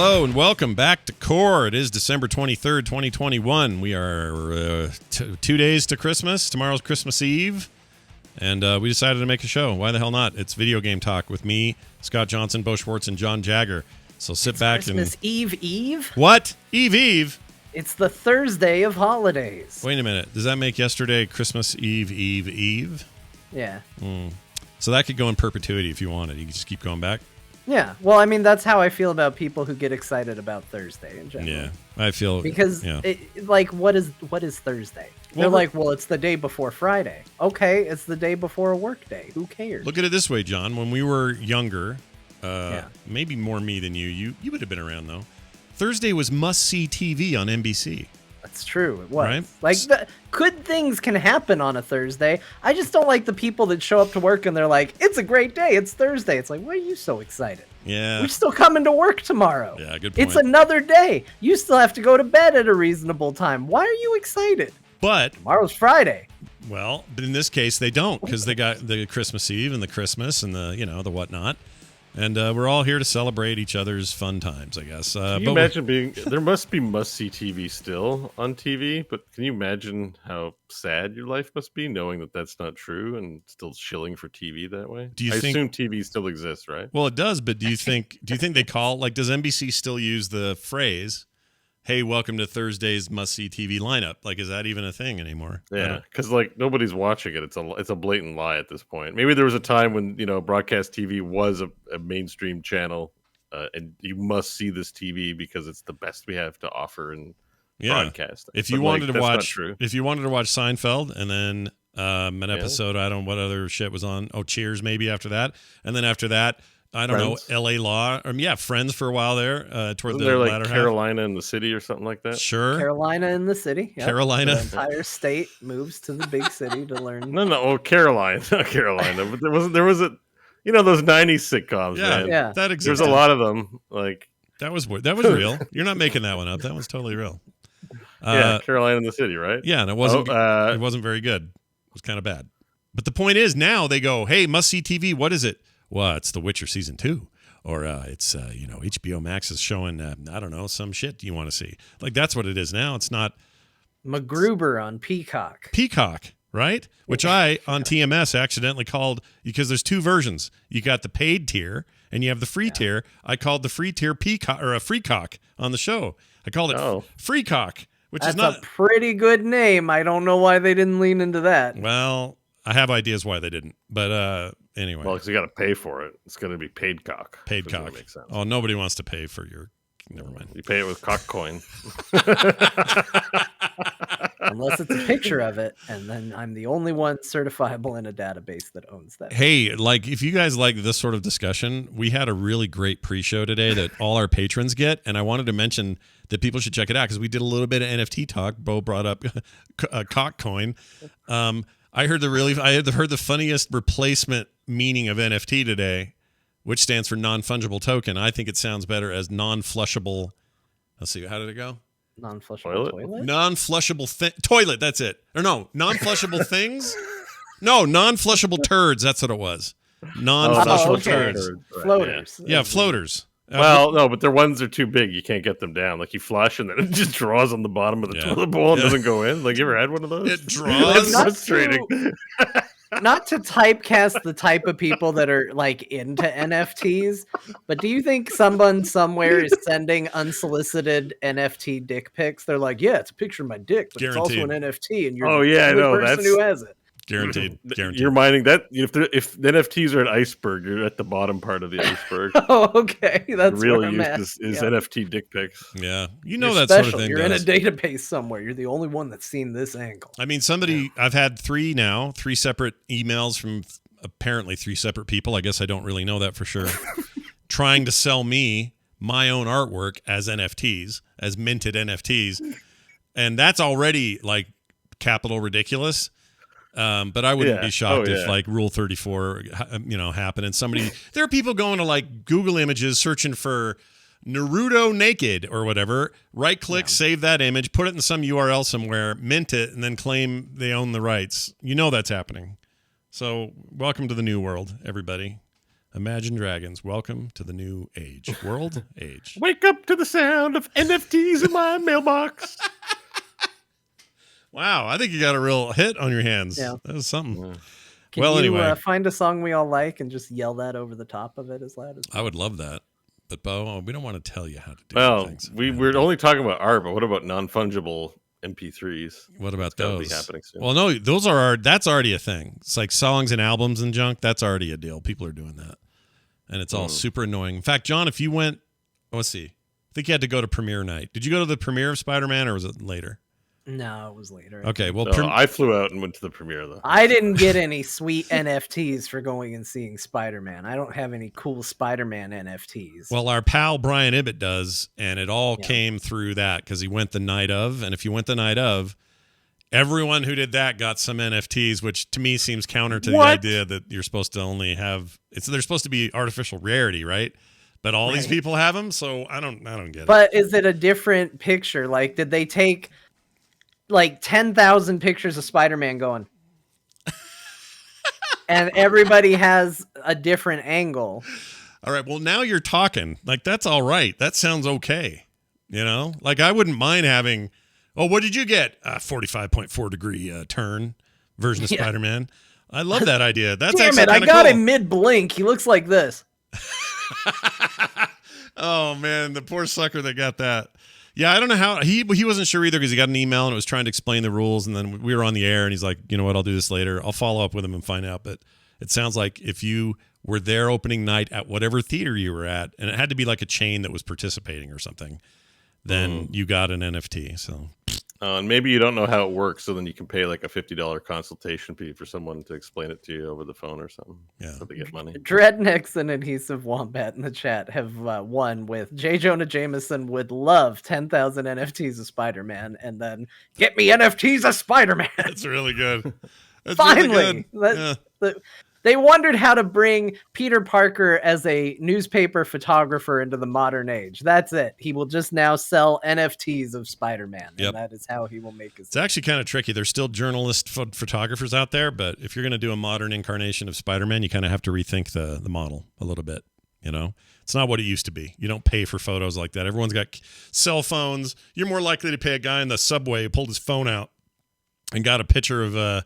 Hello and welcome back to Core. It is December 23rd, 2021. We are 2 days to Christmas. Tomorrow's Christmas Eve. And we decided to make a show. Why the hell not? It's video game talk with me, Scott Johnson, Bo Schwartz, and John Jagger. So sit back Christmas Eve? What? Eve? It's the Thursday of holidays. Wait a minute. Does that make yesterday Christmas Eve? Yeah. So that could go in perpetuity if you wanted. You could just keep going back. Yeah. Well, I mean, that's how I feel about people who get excited about Thursday in general. Yeah. I feel... Because, what is Thursday? They're like, well, it's the day before Friday. Okay, it's the day before a work day. Who cares? Look at it this way, John. When we were younger, maybe more me than you would have been around, though. Thursday was must-see TV on NBC. That's true. It was. Right? Like, good things can happen on a Thursday. I just don't like the people that show up to work and they're like, it's a great day. It's Thursday. It's like, why are you so excited? Yeah. We're still coming to work tomorrow. Yeah, good point. It's another day. You still have to go to bed at a reasonable time. Why are you excited? But tomorrow's Friday. Well, but in this case, they don't, because they got the Christmas Eve and the Christmas and the whatnot. And we're all here to celebrate each other's fun times, I guess. Can you imagine there must be must-see TV still on TV, but can you imagine how sad your life must be knowing that that's not true and still shilling for TV that way? I assume TV still exists, right? Well, it does, but do you think they call, like, does NBC still use the phrase, hey, welcome to Thursday's must-see TV lineup? Like, is that even a thing anymore? Yeah, because like nobody's watching it. It's a blatant lie at this point. Maybe there was a time when broadcast TV was a mainstream channel, and you must see this TV because it's the best we have to offer in broadcast. If you wanted to watch Seinfeld and then an episode, I don't know what other shit was on. Oh, Cheers maybe after that, and then after that. I don't know, L.A. Law. Friends for a while there. Toward the latter half. Carolina in the City or something like that? Sure. Carolina in the City. Yep. Carolina. The entire state moves to the big city to learn. No, Carolina. Not Carolina. But there was those 90s sitcoms, man. Yeah. That existed. There's a lot of them. Like That was real. You're not making that one up. That was totally real. Carolina in the City, right? Yeah, and it wasn't very good. It was kind of bad. But the point is, now they go, hey, must-see TV, what is it? Well, it's The Witcher Season 2. Or it's, HBO Max is showing, I don't know, some shit you want to see. Like, that's what it is now. It's not... MacGruber on Peacock. Peacock, right? Which I, on TMS, accidentally called, because there's two versions. You got the paid tier, and you have the free tier. I called the free tier Peacock, or a Freecock on the show. I called it Freecock, which is not... That's a pretty good name. I don't know why they didn't lean into that. Well... I have ideas why they didn't, but anyway. Well, because you got to pay for it. It's going to be paid cock. Paid cock. Makes sense. Oh, nobody wants to pay for your... Never mind. You pay it with cock coin. Unless it's a picture of it, and then I'm the only one certifiable in a database that owns that. Hey, like, if you guys like this sort of discussion, we had a really great pre-show today that all our patrons get, and I wanted to mention that people should check it out, because we did a little bit of NFT talk. Bo brought up cock coin. I heard the funniest replacement meaning of NFT today, which stands for non-fungible token. I think it sounds better as non-flushable. Let's see, how did it go? Non-flushable toilet? Non-flushable toilet, that's it. Or no, non-flushable things? No, non-flushable turds, that's what it was. Non-flushable turds. Floaters. Yeah, floaters. Well, no, but their ones are too big. You can't get them down. Like, you flush and then it just draws on the bottom of the toilet bowl and doesn't go in. Like, you ever had one of those? It draws. That's frustrating. Not to typecast the type of people that are like into NFTs, but do you think someone somewhere is sending unsolicited NFT dick pics? They're like, yeah, it's a picture of my dick, but Guaranteed. It's also an NFT, and you're the person who has it. Guaranteed. You're minding that if the NFTs are an iceberg, you're at the bottom part of the iceberg. Oh, okay. That's the real where I'm at. use is NFT dick pics. Yeah, you're that special. Sort of thing. You're in a database somewhere. You're the only one that's seen this angle. I mean, I've had three separate emails from apparently three separate people. I guess I don't really know that for sure. Trying to sell me my own artwork as NFTs, as minted NFTs, and that's already like capital ridiculous. But I wouldn't be shocked if like Rule 34, happened and there are people going to like Google Images searching for Naruto naked or whatever, right click, save that image, put it in some URL somewhere, mint it, and then claim they own the rights. That's happening. So welcome to the new world, everybody. Imagine Dragons. Welcome to the new age. World age. Wake up to the sound of NFTs in my mailbox. Wow, I think you got a real hit on your hands. Yeah. That was something. Yeah. Can Well, you anyway. find a song we all like and just yell that over the top of it as loud as I would love that. But, Bo, we don't want to tell you how to do Well, things. we're only talking about art, but what about non-fungible MP3s? What about That'll those? be happening soon. Well, no, that's already a thing. It's like songs and albums and junk. That's already a deal. People are doing that. And it's all super annoying. In fact, John, if you went, let's see. I think you had to go to premiere night. Did you go to the premiere of Spider-Man or was it later? No, it was later. Okay, well, No, I flew out and went to the premiere, though. I didn't get any sweet NFTs for going and seeing Spider-Man. I don't have any cool Spider-Man NFTs. well, our pal Brian Ibbett does, and it all came through that because he went the night of. And if you went the night of, everyone who did that got some NFTs, which to me seems counter to the idea that you're supposed to only have. They're supposed to be artificial rarity, right? But all these people have them, so I don't get it. But is it a different picture? Like, did they take like 10,000 pictures of Spider-Man going, and everybody has a different angle? All right, well, now you're talking. Like, that's all right. That sounds okay. You know? Like, I wouldn't mind having, what did you get? 45.4 degree turn version of Spider-Man. I love that idea. That's Damn actually it, I kinda got cool. him mid-blink. He looks like this. Oh, man, the poor sucker that got that. Yeah, I don't know how he wasn't sure either because he got an email and it was trying to explain the rules, and then we were on the air and he's like, you know what, I'll do this later. I'll follow up with him and find out. But it sounds like if you were there opening night at whatever theater you were at, and it had to be like a chain that was participating or something, then you got an NFT. So And maybe you don't know how it works, so then you can pay like a $50 consultation fee for someone to explain it to you over the phone or something. Yeah. So they get money. Dreadnecks and Adhesive Wombat in the chat have won with J. Jonah Jameson would love 10,000 NFTs of Spider-Man, and then get me NFTs of Spider-Man. that's really good. That's Finally, really good. they wondered how to bring Peter Parker as a newspaper photographer into the modern age. That's it. He will just now sell NFTs of Spider-Man, and that is how he will make his. It's actually kind of tricky. There's still journalist photographers out there, but if you're going to do a modern incarnation of Spider-Man, you kind of have to rethink the model a little bit. You know, it's not what it used to be. You don't pay for photos like that. Everyone's got cell phones. You're more likely to pay a guy in the subway who pulled his phone out and got a picture of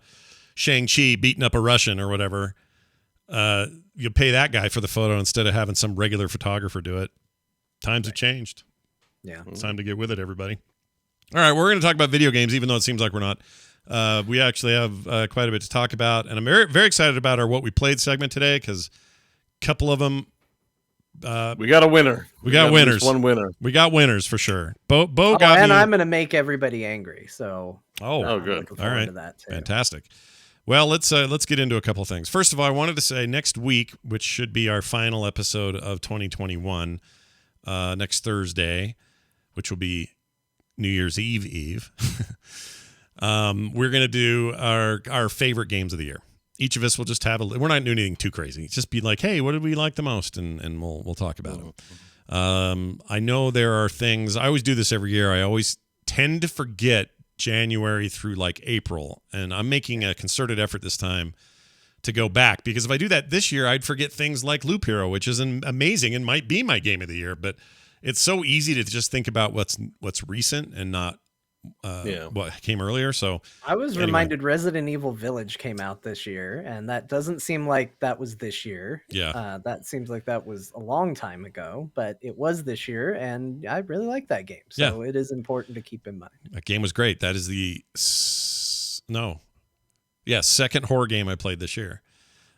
Shang-Chi beating up a Russian or whatever. You pay that guy for the photo instead of having some regular photographer do it. Times have changed. Yeah. It's time to get with it, everybody. All right, we're going to talk about video games, even though it seems like we're not. We actually have quite a bit to talk about, and I'm very, very excited about our What We Played segment today because a couple of them. We got a winner. We got winners. One winner. We got winners for sure. Bo got and me. I'm going to make everybody angry. So. Oh, good. Looking All forward right. to that too. Fantastic. Well, let's get into a couple of things. First of all, I wanted to say next week, which should be our final episode of 2021, next Thursday, which will be New Year's Eve. We're going to do our favorite games of the year. Each of us will just have we're not doing anything too crazy. Just be like, hey, what did we like the most? And we'll talk about them. I know there are things, I always do this every year. I always tend to forget January through like April, and I'm making a concerted effort this time to go back, because if I do that this year, I'd forget things like Loop Hero, which is amazing and might be my game of the year, but it's so easy to just think about what's recent and not what came earlier. So I was reminded Resident Evil Village came out this year, and that doesn't seem like that was this year. Yeah. That seems like that was a long time ago, but it was this year, and I really like that game. So it is important to keep in mind. That game was great. That is the second horror game I played this year.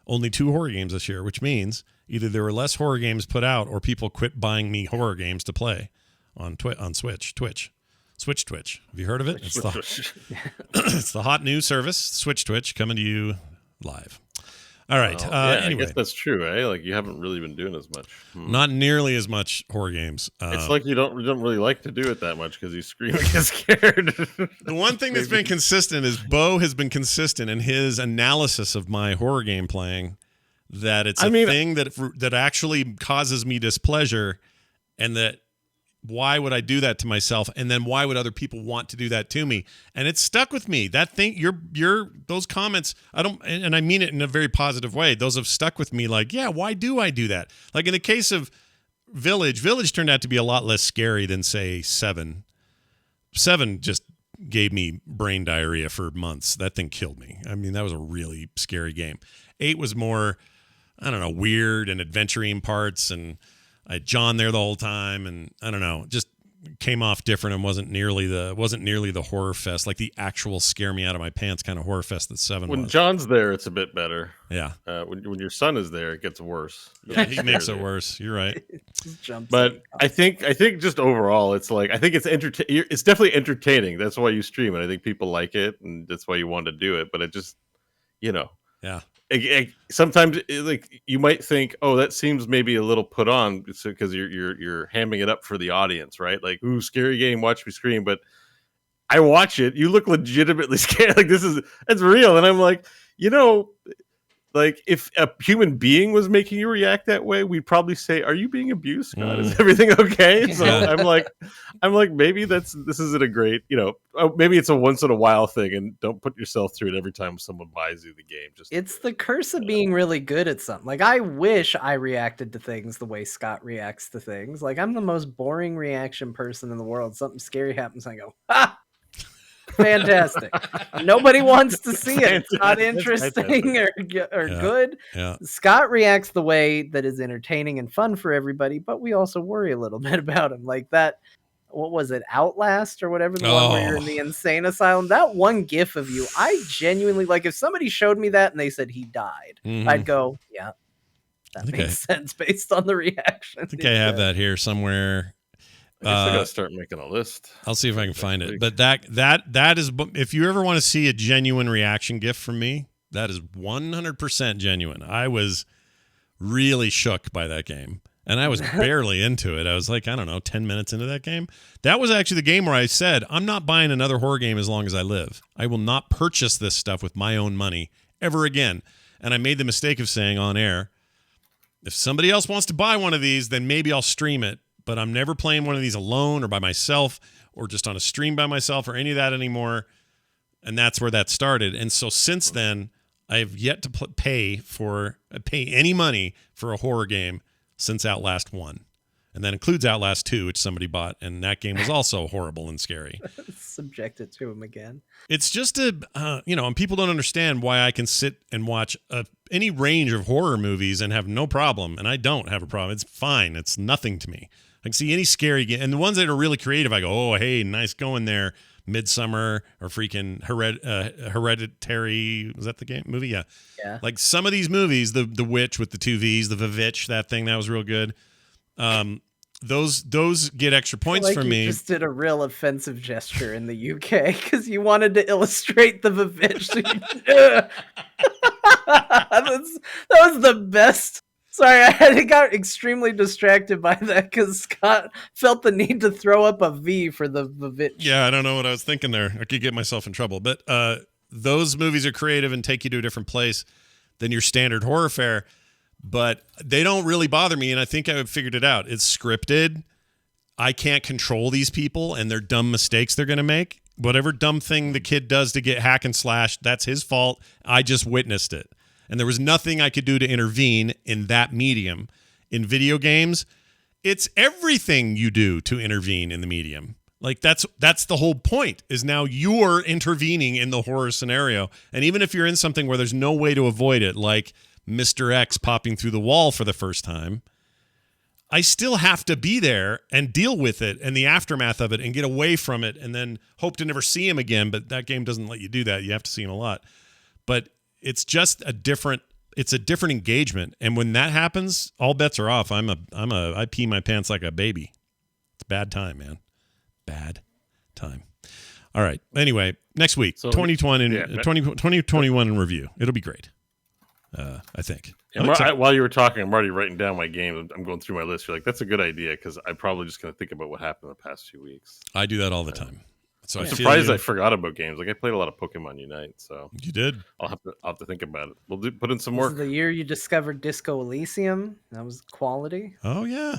Only 2 horror games this year, which means either there were less horror games put out or people quit buying me horror games to play on Twitch. Have you heard of it? It's the hot new service, Switch Twitch, coming to you live. All right. Anyway, I guess that's true, eh? Like you haven't really been doing as much. Not nearly as much horror games. It's like you don't really like to do it that much because you scream and get scared. The one thing that's been consistent is Bo has been consistent in his analysis of my horror game playing. That it's thing that actually causes me displeasure, and that why would I do that to myself? And then why would other people want to do that to me? And it's stuck with me. That thing, those comments, and I mean it in a very positive way. Those have stuck with me. Like, yeah, why do I do that? Like in the case of Village turned out to be a lot less scary than say 7. 7 just gave me brain diarrhea for months. That thing killed me. I mean, that was a really scary game. 8 was more, I don't know, weird and adventuring parts, and I had John there the whole time, and I don't know, just came off different and wasn't nearly the horror fest, like the actual scare me out of my pants kind of horror fest that 7 was. When John's there, it's a bit better. Yeah. When your son is there, it gets worse. Yeah, he makes it worse. You're right. But I think just overall, it's like, I think it's it's definitely entertaining. That's why you stream it. I think people like it, and that's why you want to do it. But it just, yeah. Sometimes like you might think, oh, that seems maybe a little put on because you're hamming it up for the audience, right? Like, ooh, scary game, watch me scream. But I watch it, you look legitimately scared. Like it's real, and I'm like, like if a human being was making you react that way, we'd probably say, "Are you being abused, Scott? Is everything okay?" So I'm like, maybe this isn't a great, maybe it's a once in a while thing, and don't put yourself through it every time someone buys you the game. It's the curse of being really good at something. Like, I wish I reacted to things the way Scott reacts to things. Like, I'm the most boring reaction person in the world. Something scary happens, I go, "Ha! Fantastic." Nobody wants to see it. It's not interesting or good. Yeah. Scott reacts the way that is entertaining and fun for everybody, but we also worry a little bit about him. Like that, what was it, Outlast or whatever, the one where you're in the insane asylum? That one gif of you, I genuinely, like, if somebody showed me that and they said he died, I'd go, yeah, that makes sense based on the reaction. I think I have that here somewhere. I guess I gotta start making a list. I'll see if I can find it. But that is, if you ever want to see a genuine reaction GIF from me, that is 100% genuine. I was really shook by that game, and I was barely into it. I was like, I don't know, 10 minutes into that game. That was actually the game where I said, I'm not buying another horror game as long as I live. I will not purchase this stuff with my own money ever again. And I made the mistake of saying on air, if somebody else wants to buy one of these, then maybe I'll stream it. But I'm never playing one of these alone or by myself or just on a stream by myself or any of that anymore. And that's where that started. And so since then, I've yet to pay any money for a horror game since Outlast 1. And that includes Outlast 2, which somebody bought. And that game was also horrible and scary. Subject it to him again. It's just and people don't understand why I can sit and watch any range of horror movies and have no problem. And I don't have a problem. It's fine. It's nothing to me. I can see any scary game. And the ones that are really creative, I go, oh, hey, nice going there. Midsummer or freaking Hereditary. Was that the movie? Yeah. Like some of these movies, the Witch with the 2 V's, the Vivitch, that thing, that was real good. Those get extra points from me. You just did a real offensive gesture in the UK because you wanted to illustrate the Vivitch. That was the best. Sorry, I got extremely distracted by that because Scott felt the need to throw up a V for the Vivitch. Yeah, I don't know what I was thinking there. I could get myself in trouble. But those movies are creative and take you to a different place than your standard horror fare. But they don't really bother me, and I think I've figured it out. It's scripted. I can't control these people and their dumb mistakes they're going to make. Whatever dumb thing the kid does to get hack and slashed, that's his fault. I just witnessed it. And there was nothing I could do to intervene in that medium. In video games, it's everything you do to intervene in the medium. Like that's the whole point, is now you're intervening in the horror scenario. And even if you're in something where there's no way to avoid it, like Mr. X popping through the wall for the first time, I still have to be there and deal with it and the aftermath of it and get away from it and then hope to never see him again. But that game doesn't let you do that. You have to see him a lot. But it's just a different engagement. And when that happens, all bets are off. I pee my pants like a baby. It's a bad time, man. Bad time. All right. Anyway, next week, 2021 in review. It'll be great. I think. While you were talking, I'm already writing down my games. I'm going through my list. You're like, that's a good idea because I'm probably just going to think about what happened the past few weeks. I do that all the time. So I'm surprised I forgot about games. Like I played a lot of Pokemon Unite, so you did. I'll have to think about it. We'll put in some more. This is the year you discovered Disco Elysium. That was quality. Oh yeah,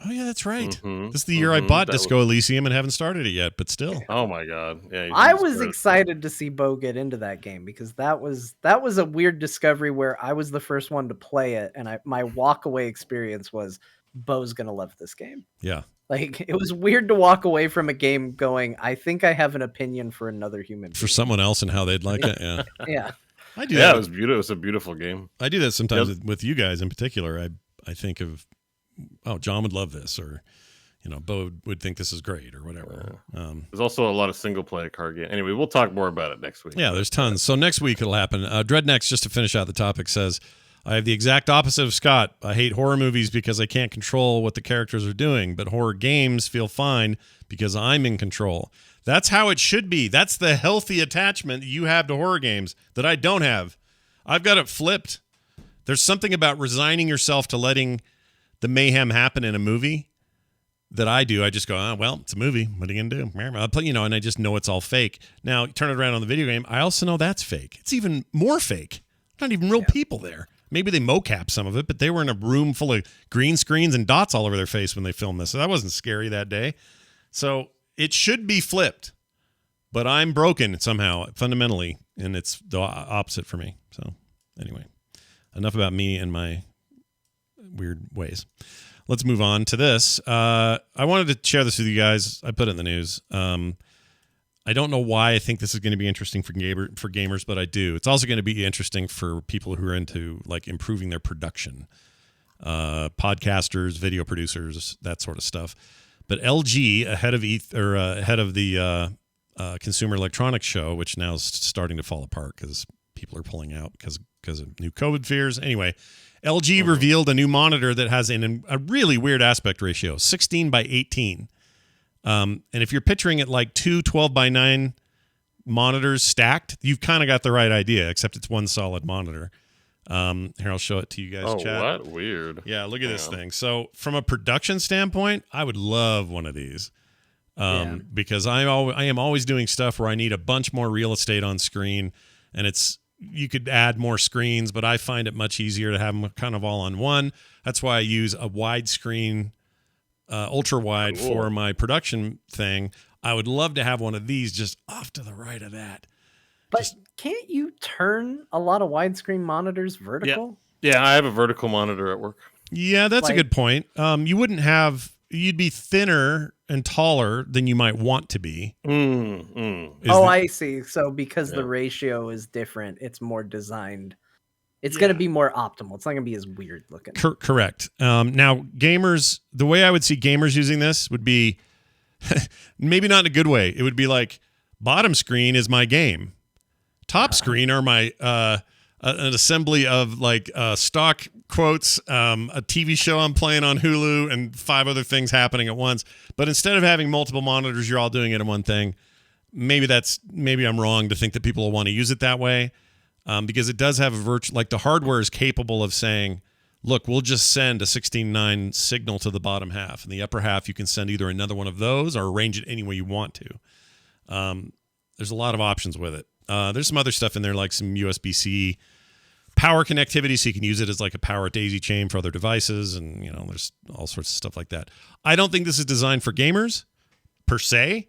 Oh yeah, that's right. Mhm, This is the year I bought that was- Disco Elysium and haven't started it yet, but still. Oh my god! Yeah, you I just was started. excited to see Bo get into that game because that was a weird discovery where I was the first one to play it, and my walk away experience was Bo's gonna love this game. Yeah. Like it was weird to walk away from a game going, I think I have an opinion for another human For being. someone else and how they'd like it. Yeah. Yeah. I do Yeah, that. it was beautiful. It was a beautiful game. I do that sometimes with you guys in particular. I think of, oh, John would love this, or Bo would think this is great, or whatever. There's also a lot of single player card game. Anyway, we'll talk more about it next week. Yeah, there's tons. So next week it'll happen. Dreadnext, just to finish out the topic, says, I have the exact opposite of Scott. I hate horror movies because I can't control what the characters are doing, but horror games feel fine because I'm in control. That's how it should be. That's the healthy attachment you have to horror games that I don't have. I've got it flipped. There's something about resigning yourself to letting the mayhem happen in a movie that I do. I just go, oh, well, it's a movie. What are you going to do? I'll play, and I just know it's all fake. Now, turn it around on the video game. I also know that's fake. It's even more fake. Not even real people there. Maybe they mocap some of it, but they were in a room full of green screens and dots all over their face when they filmed this. So that wasn't scary that day. So it should be flipped, but I'm broken somehow, fundamentally, and it's the opposite for me. So anyway, enough about me and my weird ways. Let's move on to this. I wanted to share this with you guys. I put it in the news. I don't know why I think this is going to be interesting for gamers, but I do. It's also going to be interesting for people who are into like improving their production, podcasters, video producers, that sort of stuff. But LG, ahead of the Consumer Electronics Show, which now is starting to fall apart because people are pulling out because of new COVID fears. Anyway, LG revealed a new monitor that has a really weird aspect ratio, 16 by 18. And if you're picturing it like two 12 by 9 monitors stacked, you've kind of got the right idea, except it's one solid monitor. Here, I'll show it to you guys. Oh, chat. what? Weird. Yeah, look at this thing. So from a production standpoint, I would love one of these. Because I am always doing stuff where I need a bunch more real estate on screen, and you could add more screens, but I find it much easier to have them kind of all on one. That's why I use a widescreen, ultra wide for my production thing. I would love to have one of these just off to the right of that. But can't you turn a lot of widescreen monitors vertical? Yeah, I have a vertical monitor at work. Yeah, that's a good point. You'd be thinner and taller than you might want to be. I see. So because the ratio is different, it's more designed. It's going to be more optimal. It's not going to be as weird looking. Correct. Now, gamers, the way I would see gamers using this would be maybe not in a good way. It would be like bottom screen is my game. Top screen are my an assembly of like stock quotes, a TV show I'm playing on Hulu, and 5 other things happening at once. But instead of having multiple monitors, you're all doing it in one thing. Maybe I'm wrong to think that people will want to use it that way, because it does have like the hardware is capable of saying, look, we'll just send a 16:9 signal to the bottom half. In the upper half, you can send either another one of those or arrange it any way you want to. There's a lot of options with it. There's some other stuff in there, like some USB-C power connectivity, so you can use it as like a power daisy chain for other devices, and there's all sorts of stuff like that. I don't think this is designed for gamers per se,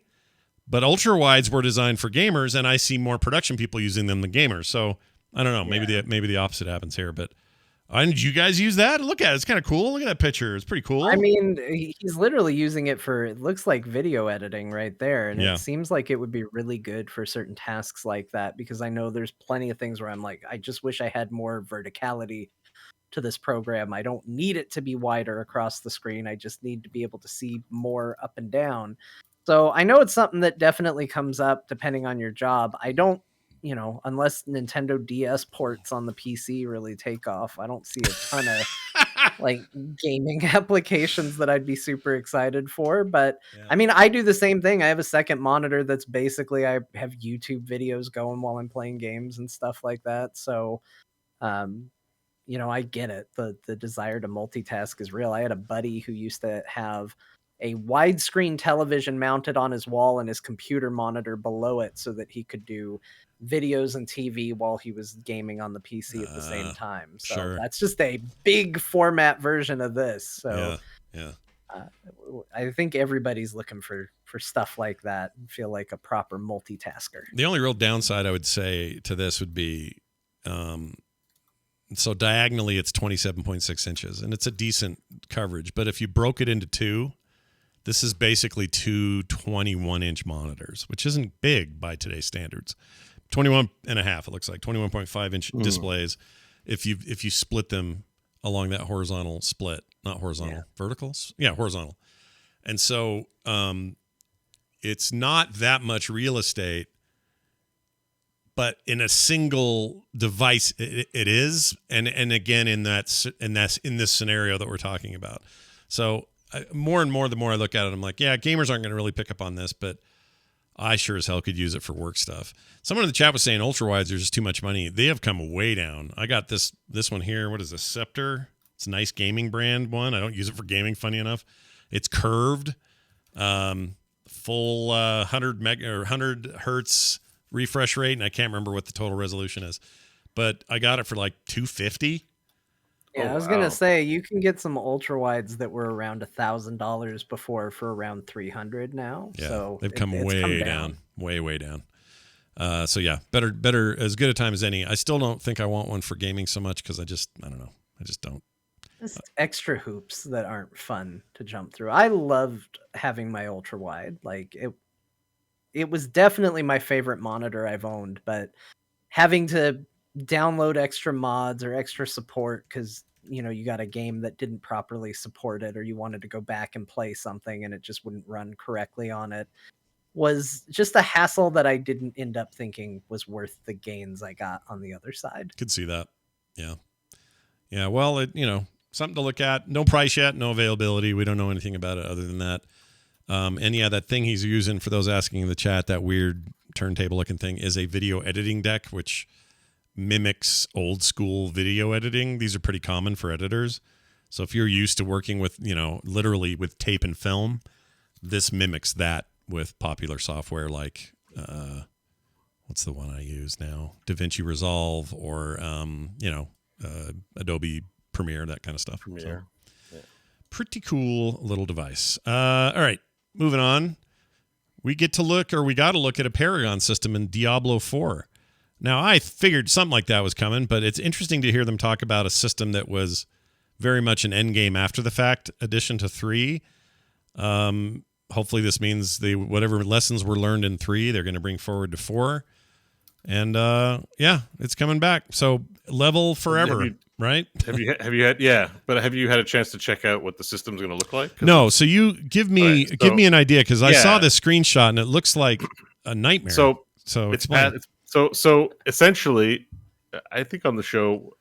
but ultra wides were designed for gamers, and I see more production people using them than gamers. So I don't know. Maybe the opposite happens here, but. Did you guys use that? Look at it. It's kind of cool. Look at that picture. It's pretty cool. I mean, he's literally using it for, it looks like video editing right there. And it seems like it would be really good for certain tasks like that, because I know there's plenty of things where I'm like, I just wish I had more verticality to this program. I don't need it to be wider across the screen. I just need to be able to see more up and down. So I know it's something that definitely comes up depending on your job. I don't, unless Nintendo DS ports on the PC really take off, I don't see a ton of like gaming applications that I'd be super excited for. But I mean, I do the same thing. I have a second monitor that's basically, I have YouTube videos going while I'm playing games and stuff like that. So, I get it. The desire to multitask is real. I had a buddy who used to have a widescreen television mounted on his wall and his computer monitor below it so that he could do videos and TV while he was gaming on the PC at the same time. So that's just a big format version of this. So Uh, I think everybody's looking for stuff like that and feel like a proper multitasker. The only real downside I would say to this would be, so diagonally it's 27.6 inches, and it's a decent coverage. But if you broke it into two, this is basically two 21-inch monitors, which isn't big by today's standards. 21 and a half, it looks like 21.5-inch displays. If you split them along that horizontal split, not horizontal, vertical, horizontal. And so it's not that much real estate, but in a single device, it is. And again, in this scenario that we're talking about. So more and more, the more I look at it, I'm like, yeah, gamers aren't going to really pick up on this, but I sure as hell could use it for work stuff. Someone in the chat was saying ultra wides are just too much money. They have come way down. I got this one here. What is this? Scepter. It's a nice gaming brand one. I don't use it for gaming, funny enough. It's curved, full 100 hertz refresh rate, and I can't remember what the total resolution is, but I got it for like $250. Yeah, I was gonna say you can get some ultra wides that were around $1,000 before for around 300 now. Yeah, so they've come way down, way down. So yeah, better as good a time as any. I still don't think I want one for gaming so much because I don't know. I just don't. Just extra hoops that aren't fun to jump through. I loved having my ultra wide. Like it was definitely my favorite monitor I've owned, but having to download extra mods or extra support because you got a game that didn't properly support it, or you wanted to go back and play something and it just wouldn't run correctly on it, was just a hassle that I didn't end up thinking was worth the gains I got on the other side. Could see that. Yeah. Well, something to look at. No price yet, no availability. We don't know anything about it other than that. And yeah, that thing he's using, for those asking in the chat, that weird turntable looking thing, is a video editing deck, which mimics old school video editing. These are pretty common for editors. So if you're used to working with, literally with tape and film, this mimics that with popular software like, what's the one I use now? DaVinci Resolve or, Adobe Premiere, that kind of stuff. Premiere. So, pretty cool little device. All right, moving on. We got to look at a Paragon system in Diablo 4. Now, I figured something like that was coming, but it's interesting to hear them talk about a system that was very much an endgame after the fact addition to 3. Hopefully this means whatever lessons were learned in 3, they're going to bring forward to 4. And it's coming back. So level forever, right? Have you had a chance to check out what the system's going to look like? No. So you give me an idea, because I saw this screenshot and it looks like a nightmare. So explain. So essentially, I think on the show,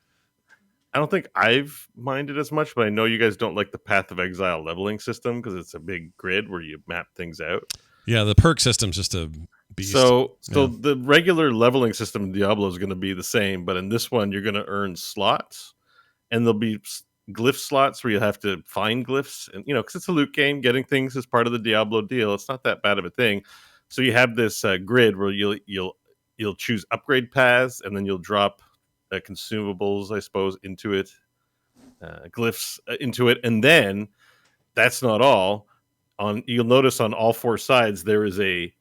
I don't think I've minded as much, but I know you guys don't like the Path of Exile leveling system because it's a big grid where you map things out. Yeah, the perk system's just a beast. So the regular leveling system in Diablo is going to be the same, but in this one, you're going to earn slots, and there'll be glyph slots where you have to find glyphs, and because it's a loot game, getting things is part of the Diablo deal. It's not that bad of a thing. So you have this grid where you'll choose upgrade paths, and then you'll drop consumables, I suppose, into it, glyphs into it, and then that's not all. You'll notice on all 4 sides there is a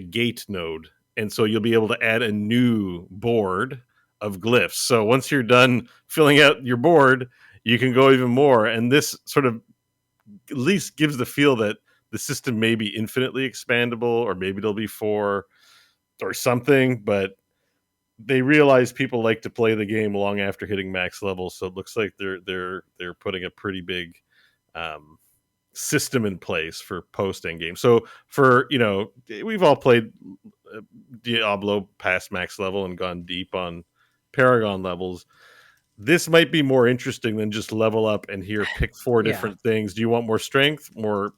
gate node, and so you'll be able to add a new board of glyphs. So once you're done filling out your board, you can go even more, and this sort of at least gives the feel that the system may be infinitely expandable, or maybe there'll be 4 or something, but they realize people like to play the game long after hitting max level, so it looks like they're putting a pretty big system in place for post end game. So for we've all played Diablo past max level and gone deep on Paragon levels. This might be more interesting than just level up and pick 4 different things. Do you want more strength, more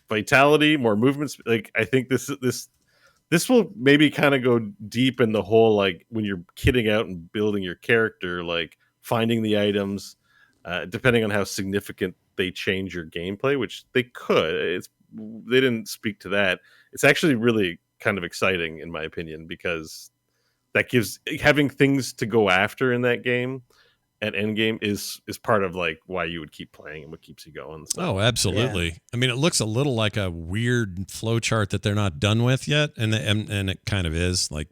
vitality, more movements? Like, I think this will maybe kind of go deep in the whole, like, when you're kitting out and building your character, like finding the items, depending on how significant they change your gameplay, which they could. They didn't speak to that. It's actually really kind of exciting, in my opinion, because that gives having things to go after in that game at endgame is part of like why you would keep playing and what keeps you going. So. Oh, absolutely. Yeah. I mean, it looks a little like a weird flow chart that they're not done with yet, and it kind of is. Like,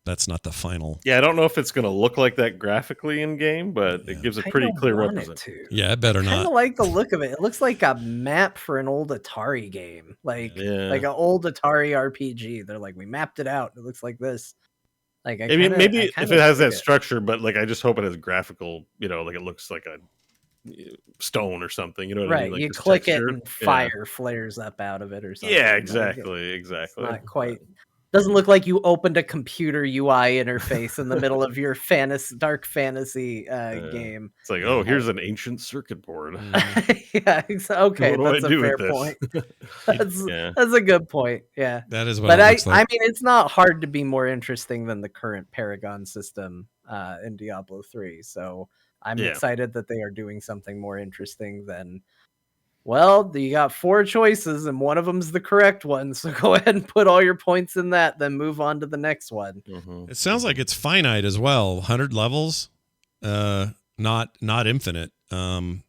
that's not the final. Yeah, I don't know if it's going to look like that graphically in game, but it gives a pretty clear representation. Yeah, it better not. I kind of like the look of it. It looks like a map for an old Atari game, like an old Atari RPG. They're like, we mapped it out. It looks like this. Like, maybe if it has that structure, but like I just hope it has graphical. Like it looks like a stone or something. You know what I mean? Like you click texture. It and fire flares up out of it or something. Yeah, exactly. It's not quite. Doesn't look like you opened a computer UI interface in the middle of your dark fantasy game. It's like, here's an ancient circuit board. Yeah, okay, that's a fair point. That's a good point. Yeah, that is what. But it looks like. I mean, it's not hard to be more interesting than the current Paragon system in Diablo 3. So I'm excited that they are doing something more interesting than. Well, you got 4 choices and one of them's the correct one. So go ahead and put all your points in that, then move on to the next one. Mm-hmm. It sounds like it's finite as well. 100 levels, not infinite. Let's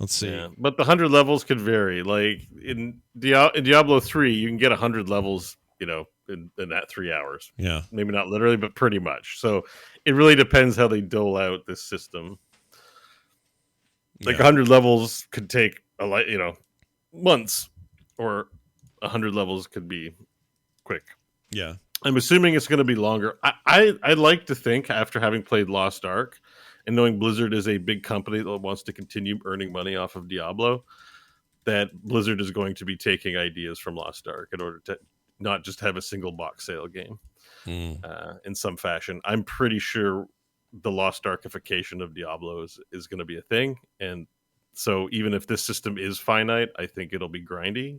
see. Yeah, but the 100 levels could vary. Like in Diablo 3, you can get 100 levels, in that 3 hours. Yeah. Maybe not literally, but pretty much. So it really depends how they dole out this system. Like 100 levels could take months, or 100 levels could be quick. Yeah. I'm assuming it's going to be longer. I'd like to think, after having played Lost Ark and knowing Blizzard is a big company that wants to continue earning money off of Diablo, that Blizzard is going to be taking ideas from Lost Ark in order to not just have a single box sale game in some fashion. I'm pretty sure the Lost Arkification of Diablo is going to be a thing, and so even if this system is finite, I think it'll be grindy.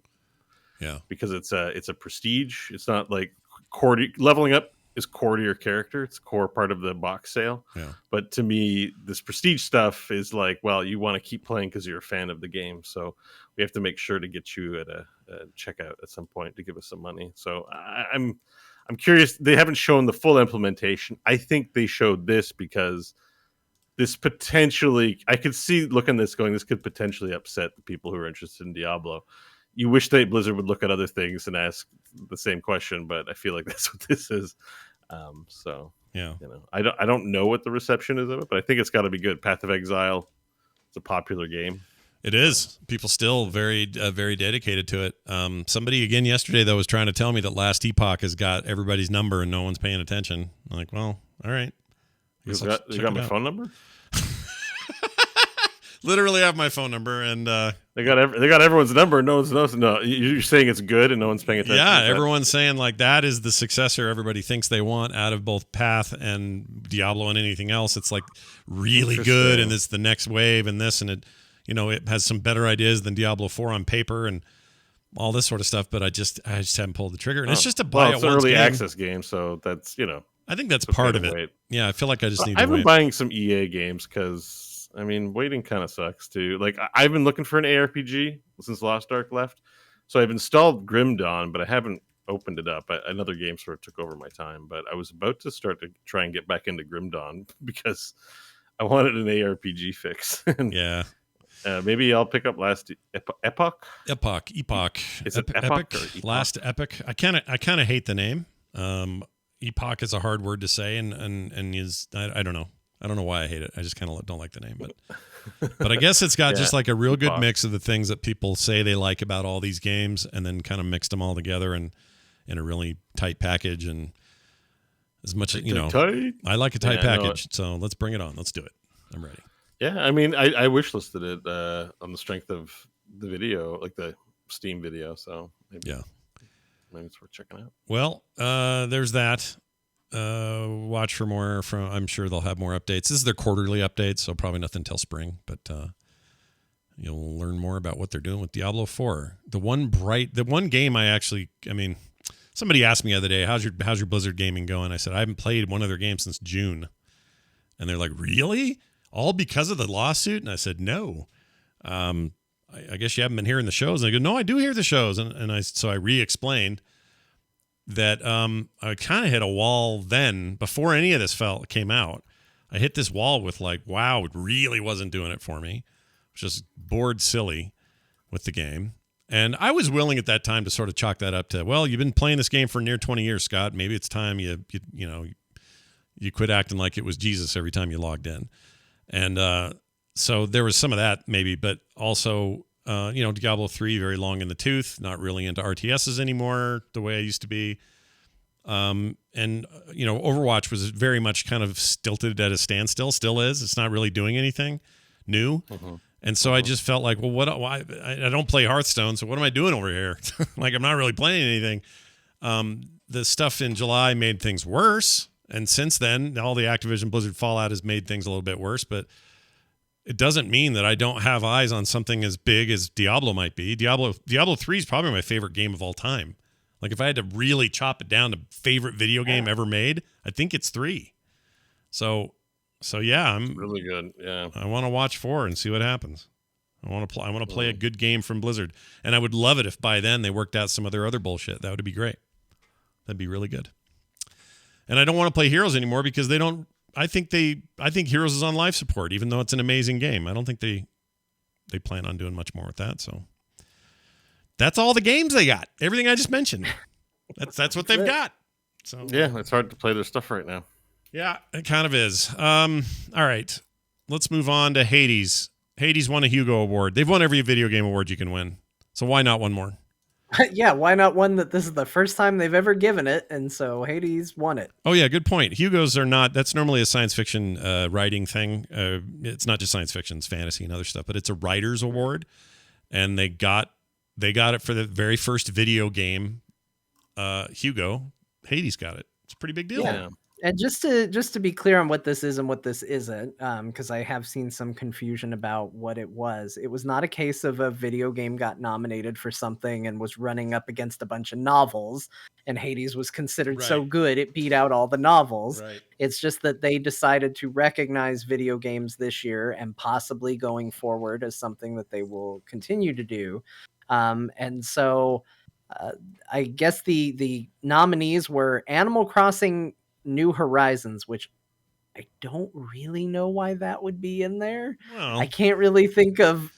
Yeah, because it's a prestige. It's not like leveling up is core to your character. It's a core part of the box sale. Yeah. But to me, this prestige stuff is like, well, you want to keep playing because you're a fan of the game. So we have to make sure to get you at a checkout at some point to give us some money. So I'm curious. They haven't shown the full implementation. I think they showed this because this potentially, I could see looking at this going, this could potentially upset the people who are interested in Diablo. You wish that Blizzard would look at other things and ask the same question, but I feel like that's what this is. So yeah, I don't know what the reception is of it, but I think it's got to be good. Path of Exile, it's a popular game. It is. People still very dedicated to it. Somebody again yesterday though was trying to tell me that Last Epoch has got everybody's number and no one's paying attention. I'm like, well, all right. You got my phone number? Literally have my phone number, and they got everyone's number. And no one's knows. No, you're saying it's good, and no one's paying attention. Yeah, everyone's saying like that is the successor everybody thinks they want out of both Path and Diablo and anything else. It's like really good, and it's the next wave, and this, and it, it has some better ideas than Diablo 4 on paper, and all this sort of stuff. But I just haven't pulled the trigger, and it's just a buy it once an early game. access game, so that's I think that's part of it. Wait. Yeah, I feel like I just need to wait. I've been buying some EA games because. I mean, waiting kind of sucks too. Like I've been looking for an ARPG since Lost Ark left, so I've installed Grim Dawn, but I haven't opened it up. Another game sort of took over my time, but I was about to start to try and get back into Grim Dawn because I wanted an ARPG fix. Yeah, maybe I'll pick up Last Epoch. Epoch. Is it Epoch or Epoch? Last Epoch. I kind of hate the name. Epoch is a hard word to say, and is I don't know. I don't know why I hate it. I just kind of don't like the name, but I guess it's got just like a real good mix of the things that people say they like about all these games, and then kind of mixed them all together and in a really tight package. And as much as tight. I like a tight package, so let's bring it on. Let's do it. I'm ready. Yeah, I mean, I wish listed it on the strength of the video, like the Steam video. So maybe it's worth checking out. Well, there's that. Watch for more I'm sure they'll have more updates. This is their quarterly updates, so probably nothing till spring, but you'll learn more about what they're doing with Diablo 4. The one game somebody asked me the other day, how's your Blizzard gaming going? I said, I haven't played one of their games since June. And they're like, really? All because of the lawsuit? And I said, no. I guess you haven't been hearing the shows. And I go, no, I do hear the shows. So I re-explained that I kind of hit a wall then before any of this came out. I hit this wall with like, wow, it really wasn't doing it for me. I was just bored silly with the game. And I was willing at that time to sort of chalk that up to, well, you've been playing this game for near 20 years, Scott. Maybe it's time you quit acting like it was Jesus every time you logged in. And so there was some of that maybe, but also, Diablo 3, very long in the tooth, not really into RTSs anymore the way I used to be. Overwatch was very much kind of stilted at a standstill, still is. It's not really doing anything new. Mm-hmm. And so I just felt like, well, why I don't play Hearthstone, so what am I doing over here? Like, I'm not really playing anything. The stuff in July made things worse. And since then, all the Activision Blizzard fallout has made things a little bit worse. But it doesn't mean that I don't have eyes on something as big as Diablo might be. Diablo 3 is probably my favorite game of all time. Like, if I had to really chop it down to favorite video game ever made, I think it's 3. So yeah, I'm really good. Yeah, I want to watch 4 and see what happens. I want to play a good game from Blizzard, and I would love it if by then they worked out some of their other bullshit. That would be great. That'd be really good. And I don't want to play Heroes anymore because they don't. I think Heroes is on life support, even though it's an amazing game. I don't think they plan on doing much more with that. So that's all the games they got. Everything I just mentioned. That's what they've got. So yeah, it's hard to play their stuff right now. Yeah, it kind of is. All right, let's move on to Hades. Hades won a Hugo Award. They've won every video game award you can win. So why not one more? Yeah, why not one that this is the first time they've ever given it, and so Hades won it. Oh yeah, good point. Hugos are not. That's normally a science fiction writing thing. It's not just science fiction; it's fantasy and other stuff. But it's a writers' award, and they got it for the very first video game. Hugo, Hades got it. It's a pretty big deal. Yeah. And just to be clear on what this is and what this isn't, because I have seen some confusion about what it was. It was not a case of a video game got nominated for something and was running up against a bunch of novels, and Hades was considered so good it beat out all the novels. Right. It's just that they decided to recognize video games this year and possibly going forward as something that they will continue to do. And so I guess the nominees were Animal Crossing New Horizons, which I don't really know why that would be in there. Well, I can't really think of.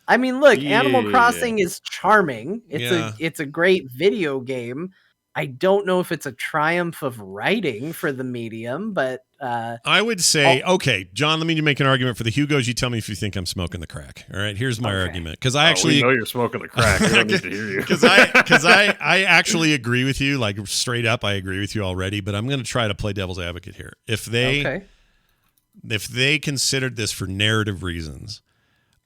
I mean, look, Animal Crossing is charming. It's a great video game. I don't know if it's a triumph of writing for the medium, but I would say, okay, John, let me make an argument for the Hugos. You tell me if you think I'm smoking the crack. All right, here's my argument. Because I actually we know you're smoking the crack. We don't need to hear you. Because I actually agree with you, like straight up, I agree with you already, but I'm going to try to play devil's advocate here. If they considered this for narrative reasons,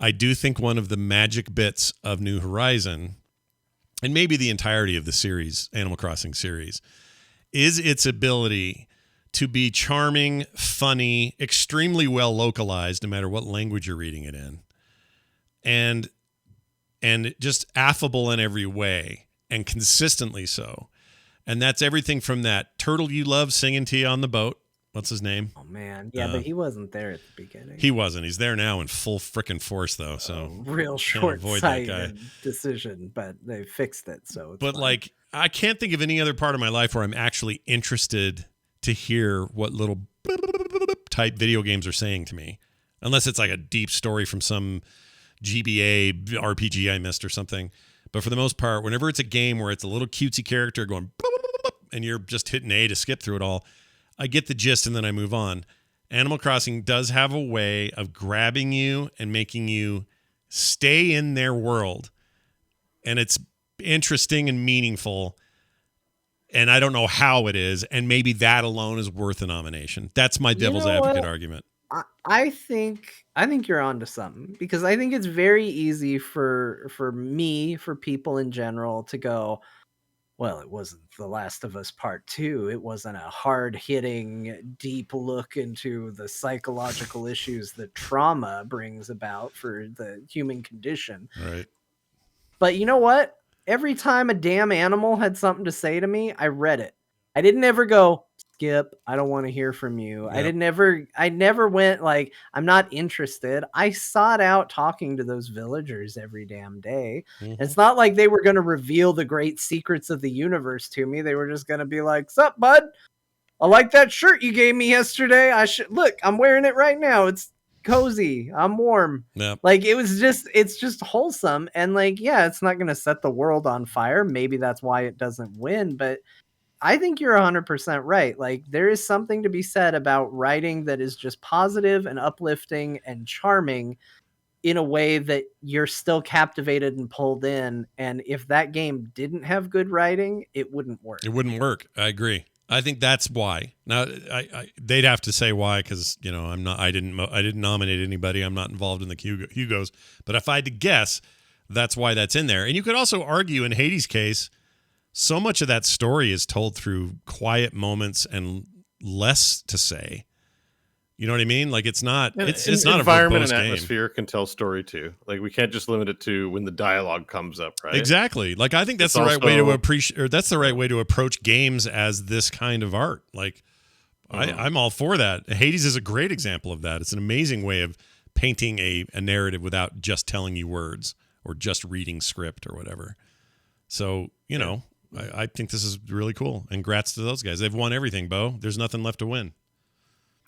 I do think one of the magic bits of New Horizon, and maybe the entirety of the series, Animal Crossing series, is its ability to be charming, funny, extremely well localized, no matter what language you're reading it in, and just affable in every way, and consistently so. And that's everything from that turtle you love singing to you on the boat. What's his name? Oh man, yeah, but he wasn't there at the beginning. He wasn't. He's there now in full frickin' force, though. So real short-sighted decision, but they fixed it. So, but fine. Like, I can't think of any other part of my life where I'm actually interested to hear what little type video games are saying to me, unless it's like a deep story from some GBA RPG I missed or something. But for the most part, whenever it's a game where it's a little cutesy character going and you're just hitting A to skip through it all, I get the gist and then I move on. Animal Crossing does have a way of grabbing you and making you stay in their world. And it's interesting and meaningful. And I don't know how it is. And maybe that alone is worth a nomination. That's my devil's advocate argument. I think you're onto something, because I think it's very easy for people in general to go, well, it wasn't The Last of Us Part 2. It wasn't a hard-hitting, deep look into the psychological issues that trauma brings about for the human condition. Right. But you know what? Every time a damn animal had something to say to me, I read it. I didn't ever go, skip, I don't want to hear from you. Yep. I never went like, I'm not interested. I sought out talking to those villagers every damn day. Mm-hmm. It's not like they were going to reveal the great secrets of the universe to me. They were just going to be like, sup, bud? I like that shirt you gave me yesterday. I should look. I'm wearing it right now. It's cozy. I'm warm. Yep. Like it's just wholesome. And like, yeah, it's not going to set the world on fire. Maybe that's why it doesn't win. But I think you're 100% right. Like there is something to be said about writing that is just positive and uplifting and charming in a way that you're still captivated and pulled in. And if that game didn't have good writing, it wouldn't work. It wouldn't work. I agree. I think that's why. Now, they'd have to say why because I'm not. I didn't nominate anybody. I'm not involved in the Hugos. But if I had to guess, that's why that's in there. And you could also argue in Hades' case, so much of that story is told through quiet moments and less to say. You know what I mean? Like it's not not environment a verbose and game. atmosphere can tell story too. Like we can't just limit it to when the dialogue comes up, right? Exactly. Like I think that's It's the right way to also- appreciate, or that's the right way to approach games as this kind of art. Like I'm all for that. Hades is a great example of that. It's an amazing way of painting a narrative without just telling you words or just reading script or whatever. So I think this is really cool. And congrats to those guys. They've won everything, Bo. There's nothing left to win.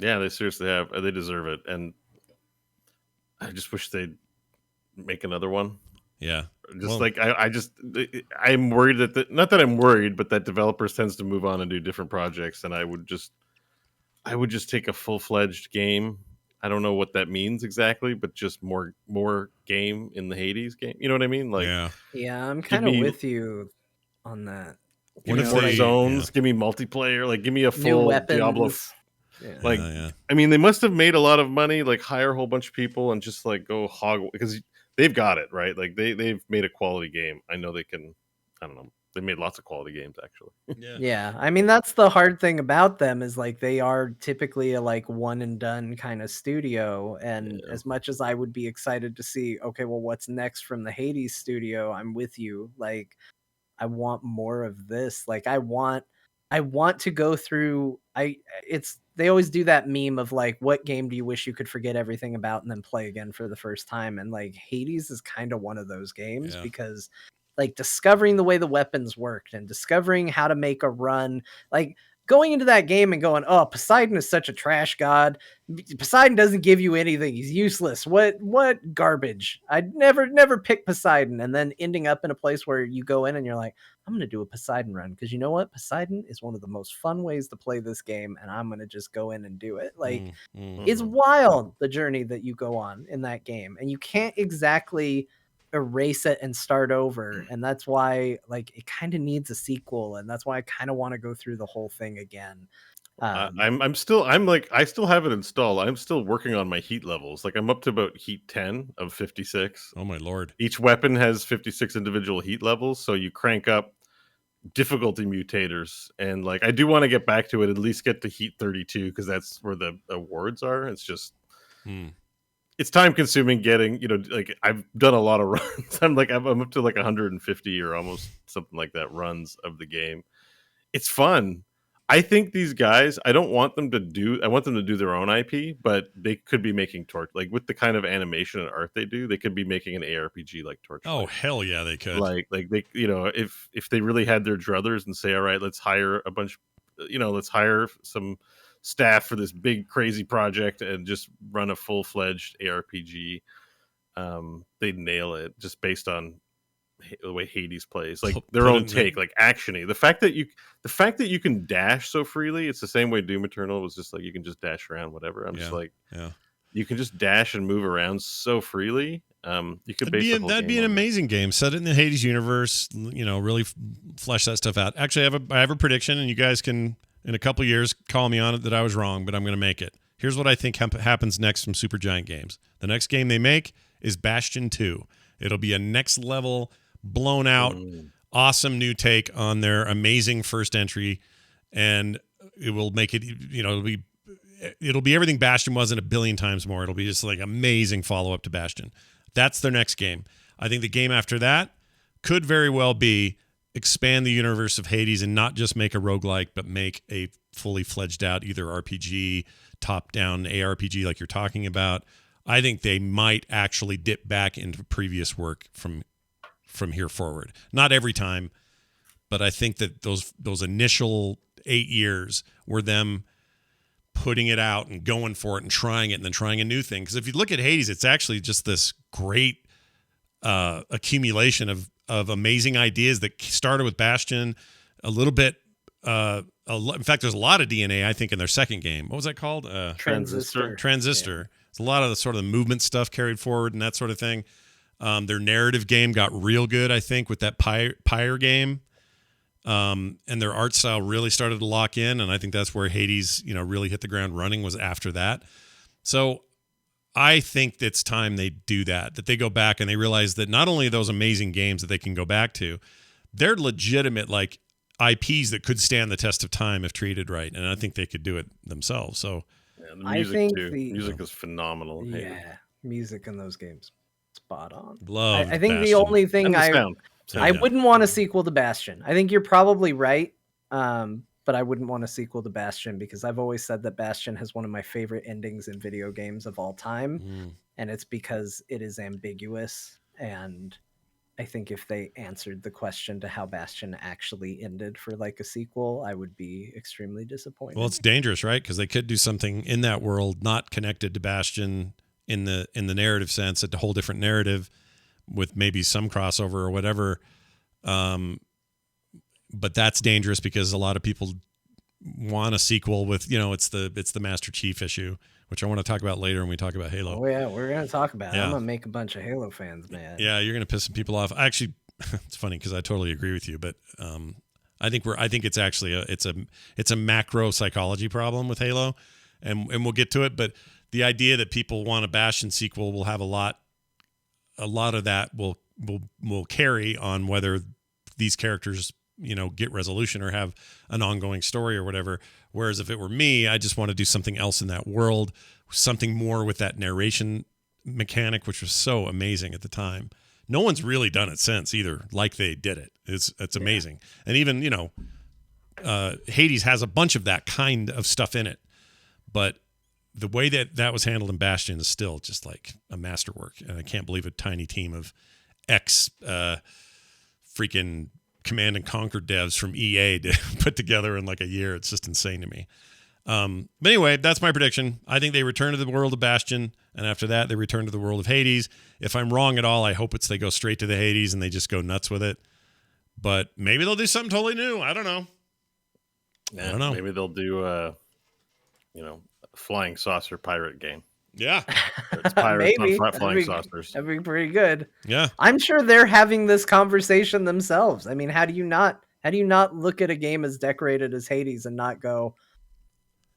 Yeah, they seriously have. They deserve it, and I just wish they'd make another one. Yeah, I'm worried that not that I'm worried, but that developers tends to move on and do different projects, and I would just take a full-fledged game. I don't know what that means exactly, but just more game in the Hades game. You know what I mean? Like, yeah, I'm kind of with you on that. Give me more zones. Give me multiplayer. Like, give me a full Diablo. Yeah. I mean, they must have made a lot of money, like hire a whole bunch of people and just like go hog because they've got it right. Like they've made a quality game. I know they can. I don't know. They made lots of quality games actually. Yeah. I mean, that's the hard thing about them is like they are typically a like one and done kind of studio. And as much as I would be excited to see, okay, well, what's next from the Hades studio? I'm with you. Like, I want more of this. Like, I want to go through. They always do that meme of like, what game do you wish you could forget everything about and then play again for the first time? And like Hades is kind of one of those games because like discovering the way the weapons worked and discovering how to make a run, like going into that game and going, oh, Poseidon is such a trash god. Poseidon doesn't give you anything. He's useless. What garbage. I'd never pick Poseidon. And then ending up in a place where you go in and you're like, I'm going to do a Poseidon run. Because you know what? Poseidon is one of the most fun ways to play this game. And I'm going to just go in and do it. Like, it's wild, the journey that you go on in that game. And you can't exactly erase it and start over. And that's why like it kind of needs a sequel. And that's why I kind of want to go through the whole thing again. I still have it installed. I'm still working on my heat levels. Like I'm up to about heat 10 of 56. Oh my Lord. Each weapon has 56 individual heat levels. So you crank up difficulty mutators. And like, I do want to get back to it, at least get to heat 32 because that's where the awards are. It's just, it's time consuming getting, like I've done a lot of runs. I'm up to like 150 or almost something like that runs of the game. It's fun. I think these guys, I want them to do their own IP, but they could be making like with the kind of animation and art they do, they could be making an ARPG like Torchlight. Oh, hell yeah, they could. Like they, if they really had their druthers and say, all right, let's hire a bunch, let's hire some staff for this big crazy project and just run a full-fledged ARPG, they'd nail it just based on the way Hades plays, like their own take, like actiony. The fact that you can dash so freely, it's the same way Doom Eternal was just like you can just dash around whatever. I'm just like, you can just dash and move around so freely. You could that'd be an amazing game. Set it in the Hades universe. Really flesh that stuff out. Actually, I have a prediction, and you guys can in a couple of years call me on it that I was wrong, but I'm going to make it. Here's what I think happens next from Supergiant Games. The next game they make is Bastion 2. It'll be a next level, blown out, awesome new take on their amazing first entry, and it will make it. It'll be everything Bastion was and a billion times more. It'll be just like amazing follow up to Bastion. That's their next game. I think the game after that could very well be expand the universe of Hades and not just make a roguelike, but make a fully fledged out either RPG, top down ARPG like you're talking about. I think they might actually dip back into previous work from here forward. Not every time, but I think that those initial 8 years were them putting it out and going for it and trying it and then trying a new thing. Because if you look at Hades, it's actually just this great accumulation of amazing ideas that started with Bastion a little bit. In fact, there's a lot of DNA, I think, in their second game. What was that called? Transistor. Transistor. Yeah. It's a lot of the sort of the movement stuff carried forward and that sort of thing. Their narrative game got real good, I think, with that Pyre game. And their art style really started to lock in, and I think that's where Hades, really hit the ground running, was after that. So I think it's time they do that they go back and they realize that not only those amazing games that they can go back to, they're legitimate like IPs that could stand the test of time if treated right, and I think they could do it themselves. So the music too. Music is phenomenal. Yeah, music in those games, spot on. Love. I think Bastion. the only thing I Yeah. wouldn't want a sequel to Bastion. I think you're probably right, but I wouldn't want a sequel to Bastion because I've always said that Bastion has one of my favorite endings in video games of all time, and it's because it is ambiguous. And I think if they answered the question to how Bastion actually ended for like a sequel, I would be extremely disappointed. Well, it's dangerous, right? Because they could do something in that world not connected to Bastion in the narrative sense, a whole different narrative with maybe some crossover or whatever. But that's dangerous because a lot of people want a sequel with, it's the Master Chief issue, which I want to talk about later when we talk about Halo. Oh yeah, we're going to talk about it. Yeah. I'm going to make a bunch of Halo fans mad. Yeah, you're going to piss some people off. Actually, it's funny because I totally agree with you, but I think it's actually it's a macro psychology problem with Halo, and we'll get to it. But the idea that people want a Bastion sequel will have a lot of that will carry on whether these characters get resolution or have an ongoing story or whatever. Whereas if it were me, I just want to do something else in that world, something more with that narration mechanic, which was so amazing at the time. No one's really done it since either, like they did it. It's amazing. And even, Hades has a bunch of that kind of stuff in it. But the way that was handled in Bastion is still just like a masterwork. And I can't believe a tiny team of freaking Command and Conquer devs from EA to put together in like a year. It's just insane to me. But anyway, that's my prediction. I think they return to the world of Bastion, and after that, they return to the world of Hades. If I'm wrong at all, I hope they go straight to the Hades and they just go nuts with it. But maybe they'll do something totally new. I don't know. Yeah, I don't know. Maybe they'll do a flying saucer pirate game. Yeah. It's pirates Maybe. on flying saucers. That'd be pretty good. Yeah. I'm sure they're having this conversation themselves. I mean, how do you not look at a game as decorated as Hades and not go,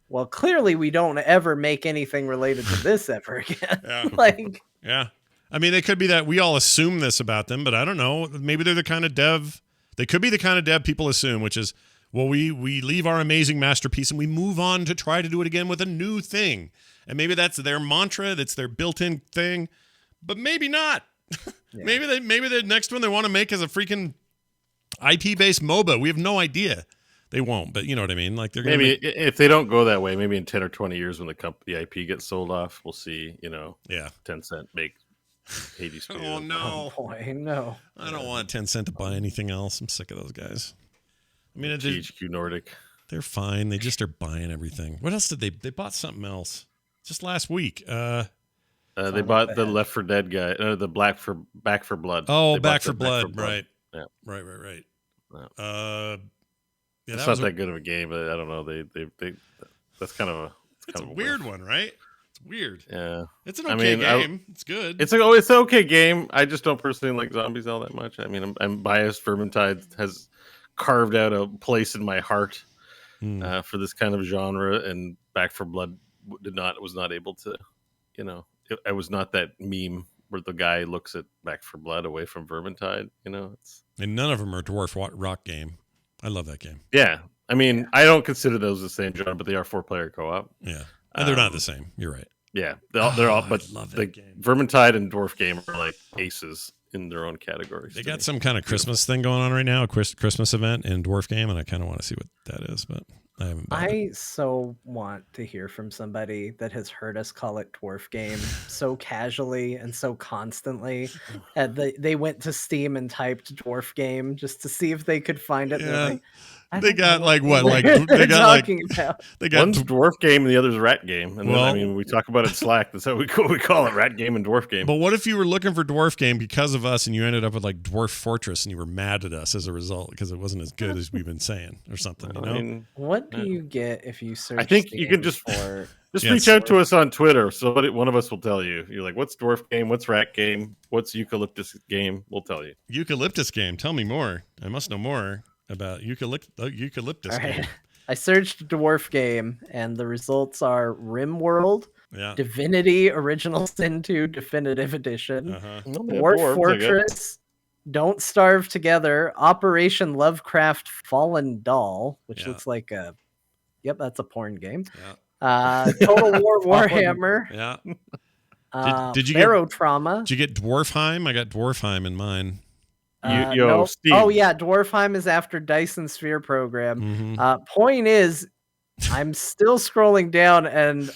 well, clearly we don't ever make anything related to this ever again. Yeah. Yeah. I mean, it could be that we all assume this about them, but I don't know. Maybe they're the kind of dev. They could be the kind of dev people assume, which is, well, we leave our amazing masterpiece and we move on to try to do it again with a new thing. And maybe that's their mantra. That's their built-in thing, but maybe not. Yeah. Maybe the next one they want to make is a freaking IP-based MOBA. We have no idea. They won't, but you know what I mean. Like they're gonna if they don't go that way, maybe in 10 or 20 years when the IP gets sold off, we'll see. Yeah, Tencent make Hades 2. Oh no, oh, boy, no! I don't want Tencent to buy anything else. I'm sick of those guys. I mean, THQ Nordic. They're fine. They just are buying everything. What else did they bought something else just last week? They bought the Left 4 Dead guy, the Back for Blood. Oh, Back for Blood, right? Yeah, right. Yeah. Yeah, it's not that good of a game, but I don't know. They that's kind of a weird one, right? It's weird. Yeah, it's an okay game. It's good. It's an okay game. I just don't personally like zombies all that much. I mean, I'm biased. Vermintide has carved out a place in my heart for this kind of genre, and Back for Blood was not able to. I was not that meme where the guy looks at Back for Blood away from Vermintide. And none of them are Dwarf Rock game. I love that game. Yeah. I mean, I don't consider those the same genre, but they are 4-player co-op. Yeah. And they're not the same. You're right. Yeah. They're all, but the Vermintide and Dwarf game are like aces in their own categories. They got some kind of Christmas thing going on right now, a Christmas event in Dwarf game, and I kind of want to see what that is, but I haven't bought it. So want to hear from somebody that has heard us call it Dwarf game so casually and so constantly. They went to Steam and typed Dwarf game just to see if they could find it. Yeah. They're like, They got like what? What Like you're they got like talking about. they got One's dwarf game and the other's rat game. And Well- then, I mean, we talk about it in Slack. That's how we call it, rat game and dwarf game. But what if you were looking for Dwarf Game because of us and you ended up with like Dwarf Fortress and you were mad at us as a result because it wasn't as good as we've been saying or something, you know? I mean, What do you get if you search? I think you can Steam just for Yes. reach out to us on Twitter. One of us will tell you. You're like, what's dwarf game? What's rat game? What's eucalyptus game? We'll tell you. Eucalyptus Game. Tell me more. I must know more about Eucalyptus All right. Game. I searched dwarf game, and the results are RimWorld, Yeah. Divinity Original Sin 2 Definitive Edition, Uh-huh. Dwarf Fortress, Don't Starve Together, Operation Lovecraft Fallen Doll, which Yeah. looks like yep, that's a porn game. Yeah. Total War Warhammer, Yeah. did you Barrow Trauma. Did you get Dwarfheim? I got Dwarfheim in mine. Nope. Steve. Oh yeah, Dwarfheim is after Dyson Sphere Program. Mhm. Point is, I'm still scrolling down, and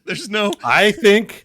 There's no. I think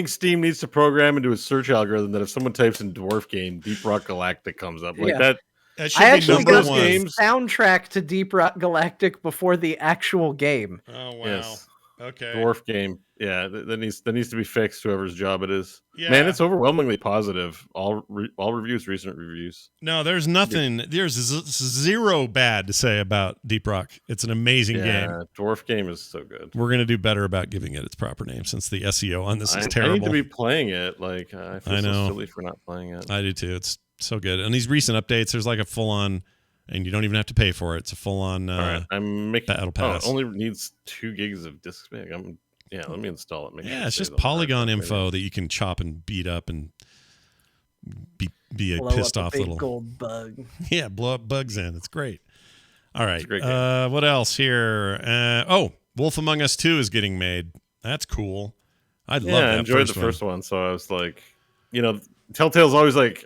Steam needs to program into a search algorithm that if someone types in dwarf game, Deep Rock Galactic comes up like Yeah. that. That should I be actually number got one. the games. soundtrack to Deep Rock Galactic before the actual game. Oh wow. Yes. Okay. Dwarf game. Yeah, that needs to be fixed. Whoever's job it is. Yeah. Man, it's overwhelmingly positive. All reviews, recent reviews. No, there's nothing. There's zero bad to say about Deep Rock. It's an amazing game. Dwarf game is so good. We're gonna do better about giving it its proper name since the SEO on this is I need terrible. to be playing it. Like I feel I know. so silly for not playing it. I do too. It's so good. And these recent updates, there's like a full on, and you don't even have to pay for it. It's a full on. All right, I'm making. Battle Oh, Pass. it only needs 2 gigs of disk space. Let me install it. Make sure Yeah, it it's stays just on the hard polygon drive. info that you can chop and beat up and be a Blow pissed up off a big little. gold bug. Yeah, blow up bugs in. It's great. All right. a great game. What else here? Wolf Among Us 2 is getting made. That's cool. I love that. I enjoyed the first one, so I was like, Telltale's always like,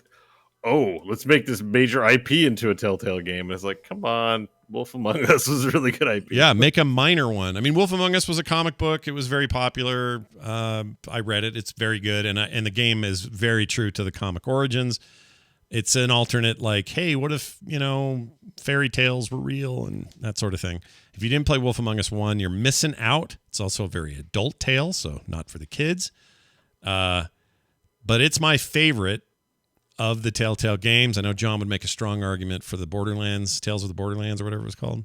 oh, let's make this major IP into a Telltale game. And it's like, come on, Wolf Among Us was a really good IP. Yeah, make a minor one. I mean, Wolf Among Us was a comic book. It was very popular. I read it. It's very good, and the game is very true to the comic origins. It's an alternate, like, hey, what if fairy tales were real and that sort of thing. If you didn't play Wolf Among Us 1, you're missing out. It's also a very adult tale, so not for the kids. But it's my favorite of the Telltale games. I know John would make a strong argument for the Borderlands, Tales of the Borderlands, or whatever it was called.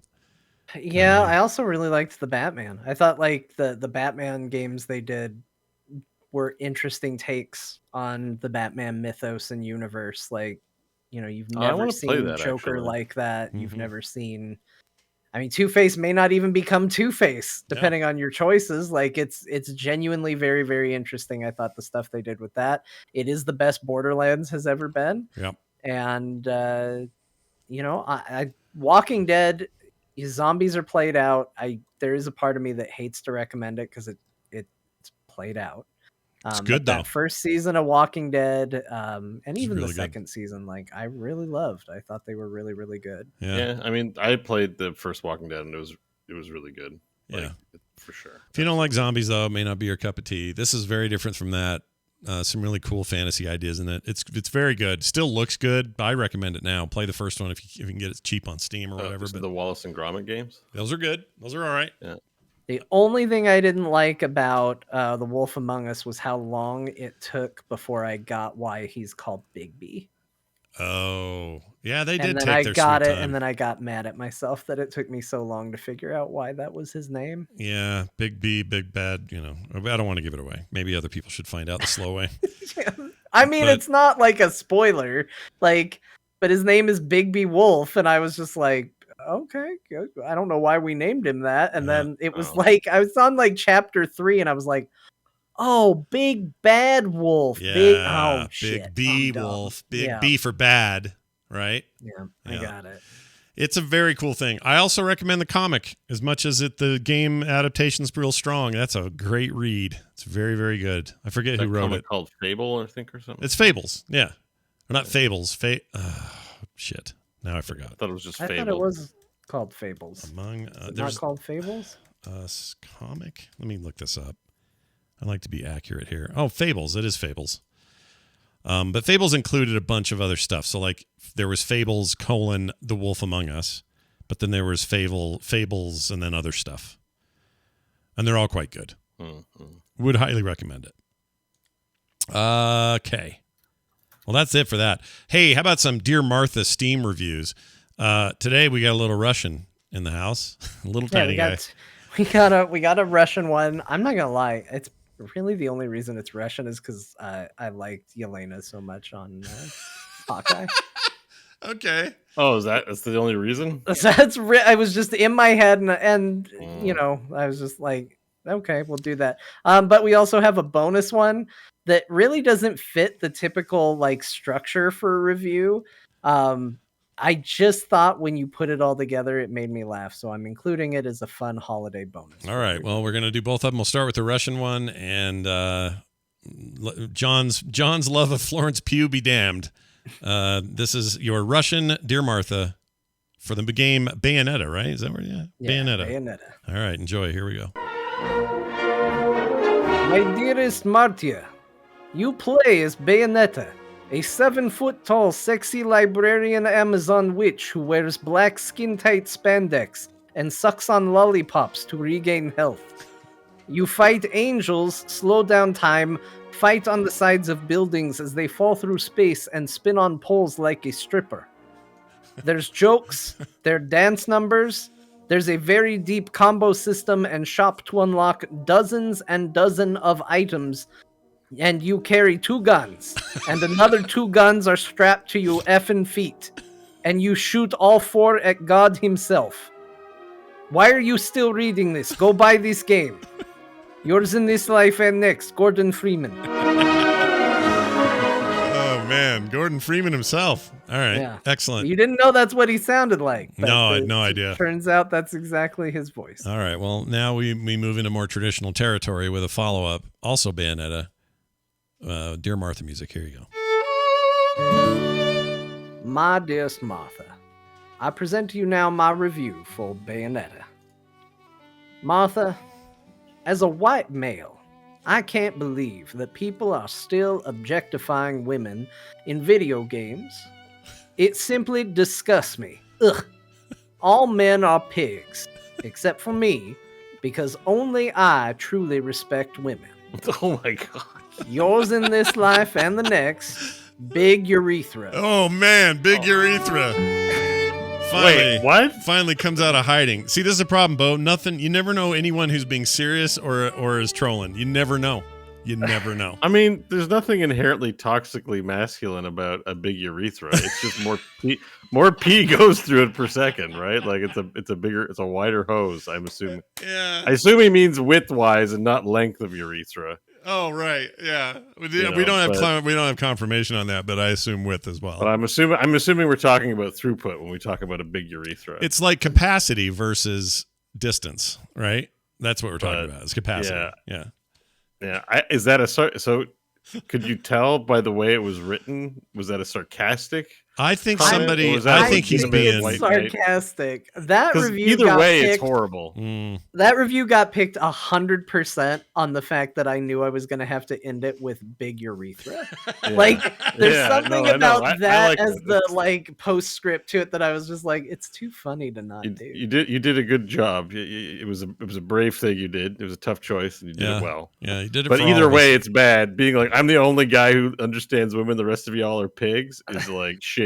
Yeah, I also really liked the Batman. I thought like the Batman games they did were interesting takes on the Batman mythos and universe. Like, you've I never wanna play seen that, Joker actually. like that. You've Mhm. never seen. I mean, Two-Face may not even become Two-Face depending on your choices. Like, it's genuinely very, very interesting. I thought the stuff they did with that. It is the best Borderlands has ever been. Yep. And I Walking Dead, zombies are played out. There is a part of me that hates to recommend it because it's played out. It's good, but that though. first season of Walking Dead, and even really the good. second season, like I really loved. I thought they were really, really good. Yeah. I mean, I played the first Walking Dead, and it was really good. Yeah. For sure. If you don't like zombies, though, it may not be your cup of tea. This is very different from that. Some really cool fantasy ideas in it. It's very good. Still looks good. I recommend it now. Play the first one if you can get it cheap on Steam or whatever. This is But the Wallace and Gromit games. those are good. Those are all right. The only thing I didn't like about the Wolf Among Us was how long it took before I got why he's called Big B. Oh, yeah, they did And then take I their got sweet it, time. and then I got mad at myself that it took me so long to figure out why that was his name. Yeah, Big B, Big Bad. I don't want to give it away. Maybe other people should find out the slow way. I mean, But- it's not like a spoiler, but his name is Big B Wolf, and I was just like, okay, good. I don't know why we named him that. And Yeah. then it was Oh. like I was on like chapter 3, and I was like, oh, Big Bad Wolf. Yeah, Shit. Big B I'm dumb. Wolf. Big Yeah. B for bad, right? Yeah, I Yeah. got it. It's a very cool thing. I also recommend the comic as much as the game adaptation's real strong. That's a great read. It's very, very good. I forget who That wrote comic it. called Fable, I think, or something. It's Fables. Yeah. Or not Fables. Shit. Now I forgot. I thought it was just I Fable. thought it was called Fables. Among Is it not there's called Fables? Us comic. Let me look this up. I like to be accurate here. Oh, Fables. It is Fables. But Fables included a bunch of other stuff. So like there was Fables : The Wolf Among Us, But then there was Fables, and then other stuff. And they're all quite good. Would highly recommend it. Okay. Well, that's it for that. Hey, how about some Dear Martha Steam reviews? Today we got a little Russian in the house. A little tiny guy. We got a Russian one. I'm not gonna lie. It's really the only reason it's Russian is because I liked Yelena so much on Hawkeye. Okay. Oh, that's the only reason? I was just in my head, and I was just like, okay, we'll do that. But we also have a bonus one that really doesn't fit the typical like structure for a review. I just thought when you put it all together, it made me laugh, so I'm including it as a fun holiday bonus. All right. Well, we're gonna do both of them. We'll start with the Russian one, and John's love of Florence Pugh be damned. This is your Russian Dear Martha for the game Bayonetta, right? Is that where? Yeah, Bayonetta. All right, enjoy. Here we go. My dearest Martia, you play as Bayonetta, a 7-foot-tall, sexy librarian Amazon witch who wears black skin-tight spandex and sucks on lollipops to regain health. You fight angels, slow down time, fight on the sides of buildings as they fall through space and spin on poles like a stripper. There's jokes, there are dance numbers, there's a very deep combo system and shop to unlock dozens and dozens of items, and you carry 2 guns, and another 2 guns are strapped to your effing feet, and you shoot all 4 at God himself. Why are you still reading this? Go buy this game. Yours in this life and next, Gordon Freeman. Oh, man. Gordon Freeman himself. All right. Yeah. Excellent. You didn't know that's what he sounded like. No, I had no idea. Turns out that's exactly his voice. All right. Well, now we move into more traditional territory with a follow-up, also Bayonetta. Dear Martha music. Here you go. My dearest Martha, I present to you now my review for Bayonetta. Martha, as a white male, I can't believe that people are still objectifying women in video games. It simply disgusts me. Ugh. All men are pigs, except for me, because only I truly respect women. Oh my god. Yours in this life and the next, Big Urethra. Oh man, Big Urethra. Finally, wait, what? Finally comes out of hiding. See, this is a problem, Bo. You never know anyone who's being serious or is trolling. You never know. You never know. I mean, there's nothing inherently toxically masculine about a big urethra. It's just more pee goes through it per second, right? Like it's a wider hose. I'm assuming. Yeah. I assume he means width-wise and not length of urethra. Oh right, yeah. We don't have confirmation on that, but I assume width as well. But I'm assuming we're talking about throughput when we talk about a big urethra. It's like capacity versus distance, right? That's what we're talking about. It's capacity. Yeah. Is that so? Could you tell by the way it was written? Was that a sarcastic? I think I think he's being sarcastic. That review either way, it's horrible. That review got picked 100% on the fact that I knew I was going to have to end it with big urethra. Yeah. Like, there's something about that as the postscript to it that I was just like, it's too funny to not do. You did a good job. It was a brave thing you did. It was a tough choice, and you did it well. Yeah, you did it. But either way, it's bad. Being like, I'm the only guy who understands women. The rest of y'all are pigs. Is like shitty.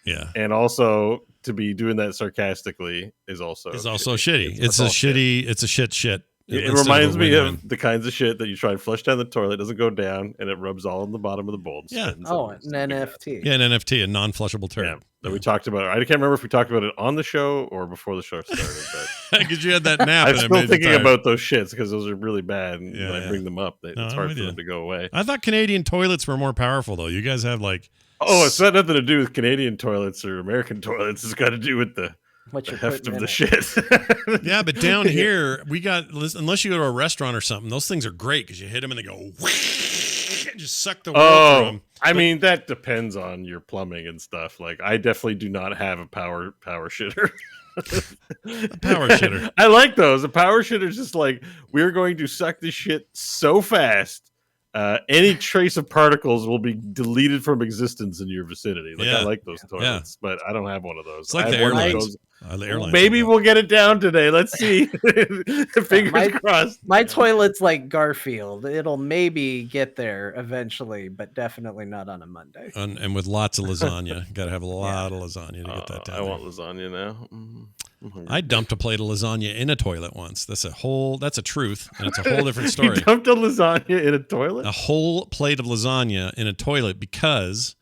Yeah, and also to be doing that sarcastically is also shitty. It's a shit. It reminds me of the kinds of shit that you try and flush down the toilet, doesn't go down, and it rubs all in the bottom of the bowl. Yeah. Oh, an NFT. Yeah, an NFT, a non-flushable turd. Yeah. That we talked about. I can't remember if we talked about it on the show or before the show started. Because you had that nap. I'm still thinking about those shits because those are really bad. And when I bring them up, it's hard for them to go away. I thought Canadian toilets were more powerful, though. You guys have like... Oh, it's got nothing to do with Canadian toilets or American toilets. It's got to do with the heft of the shit. Yeah, but down here, unless you go to a restaurant or something, those things are great because you hit them and they go... just suck the world through them. I mean, that depends on your plumbing and stuff. Like, I definitely do not have a power shitter. A power shitter. I like those. A power shitter is just like, we're going to suck this shit so fast. Any trace of particles will be deleted from existence in your vicinity. Like I like those toilets, but I don't have one of those. It's like the airlines. The airlines Maybe said that. we'll get it down today. Let's see. Fingers crossed. My toilet's like Garfield. It'll maybe get there eventually, but definitely not on a Monday. And with lots of lasagna. Got to have a lot of lasagna to get that down. I want lasagna now. I dumped a plate of lasagna in a toilet once. That's a truth, and it's a whole different story. You dumped a lasagna in a toilet? A whole plate of lasagna in a toilet because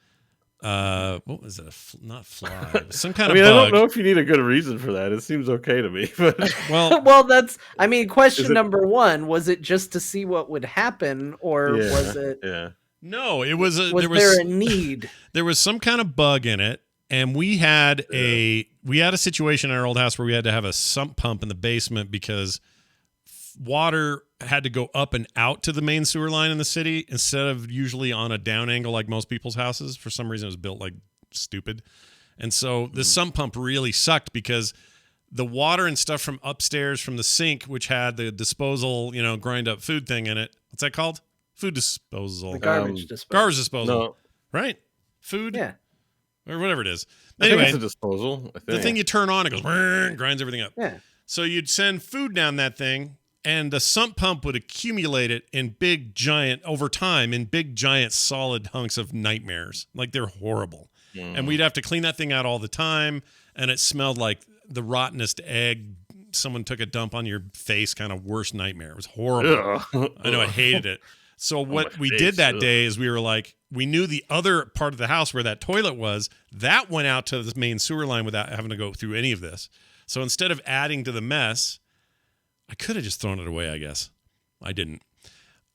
what was it? Not fly. Some kind of bug. I don't know if you need a good reason for that. It seems okay to me. But well, that's. I mean, question number one: was it just to see what would happen, or was it? Yeah. No, it was. Was there a need? There was some kind of bug in it, and we had a situation in our old house where we had to have a sump pump in the basement because water had to go up and out to the main sewer line in the city instead of usually on a down angle like most people's houses. For some reason, it was built like stupid. And so the sump pump really sucked because the water and stuff from upstairs from the sink, which had the disposal, grind up food thing in it. What's that called? Food disposal. The garbage disposal. Garbage disposal. No. Right? Food? Yeah. Or whatever it is. Anyway, Anyway, it's a disposal. I think. the thing you turn on, it goes, grinds everything up. Yeah. So you'd send food down that thing, and the sump pump would accumulate it in big giant solid hunks of nightmares. Like they're horrible. And we'd have to clean that thing out all the time, and it smelled like the rottenest egg. Someone took a dump on your face, kind of worst nightmare. It was horrible. I know, I hated it. So what we did that day is we were like, we knew the other part of the house where that toilet was, that went out to the main sewer line without having to go through any of this. So instead of adding to the mess, I could have just thrown it away, I guess. I didn't.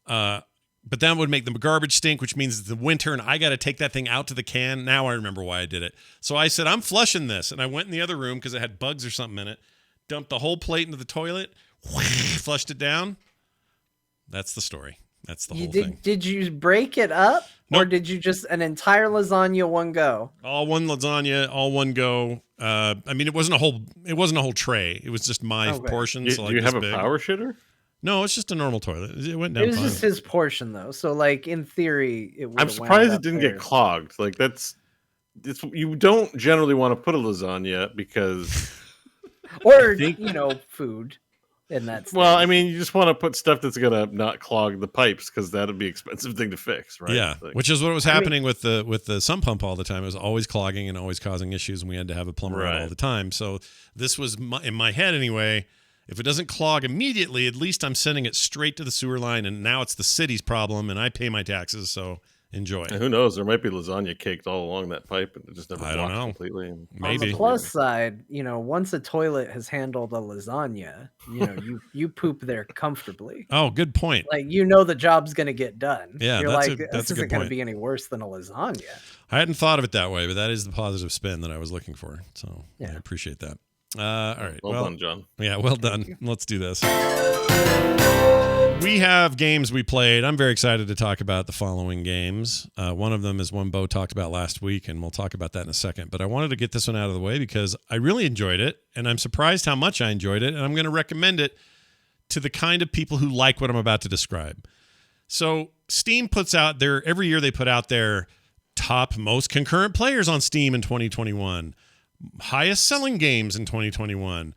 But that would make the garbage stink, which means it's the winter, and I got to take that thing out to the can. Now I remember why I did it. So I said, I'm flushing this. And I went in the other room because it had bugs or something in it, dumped the whole plate into the toilet, flushed it down. That's the story. That's the whole thing. Did you break it up? Nope. Or did you just an entire lasagna one go? All one lasagna, all one go. I mean, it wasn't a whole tray. It was just my portion. So do you have a power shitter? No, it's just a normal toilet. It went down. It was just his portion, though. So, like in theory, it would. I'm surprised it didn't get clogged. Like you don't generally want to put a lasagna because, or food. In that stage. Well, I mean, you just want to put stuff that's gonna not clog the pipes because that'd be an expensive thing to fix, right? Yeah, which is what was happening with the sump pump all the time. It was always clogging and always causing issues, and we had to have a plumber out all the time. So this was in my head anyway. If it doesn't clog immediately, at least I'm sending it straight to the sewer line, and now it's the city's problem, and I pay my taxes, so enjoy. And who knows? There might be lasagna caked all along that pipe, and it just never blocks completely. And maybe. On the plus side, once a toilet has handled a lasagna, you poop there comfortably. Oh, good point. Like the job's gonna get done. Yeah, You're that's like, that's this a good isn't gonna point. be any worse than a lasagna. I hadn't thought of it that way, but that is the positive spin that I was looking for. So I appreciate that. All right. Well done, John. Yeah, well done. Let's do this. We have games we played. I'm very excited to talk about the following games. One of them is one Bo talked about last week, and we'll talk about that in a second. But I wanted to get this one out of the way because I really enjoyed it, and I'm surprised how much I enjoyed it, and I'm going to recommend it to the kind of people who like what I'm about to describe. So Steam puts out every year they put out their top most concurrent players on Steam in 2021. Highest selling games in 2021,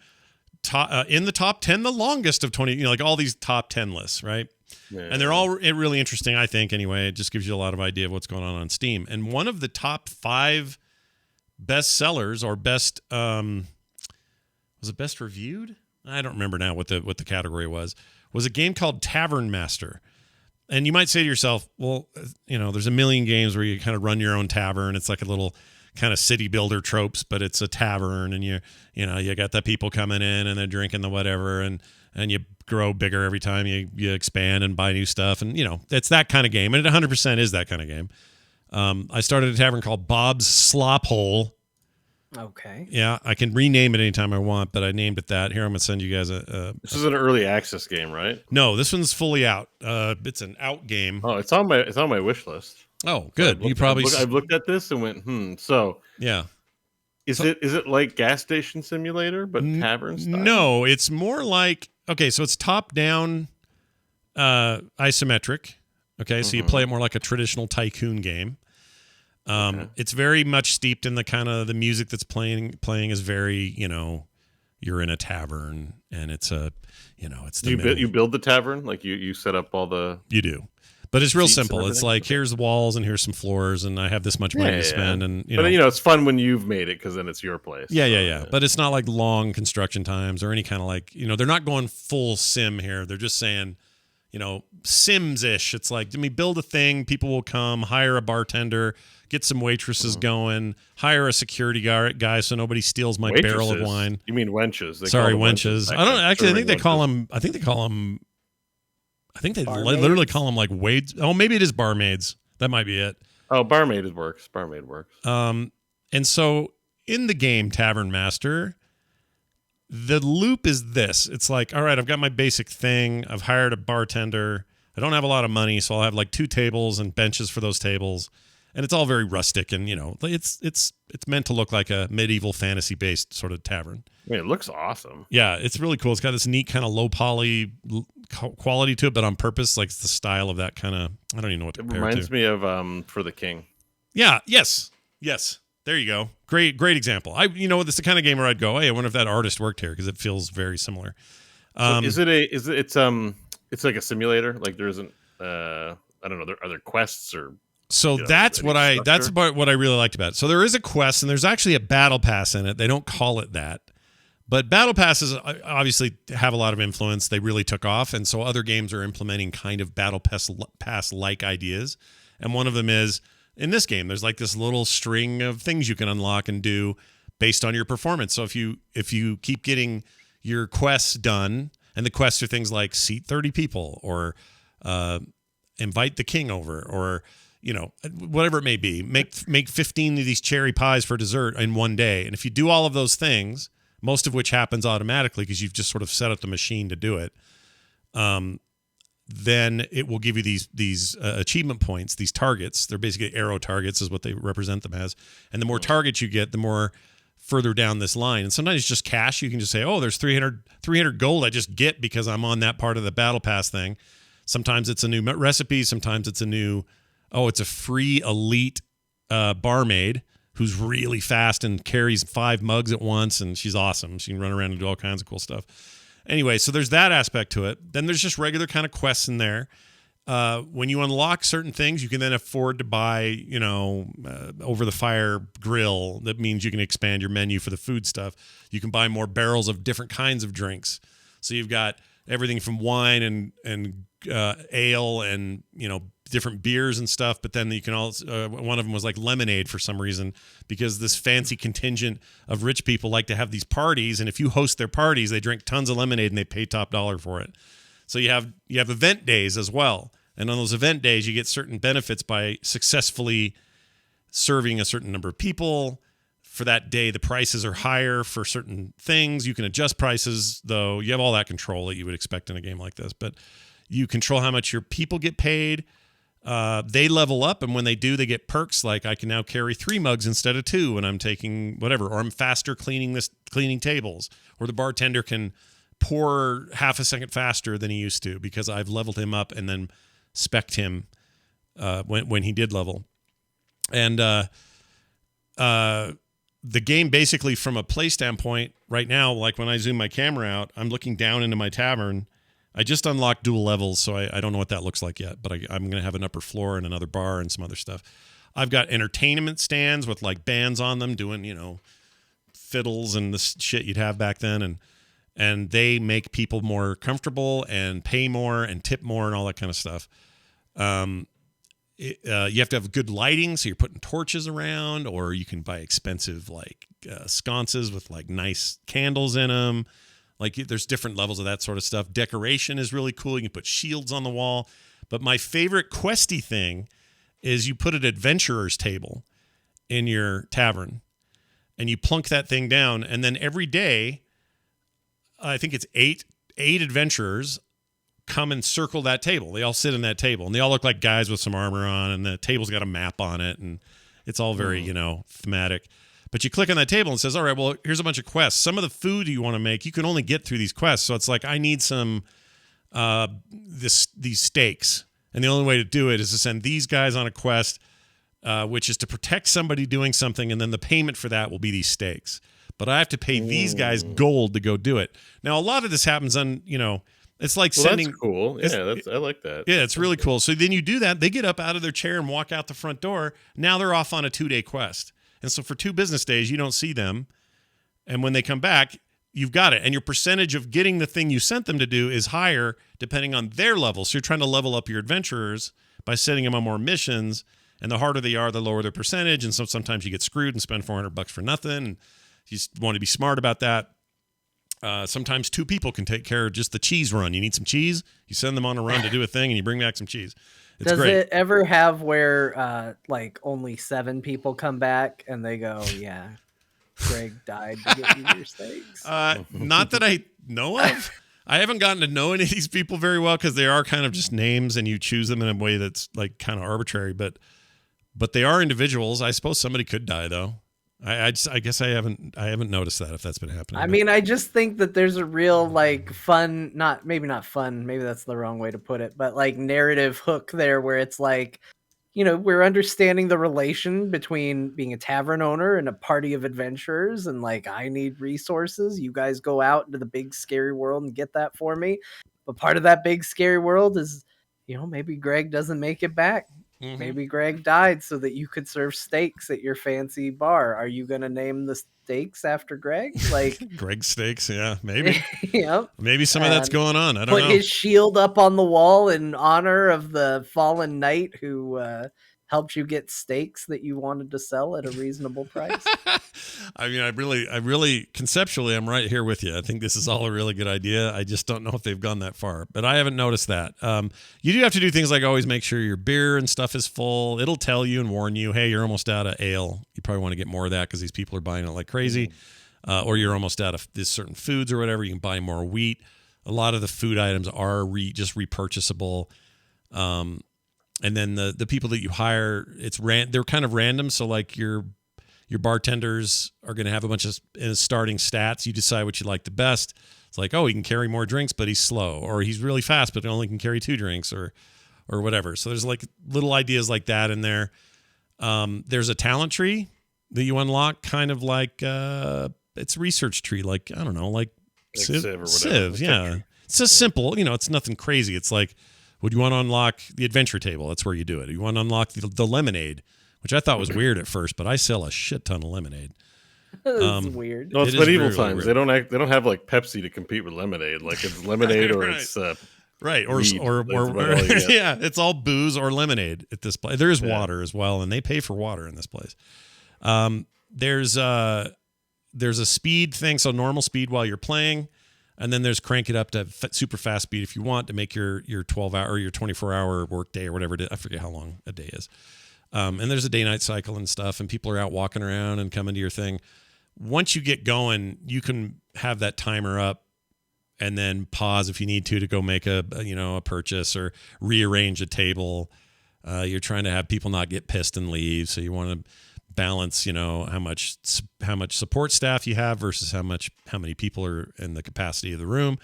in the top 10, the longest of 20, like all these top 10 lists, right? Yeah. And they're all really interesting, I think, anyway. It just gives you a lot of idea of what's going on Steam. And one of the top 5 best sellers or best, was it best reviewed? I don't remember now what the category was a game called Tavern Master. And you might say to yourself, well, there's a million games where you kind of run your own tavern. It's like a little kind of city builder tropes, but it's a tavern, and you got the people coming in and they're drinking the whatever, and you grow bigger every time you expand and buy new stuff, and it's that kind of game, and it 100% is that kind of game. I started a tavern called Bob's Slop Hole. Okay. Yeah, I can rename it anytime I want, but I named it that. Here, I'm gonna send you guys This is an early access game, right? No, this one's fully out. It's an out game. Oh, it's on my wish list. Oh, good. I've looked at this and went, So yeah, is it like gas station simulator but tavern style? No, it's more like so it's top down, isometric. Okay, so you play it more like a traditional tycoon game. It's very much steeped in the kind of the music that's playing is very, you're in a tavern and it's a, it's the you build the tavern, like you set up all the. You do. But it's real seats and simple. It's everything? like, here's the walls and here's some floors and I have this much money to spend. And, But it's fun when you've made it because then it's your place. Yeah. But it's not like long construction times or any kind of like, they're not going full sim here. They're just saying, Sims-ish. It's like, let me build a thing. People will come, hire a bartender, get some waitresses going, hire a security guy so nobody steals my barrel of wine. You mean wenches? Sorry, wenches. I don't actually. I think they call them. I think they Barmaids? literally call them like waids. Oh, maybe it is barmaids. That might be it. Oh, barmaid works. Barmaid works. And so in the game Tavern Master, the loop is this. It's like, all right, I've got my basic thing. I've hired a bartender. I don't have a lot of money, so I'll have like 2 tables and benches for those tables. And it's all very rustic and, it's meant to look like a medieval fantasy based sort of tavern. I mean, it looks awesome. Yeah, it's really cool. It's got this neat kind of low poly quality to it, but on purpose, like it's the style of that kind of, I don't even know what to compare it to. Reminds me of For the King. Yeah, yes. There you go. Great example. This is the kind of game where I'd go, hey, I wonder if that artist worked here because it feels very similar. It's like a simulator? Like there isn't I don't know, are there quests or so that's what about what I really liked about it. So there is a quest and there's actually a battle pass in it. They don't call it that. But battle passes obviously have a lot of influence. They really took off. And so other games are implementing kind of battle pass-like ideas. And one of them is, in this game, there's like this little string of things you can unlock and do based on your performance. So if you keep getting your quests done, and the quests are things like seat 30 people or invite the king over or whatever it may be, make 15 of these cherry pies for dessert in one day. And if you do all of those things, most of which happens automatically because you've just sort of set up the machine to do it, then it will give you these achievement points, these targets. They're basically arrow targets is what they represent them as. And the more targets you get, the more further down this line. And sometimes it's just cash. You can just say, oh, there's 300 gold I just get because I'm on that part of the battle pass thing. Sometimes it's a new recipe. Sometimes it's it's a free elite barmaid who's really fast and carries 5 mugs at once, and she's awesome. She can run around and do all kinds of cool stuff. Anyway, so there's that aspect to it. Then there's just regular kind of quests in there. When you unlock certain things, you can then afford to buy, over the fire grill. That means you can expand your menu for the food stuff. You can buy more barrels of different kinds of drinks. So you've got everything from wine and ale and, different beers and stuff, but then you can also one of them was like lemonade for some reason because this fancy contingent of rich people like to have these parties, and if you host their parties they drink tons of lemonade and they pay top dollar for it. So you have event days as well, and on those event days you get certain benefits by successfully serving a certain number of people. For that day the prices are higher for certain things. You can adjust prices, though. You have all that control that you would expect in a game like this, but you control how much your people get paid. They level up, and when they do, they get perks like I can now carry 3 mugs instead of 2 when I'm taking whatever, or I'm faster cleaning tables, or the bartender can pour half a second faster than he used to because I've leveled him up and then spec'd him when he did level. And the game basically, from a play standpoint, right now, like when I zoom my camera out, I'm looking down into my tavern. I just unlocked dual levels, so I don't know what that looks like yet, but I'm going to have an upper floor and another bar and some other stuff. I've got entertainment stands with like bands on them doing, fiddles and the shit you'd have back then. And they make people more comfortable and pay more and tip more and all that kind of stuff. You have to have good lighting, so you're putting torches around, or you can buy expensive like sconces with like nice candles in them. Like there's different levels of that sort of stuff. Decoration is really cool. You can put shields on the wall. But my favorite questy thing is you put an adventurer's table in your tavern and you plunk that thing down. And then every day, I think it's eight adventurers come and circle that table. They all sit in that table and they all look like guys with some armor on, and the table's got a map on it, and it's all very, thematic. But you click on that table and it says, all right, well, here's a bunch of quests. Some of the food you want to make, you can only get through these quests. So it's like, I need some, these steaks. And the only way to do it is to send these guys on a quest. which is to protect somebody doing something, and then the payment for that will be these stakes. But I have to pay these guys gold to go do it. Now, a lot of this happens on, it's like sending. That's cool. Yeah, I like that. Yeah, it's really cool. So then you do that. They get up out of their chair and walk out the front door. Now they're off on a 2-day quest. And so for 2 business days, you don't see them. And when they come back, you've got it. And your percentage of getting the thing you sent them to do is higher depending on their level. So you're trying to level up your adventurers by sending them on more missions. And the harder they are, the lower their percentage. And so sometimes you get screwed and spend $400 for nothing. And you just want to be smart about that. Sometimes 2 people can take care of just the cheese run. You need some cheese, you send them on a run to do a thing, and you bring back some cheese. It's Does great. it ever have where like only 7 people come back and they go, yeah, Greg died to get you your steaks? Not that I know of. I haven't gotten to know any of these people very well because they are kind of just names, and you choose them in a way that's like kind of arbitrary. But they are individuals. I suppose somebody could die though. I guess I haven't noticed that, if that's been happening. I mean, I just think that there's a real like fun, maybe not fun, maybe that's the wrong way to put it, but like narrative hook there where it's like, we're understanding the relation between being a tavern owner and a party of adventurers, and like, I need resources. You guys go out into the big scary world and get that for me. But part of that big scary world is, maybe Greg doesn't make it back. Mm-hmm. Maybe Greg died so that you could serve steaks at your fancy bar. Are you going to name the steaks after Greg? Like Greg Steaks, yeah, maybe. Yep. Maybe some of that's going on. I don't know. Put his shield up on the wall in honor of the fallen knight who helped you get steaks that you wanted to sell at a reasonable price. I mean, I really conceptually, I'm right here with you. I think this is all a really good idea. I just don't know if they've gone that far, but I haven't noticed that. You do have to do things like always make sure your beer and stuff is full. It'll tell you and warn you, hey, you're almost out of ale. You probably want to get more of that because these people are buying it like crazy. Or you're almost out of this certain foods or whatever. You can buy more wheat. A lot of the food items are just repurchasable. And then the people that you hire, they're kind of random. So like your bartenders are going to have a bunch of starting stats. You decide what you like the best. It's like, oh, he can carry more drinks, but he's slow, or he's really fast, but only can carry 2 drinks, or whatever. So there's like little ideas like that in there. There's a talent tree that you unlock, kind of like it's a research tree, like I don't know, like Civ or whatever. Civ, yeah. It's just simple, it's nothing crazy. It's like, would you want to unlock the adventure table? That's where you do it. You want to unlock the lemonade, which I thought was weird at first, but I sell a shit ton of lemonade. It's weird. No, it's medieval times. They don't have like Pepsi to compete with lemonade. Like it's lemonade or right. It's right or yeah, it's all booze or lemonade at this place. There is water as well, and they pay for water in this place. There's a speed thing, so normal speed while you're playing. And then there's crank it up to super fast speed if you want to make your 12-hour or your 24-hour work day or whatever it is. I forget how long a day is. And there's a day-night cycle and stuff, and people are out walking around and coming to your thing. Once you get going, you can have that timer up and then pause if you need to go make a purchase or rearrange a table. You're trying to have people not get pissed and leave, so you want to balance, how much support staff you have versus how many people are in the capacity of the room.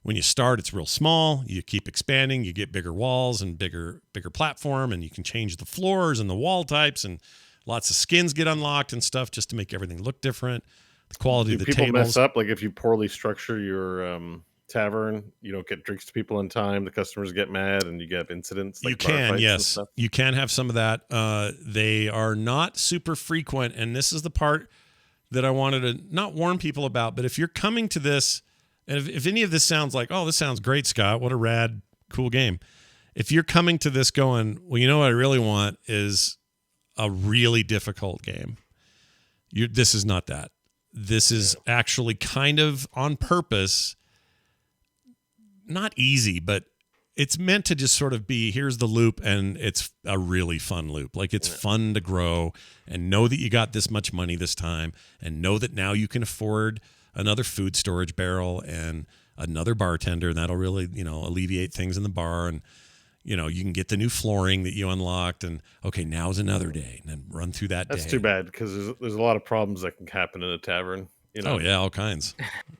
When you start, it's real small. You keep expanding, you get bigger walls and bigger platform, and you can change the floors and the wall types, and lots of skins get unlocked and stuff just to make everything look different. The quality of the tables. People mess up, like if you poorly structure your tavern, you don't get drinks to people in time, the customers get mad, and you get incidents like you can, yes, you can have some of that. They are not super frequent, and this is the part that I wanted to not warn people about. But if you're coming to this, and if any of this sounds like, oh, this sounds great, Scott, what a rad cool game, if you're coming to this going, well, what I really want is a really difficult game, this is not that. This is actually kind of on purpose not easy, but it's meant to just sort of be, here's the loop, and it's a really fun loop. Like, it's fun to grow and know that you got this much money this time, and know that now you can afford another food storage barrel and another bartender, and that'll really, alleviate things in the bar. And, you can get the new flooring that you unlocked, and okay, now's another day, and then run through that day. That's too bad, because there's a lot of problems that can happen in a tavern. You know, Oh yeah, all kinds.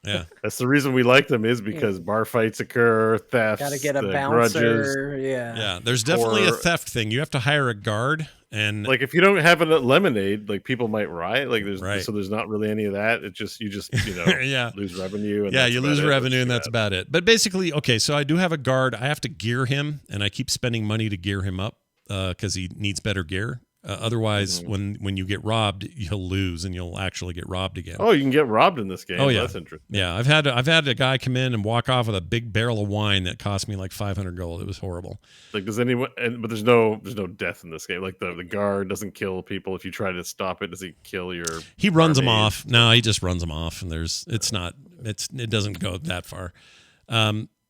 Yeah. that's the reason we like them is because bar fights occur, thefts, Gotta get a grudges. bouncer. Yeah. Yeah, there's definitely a Or- theft thing. You have to hire a guard, and Like if you don't have a lemonade, like people might riot. Like Right. so there's not really any of that. It just you yeah, lose revenue. And yeah, that's you about lose it. revenue, and too that's bad. about it. But basically, okay, so I do have a guard. I have to gear him, and I keep spending money to gear him up because he needs better gear. Otherwise, when you get robbed, you'll lose, and you'll actually get robbed again. Oh, you can get robbed in this game. Oh, yeah. That's interesting. Yeah, I've had a guy come in and walk off with a big barrel of wine that cost me like 500 gold. It was horrible. Like, does anyone? But there's no death in this game. Like the guard doesn't kill people if you try to stop it. Does he kill your? He runs them barmaid? off. No, he just runs them off, and it doesn't go that far.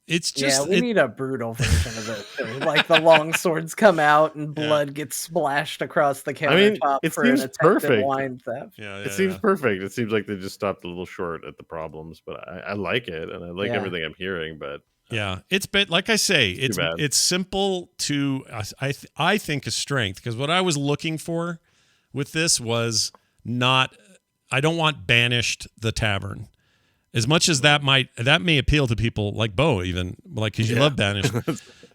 It's just we need a brutal version of it. Too. Like the long swords come out and blood gets splashed across the countertop it for an seems attempted perfect. wine theft. Yeah, It seems perfect. It seems like they just stopped a little short at the problems, but I like it and I like everything I'm hearing. But yeah, it's like I say, It's too bad. it's simple to I think a strength, because what I was looking for with this was not, I don't want Banished the Tavern. As much as that may appeal to people like Bo, even like because you love Banished,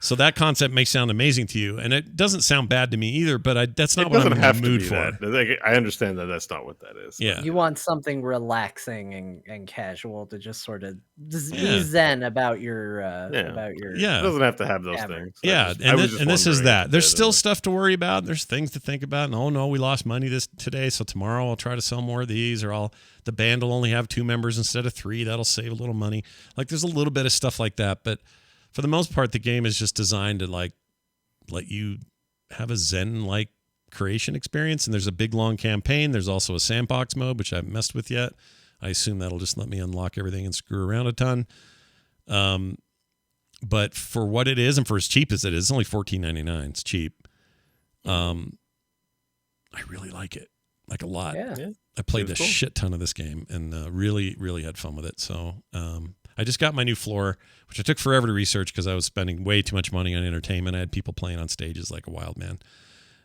so that concept may sound amazing to you, and it doesn't sound bad to me either. But that's not it what I'm doesn't in have the mood to be for. that. Like, I understand that that's not what that is. Yeah, You want something relaxing and casual to just sort of be Yeah. zen about your Yeah. It doesn't have to have those Tavern. things. Yeah, I was just and this is wondering that. if There's it still did. stuff to worry about. There's things to think about. And oh no, we lost money today, so tomorrow I'll try to sell more of these, or the band will only have 2 members instead of 3. That'll save a little money. Like there's a little bit of stuff like that, but for the most part, the game is just designed to like let you have a Zen-like creation experience. And there's a big long campaign. There's also a sandbox mode, which I haven't messed with yet. I assume that'll just let me unlock everything and screw around a ton. But for what it is and for as cheap as it is, it's only $14.99. It's cheap. I really like it, like a lot. Yeah. I played Seems a cool. shit ton of this game and really, really had fun with it. So I just got my new floor, which I took forever to research because I was spending way too much money on entertainment. I had people playing on stages like a wild man.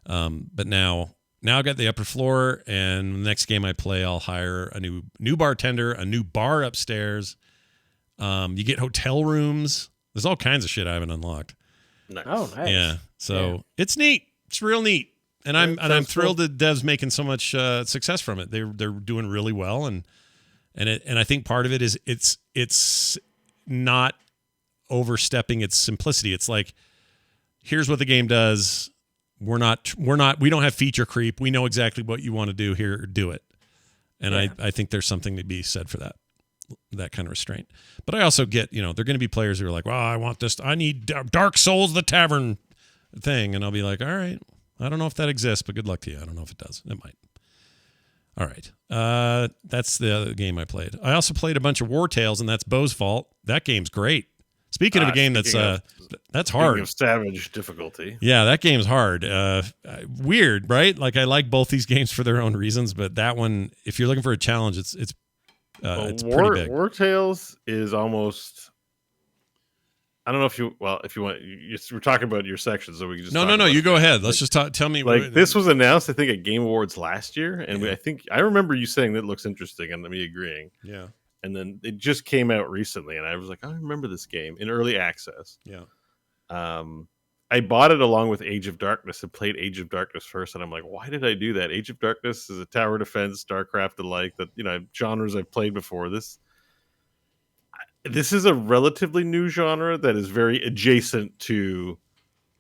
But now I got the upper floor, and the next game I play, I'll hire a new bartender, a new bar upstairs. You get hotel rooms. There's all kinds of shit I haven't unlocked. Nice. Oh, nice. Yeah, so it's neat. It's real neat, and I'm sounds thrilled that Dev's making so much success from it. They're doing really well, and I think part of it is it's not overstepping its simplicity. It's like, here's what the game does. We don't have feature creep. We know exactly what you want to do here. Do it. And I think there's something to be said for that kind of restraint. But I also get, there are going to be players who are like, well, I want this. I need Dark Souls, the Tavern thing. And I'll be like, all right, I don't know if that exists, but good luck to you. I don't know if it does. It might. All right. That's the other game I played. I also played a bunch of Wartales, and that's Bo's fault. That game's great. Speaking of a game that's hard. Speaking of savage difficulty. Yeah, that game's hard. Weird, right? Like I like both these games for their own reasons, but that one, if you're looking for a challenge, it's pretty big. Wartales is almost. I don't know if you want. We're talking about your section, so we can just No. about You it. go ahead. Let's just tell me. Like this was announced, I think, at Game Awards last year, and I remember you saying that looks interesting, and me agreeing. Yeah. And then it just came out recently, and I was like, I remember this game in early access. Yeah. I bought it along with Age of Darkness and played Age of Darkness first, and I'm like, why did I do that? Age of Darkness is a tower defense, StarCraft alike, that genres I've played before. This is a relatively new genre that is very adjacent to.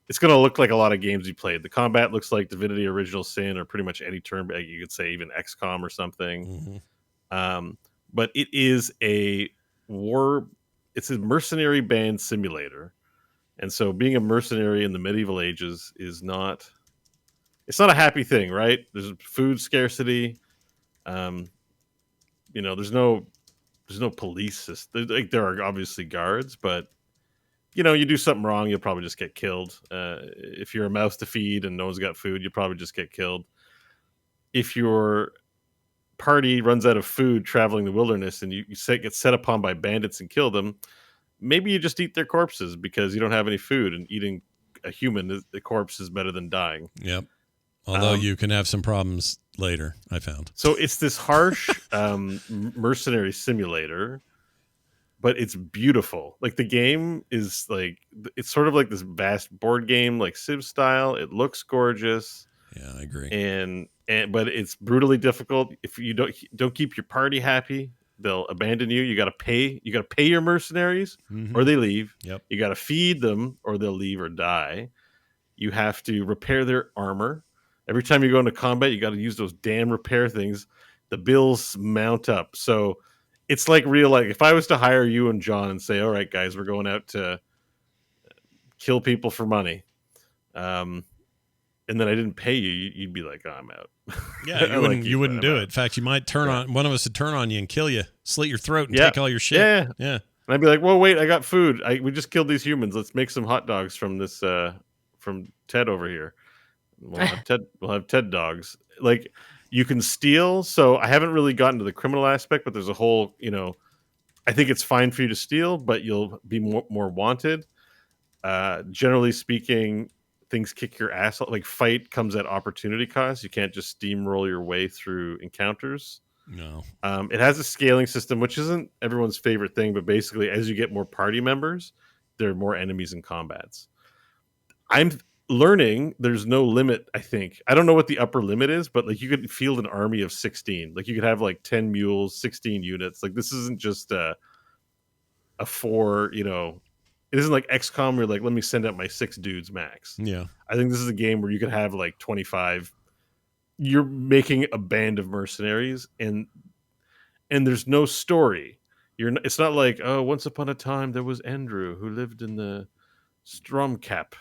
It's going to look like a lot of games you played. The combat looks like Divinity: Original Sin, or pretty much any turn. You could say even XCOM or something. Mm-hmm. But it is it's a mercenary band simulator. And so being a mercenary in the medieval ages it's not a happy thing, right? There's food scarcity. There's no police system. There are obviously guards, but you do something wrong, you'll probably just get killed. If you're a mouse to feed and no one's got food, you'll probably just get killed. If your party runs out of food traveling the wilderness and you get set upon by bandits and kill them, maybe you just eat their corpses because you don't have any food, and eating a human, the corpse is better than dying. Yep. Although you can have some problems later, I found. So it's this harsh mercenary simulator, but it's beautiful. Like the game is like, it's sort of like this vast board game, like Civ style. It looks gorgeous. Yeah, I agree. But it's brutally difficult. If you don't keep your party happy, they'll abandon you. You got to pay your mercenaries or they leave. Yep. You got to feed them or they'll leave or die. You have to repair their armor. Every time you go into combat, you got to use those damn repair things. The bills mount up. So it's like real, like if I was to hire you and John and say, all right, guys, we're going out to kill people for money. And then I didn't pay you, you'd be like, oh, I'm out. Yeah, you wouldn't do it. In fact, you might turn on one of us would turn on you and kill you, slit your throat and take all your shit. Yeah. Yeah. And I'd be like, well, wait, I got food. We just killed these humans. Let's make some hot dogs from this from Ted over here. We'll have Ted dogs. Like you can steal. So I haven't really gotten to the criminal aspect, but there's a whole, I think it's fine for you to steal, but you'll be more wanted. Generally speaking, things kick your ass. Like fight comes at opportunity cost. You can't just steamroll your way through encounters. No. It has a scaling system, which isn't everyone's favorite thing, but basically as you get more party members, there are more enemies in combats. I'm learning there's no limit, I think. I don't know what the upper limit is, but like you could field an army of 16. Like you could have like 10 mules, 16 units. Like this isn't just a 4, it isn't like XCOM where like, let me send out my 6 dudes max. Yeah. I think this is a game where you could have like 25. You're making a band of mercenaries and there's no story. It's not like, oh, once upon a time there was Andrew who lived in the Stromkap.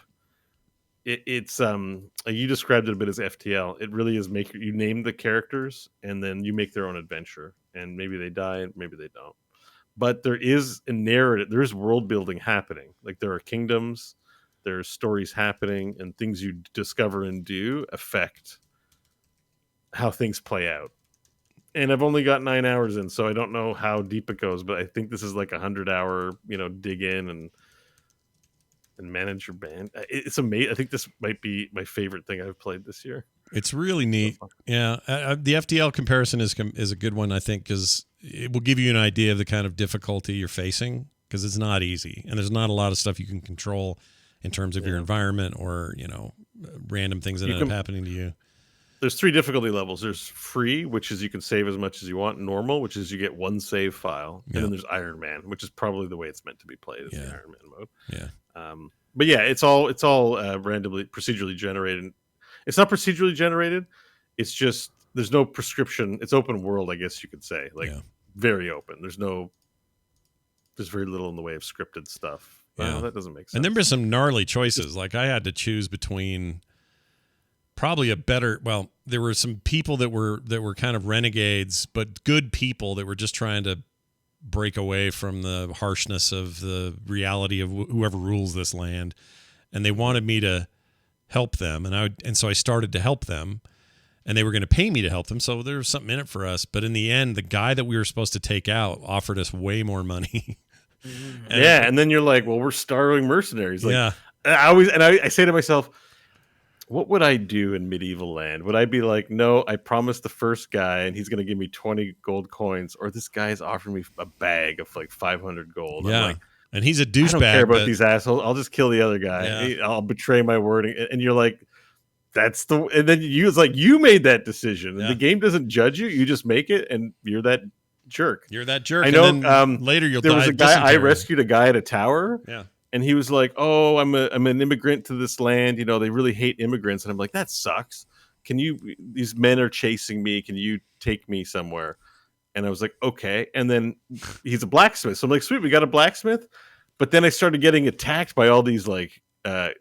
It's you described it a bit as FTL. It really is you name the characters and then you make their own adventure and maybe they die, maybe they don't. But there is a narrative, there is world building happening. Like there are kingdoms, there's stories happening, and things you discover and do affect how things play out. And I've only got 9 hours in, so I don't know how deep it goes, but I think this is like 100-hour, dig in and manage your band. It's amazing. I think this might be my favorite thing I've played this year. It's really neat. Yeah. The FTL comparison is a good one, I think, because it will give you an idea of the kind of difficulty you're facing, because it's not easy. And there's not a lot of stuff you can control in terms of your environment or, random things that end up happening to you. There's 3 difficulty levels. There's free, which is you can save as much as you want. Normal, which is you get 1 save file. And then there's Iron Man, which is probably the way it's meant to be played, is the Iron Man mode. Yeah. But yeah, it's all randomly, procedurally generated. It's not procedurally generated. It's just there's no prescription. It's open world, I guess you could say, very open. There's very little in the way of scripted stuff. Yeah, that doesn't make sense. And there were some gnarly choices. Like I had to choose between probably there were some people that were kind of renegades, but good people that were just trying to break away from the harshness of the reality of whoever rules this land, and they wanted me to help them, and so I started to help them, and they were going to pay me to help them, so there was something in it for us. But in the end, the guy that we were supposed to take out offered us way more money. And then you're like, well, we're starving mercenaries. Like, yeah. I say to myself, what would I do in medieval land? Would I be like, no, I promised the first guy and he's going to give me 20 gold coins, or this guy's offering me a bag of like 500 gold? Yeah. I'm like, and he's a douchebag. I don't care about these assholes. I'll just kill the other guy. Yeah. I'll betray my word. And you're like, and then it's like, you made that decision. And the game doesn't judge you. You just make it, and you're that jerk. You're that jerk. I know. And then later you'll die. There was a guy, I rescued a guy at a tower. Yeah. And he was like, oh, I'm an immigrant to this land. They really hate immigrants. And I'm like, that sucks. These men are chasing me. Can you take me somewhere? And I was like, okay. And then he's a blacksmith. So I'm like, sweet, we got a blacksmith. But then I started getting attacked by all these like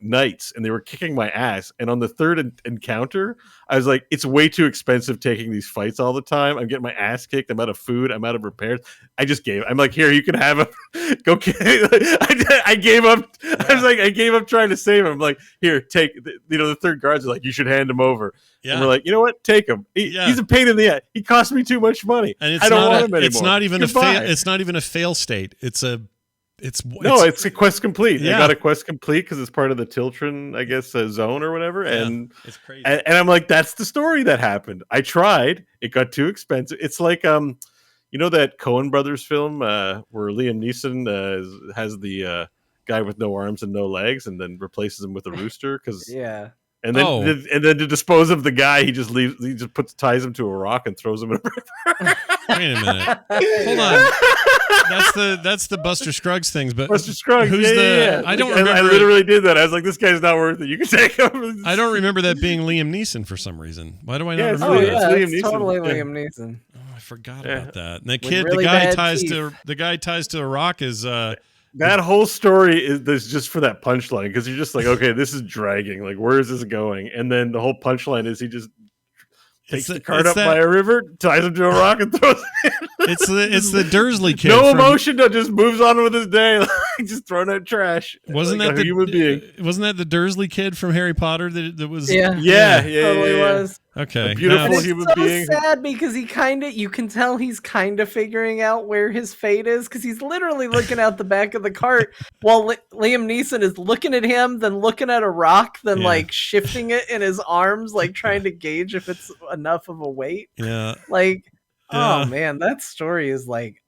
knights, and they were kicking my ass. And on the third encounter, I was like, it's way too expensive taking these fights all the time. I'm getting my ass kicked. I'm out of food. I'm out of repairs. I just gave. I'm like, here, you can have him. Go. I gave up. Yeah. I gave up trying to save him. I'm like, here, take. The third guards are like, you should hand him over. Yeah. And we're like, you know what? Take him. He's a pain in the ass. He cost me too much money. And I don't want him anymore. It's not even a fail. It's not even a fail state. It's a it's a quest complete. Yeah. I got a quest complete because it's part of the Tiltron, I guess, zone or whatever. Yeah, And it's crazy. and I'm like, that's the story that happened. I tried. It got too expensive. It's like you know that Coen Brothers film where Liam Neeson has the guy with no arms and no legs, and then replaces him with a rooster because. Yeah. And then to dispose of the guy, he just ties him to a rock and throws him in a river. Wait a minute. Hold on. That's the Buster Scruggs things, but Buster Scruggs. Who's I don't remember. I literally did that. I was like, this guy's not worth it. You can take him. I don't remember that being Liam Neeson for some reason. Why do I not remember Oh that? yeah, Liam it's Neeson. totally Yeah. Liam Neeson. Oh, I forgot about that. And the guy ties to a rock is that whole story is just for that punchline because you're just like, okay, this is dragging. Like, where is this going? And then the whole punchline is he just takes the cart up by a river, ties him to a rock, and throws it in. It's the Dursley kid. No emotion, just moves on with his day, like just throwing out trash. Wasn't like that the human being? Wasn't that the Dursley kid from Harry Potter that was? Yeah. Totally was. Okay, a beautiful It's human so being. sad because you can tell he's kind of figuring out where his fate is because he's literally looking out the back of the cart while Liam Neeson is looking at him, then looking at a rock, then like shifting it in his arms, like trying to gauge if it's enough of a weight. Yeah. Oh man, that story is like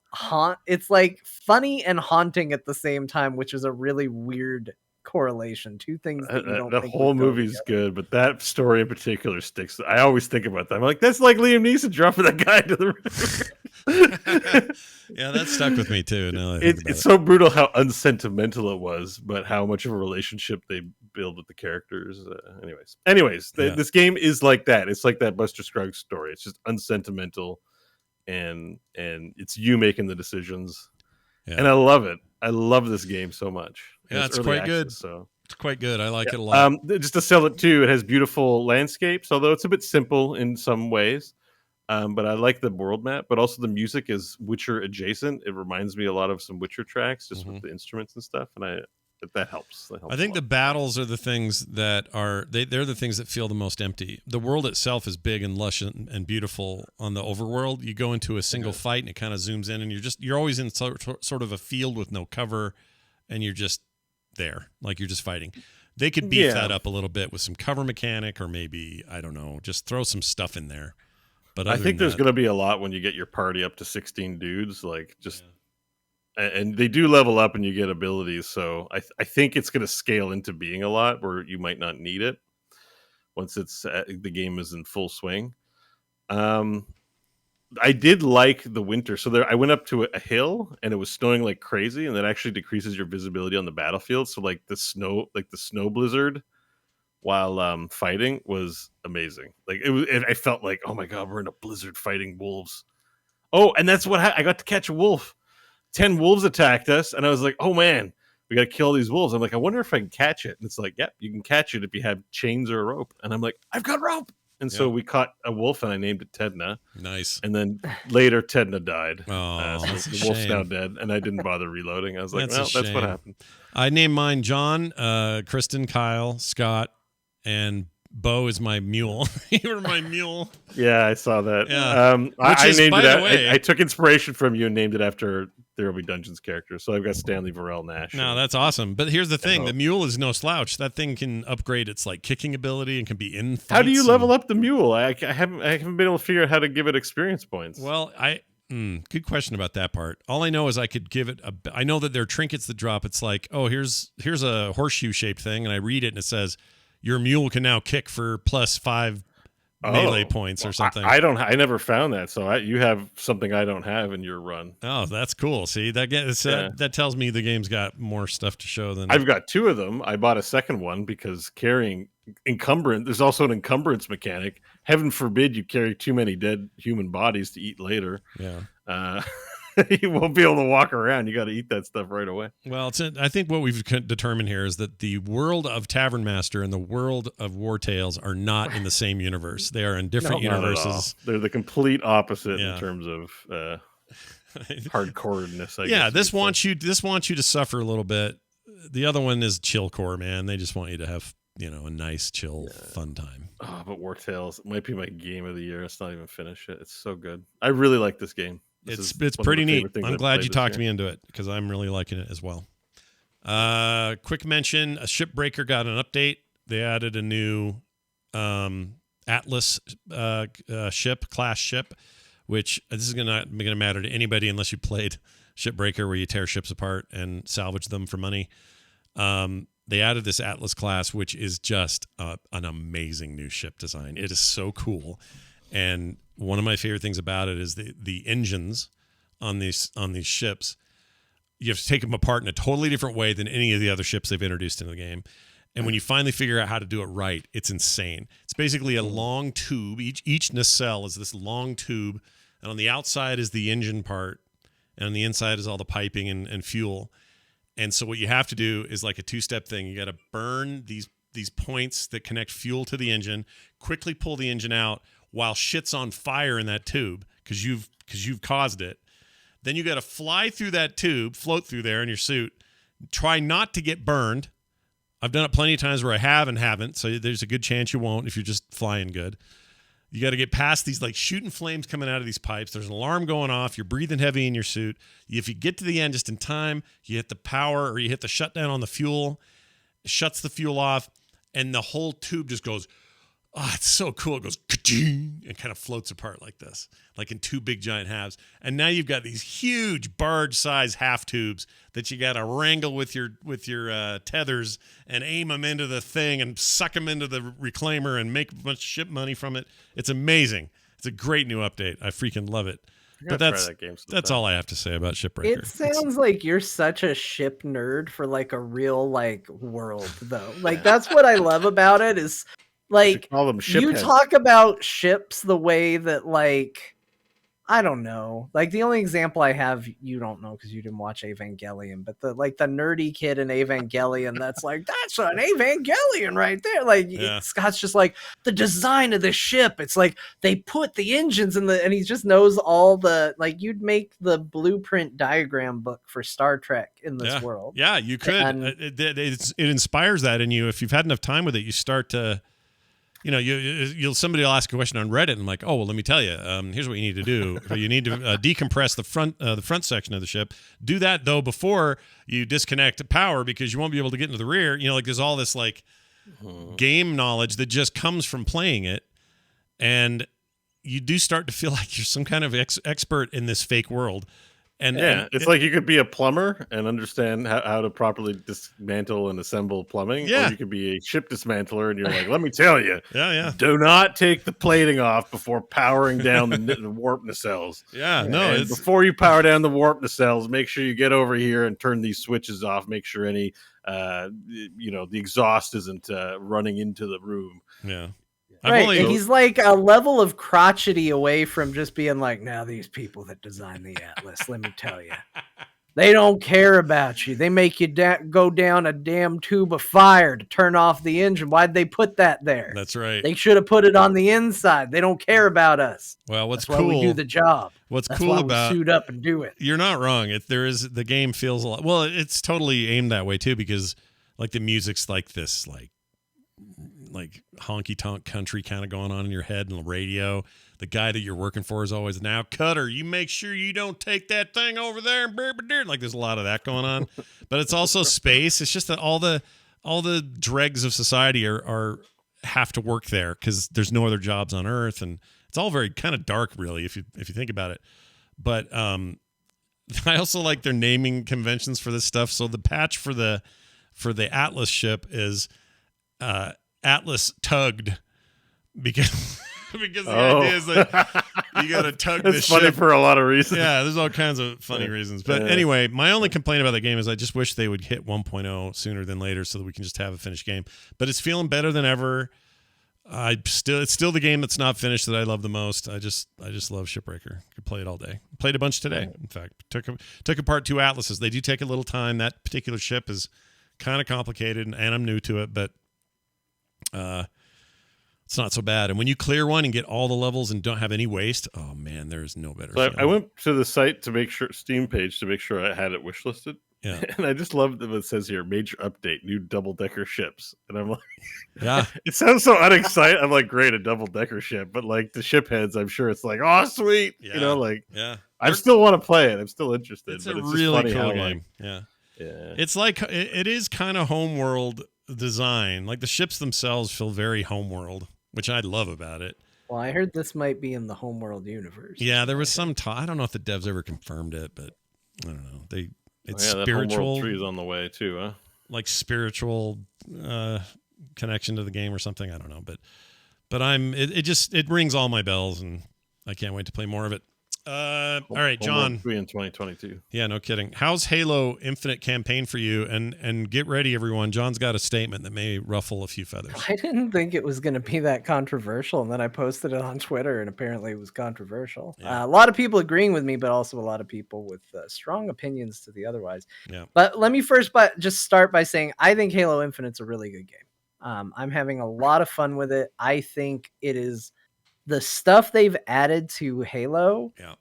it's like funny and haunting at the same time, which is a really weird correlation. Two things that you don't the think whole would go movie's together. good, but that story in particular sticks. I always think about that. I'm like, that's like Liam Neeson dropping that guy into the river. Yeah, that stuck with me too. Now that I think about it's so brutal how unsentimental it was, but how much of a relationship they build with the characters. Anyways, this game is like that. It's like that Buster Scruggs story. It's just unsentimental, and it's you making the decisions. Yeah. And I love it. I love this game so much. Yeah, it's quite good. So it's quite good. I like it a lot. Just to sell it too, it has beautiful landscapes, although it's a bit simple in some ways. But I like the world map, but also the music is Witcher adjacent. It reminds me a lot of some Witcher tracks, just with the instruments and stuff, and that helps. I think the battles are the things that they're the things that feel the most empty. The world itself is big and lush and beautiful on the overworld. You go into a single fight and it kind of zooms in, and you're always in sort of a field with no cover, and you're just there, like you're just fighting. They could beef that up a little bit with some cover mechanic, or maybe, I don't know, just throw some stuff in there. But I think there's going to be a lot when you get your party up to 16 dudes, like just, and they do level up and you get abilities. So I think it's going to scale into being a lot where you might not need it once the game is in full swing. I did like the winter. So I went up to a hill and it was snowing like crazy, and that actually decreases your visibility on the battlefield. So like the snow blizzard while fighting was amazing. Like I felt like, oh my god, we're in a blizzard fighting wolves. Oh, and that's what I got to catch a wolf. 10 wolves attacked us, and I was like, oh man, we got to kill these wolves. I'm like, I wonder if I can catch it. And it's like, yep, you can catch it if you have chains or a rope. And I'm like, I've got rope. And so we caught a wolf, and I named it Tedna. Nice. And then later, Tedna died. Oh, so the wolf's now dead, and I didn't bother reloading. I was like, that's what happened. I named mine John, Kristen, Kyle, Scott, and Bo is my mule. You were my mule. Yeah, I saw that. Yeah. I named it. I took inspiration from you and named it after There Will Be Dungeons characters. So I've got Stanley Varel Nash. No, that's awesome. But here's the thing: the mule is no slouch. That thing can upgrade its kicking ability and can be in fights. How do you level up the mule? I haven't been able to figure out how to give it experience points. Well, good question about that part. All I know is I could give it I know that there are trinkets that drop. It's like, oh, here's a horseshoe shaped thing, and I read it and it says, your mule can now kick for +5 melee points or something. I never found that. So you have something I don't have in your run. Oh, that's cool. See, that tells me the game's got more stuff to show than I've got 2 of them. I bought a second one because carrying encumbrance. There's also an encumbrance mechanic. Heaven forbid you carry too many dead human bodies to eat later. Yeah. You won't be able to walk around. You got to eat that stuff right away. Well, I think what we've determined here is that the world of Tavern Master and the world of Wartales are not in the same universe. They are in different universes. They're the complete opposite in terms of hardcoreness. I guess this wants you to suffer a little bit. The other one is chillcore, man. They just want you to have a nice, chill, fun time. Oh, but Wartales might be my game of the year. It's not even finished yet. It's so good. I really like this game. It's one of pretty the neat. favorite things I'm I've glad played you this talked year. me into it because I'm really liking it as well. Quick mention: a Shipbreaker got an update. They added a new Atlas class ship, which this is not going to matter to anybody unless you played Shipbreaker, where you tear ships apart and salvage them for money. They added this Atlas class, which is just an amazing new ship design. It is so cool, and one of my favorite things about it is the engines on these ships. You have to take them apart in a totally different way than any of the other ships they've introduced into the game. And when you finally figure out how to do it right, it's insane. It's basically a long tube. Each nacelle is this long tube, and on the outside is the engine part, and on the inside is all the piping and fuel. And so what you have to do is like a two-step thing. You got to burn these points that connect fuel to the engine, quickly pull the engine out while shit's on fire in that tube because you've caused it. Then you got to fly through that tube, float through there in your suit, try not to get burned. I've done it plenty of times where I have and haven't, so there's a good chance you won't if you're just flying good. You got to get past these like shooting flames coming out of these pipes. There's an alarm going off. You're breathing heavy in your suit. If you get to the end just in time, you hit the power or you hit the shutdown on the fuel, it shuts the fuel off, and the whole tube just goes, oh, it's so cool. It goes ka-ching, and kind of floats apart like this, like in two big giant halves. And now you've got these huge barge-sized half tubes that you got to wrangle with your tethers and aim them into the thing and suck them into the reclaimer and make a bunch of ship money from it. It's amazing. It's a great new update. I freaking love it. But that's all I have to say about Shipbreaker. It sounds like you're such a ship nerd for like a real like world though. Like that's what I love about it is like call them ship you heads. talk about ships the way that like I don't know. Like the only example I have, you don't know because you didn't watch Evangelion, but the nerdy kid in Evangelion that's like, that's an Evangelion right there. Like Scott's just like the design of the ship. It's like they put the engines in and he just knows all the like you'd make the blueprint diagram book for Star Trek in this world. Yeah, you could. And it inspires that in you. If you've had enough time with it, you start to. You know, you'll somebody will ask a question on Reddit, and I'm like, oh well, let me tell you. Here's what you need to do. You need to decompress the front section of the ship. Do that though before you disconnect power because you won't be able to get into the rear. You know, like there's all this like game knowledge that just comes from playing it, and you do start to feel like you're some kind of expert in this fake world. And it's like you could be a plumber and understand how to properly dismantle and assemble plumbing. Yeah. Or you could be a ship dismantler and you're like, let me tell you, do not take the plating off before powering down the warp nacelles. Yeah, no. And before you power down the warp nacelles, make sure you get over here and turn these switches off. Make sure any, the exhaust isn't running into the room. Yeah. Right, and he's like a level of crotchety away from just being like, now these people that design the Atlas, let me tell you, they don't care about you. They make you go down a damn tube of fire to turn off the engine. Why'd they put that there? That's right. They should have put it on the inside. They don't care about us. Well, That's why we do the job. What's cool about we suit up and do it? You're not wrong. The game feels a lot. Well, it's totally aimed that way too because like the music's like this, like honky tonk country kind of going on in your head and the radio. The guy that you're working for is always now Cutter. You make sure you don't take that thing over there and like there's a lot of that going on. But it's also space. It's just that all the dregs of society are have to work there because there's no other jobs on Earth, and it's all very kind of dark, really, if you think about it. But I also like their naming conventions for this stuff. So the patch for the Atlas ship is Atlas tugged because the idea is like you got to tug this ship. It's funny for a lot of reasons. Yeah, there's all kinds of funny reasons. But anyway, my only complaint about the game is I just wish they would hit 1.0 sooner than later so that we can just have a finished game. But it's feeling better than ever. It's still the game that's not finished that I love the most. I just love Shipbreaker. Could play it all day. Played a bunch today. In fact, took apart 2 Atlases. They do take a little time. That particular ship is kind of complicated, and I'm new to it, but it's not so bad. And when you clear one and get all the levels and don't have any waste, oh man, there's no better. So I went to the site to make sure Steam page to make sure I had it wishlisted, Yeah. And I just love that it says here, major update, new double-decker ships. And I'm like, Yeah. it sounds so unexciting. I'm like, great, a double-decker ship. But like the ship heads, I'm sure it's like, oh, sweet. Yeah. You know, like, Yeah. I still want to play it. I'm still interested. It's but a it's just really funny cool how, game. like, Yeah. yeah. It's like it is kind of homeworld design. Like the ships themselves feel very homeworld, which I love about it. Well, I heard this might be in the Homeworld universe. Yeah, there was some talk. I don't know if the devs ever confirmed it, but I don't know. It's That spiritual. Homeworld 3 is on the way too, huh? Like spiritual connection to the game or something. I don't know, but it rings all my bells, and I can't wait to play more of it. All right, John. 3 in 2022. Yeah, no kidding. How's Halo Infinite campaign for you? And get ready, everyone. John's got a statement that may ruffle a few feathers. I didn't think it was going to be that controversial, and then I posted it on Twitter, and apparently it was controversial. Yeah. A lot of people agreeing with me, but also a lot of people with strong opinions to the otherwise. Yeah. But let me first just start by saying I think Halo Infinite's a really good game. I'm having a lot of fun with it. I think it is the stuff they've added to Halo. Yeah.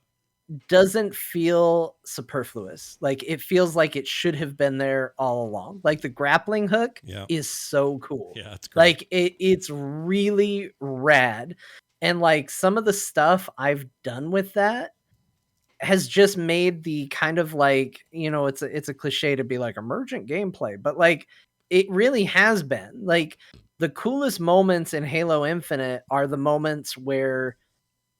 Doesn't feel superfluous. Like it feels like it should have been there all along. Like the grappling hook is so cool. Yeah, it's great. Like it's really rad. And like some of the stuff I've done with that has just made the kind of like, it's a cliche to be like emergent gameplay, but like it really has been. Like the coolest moments in Halo Infinite are the moments where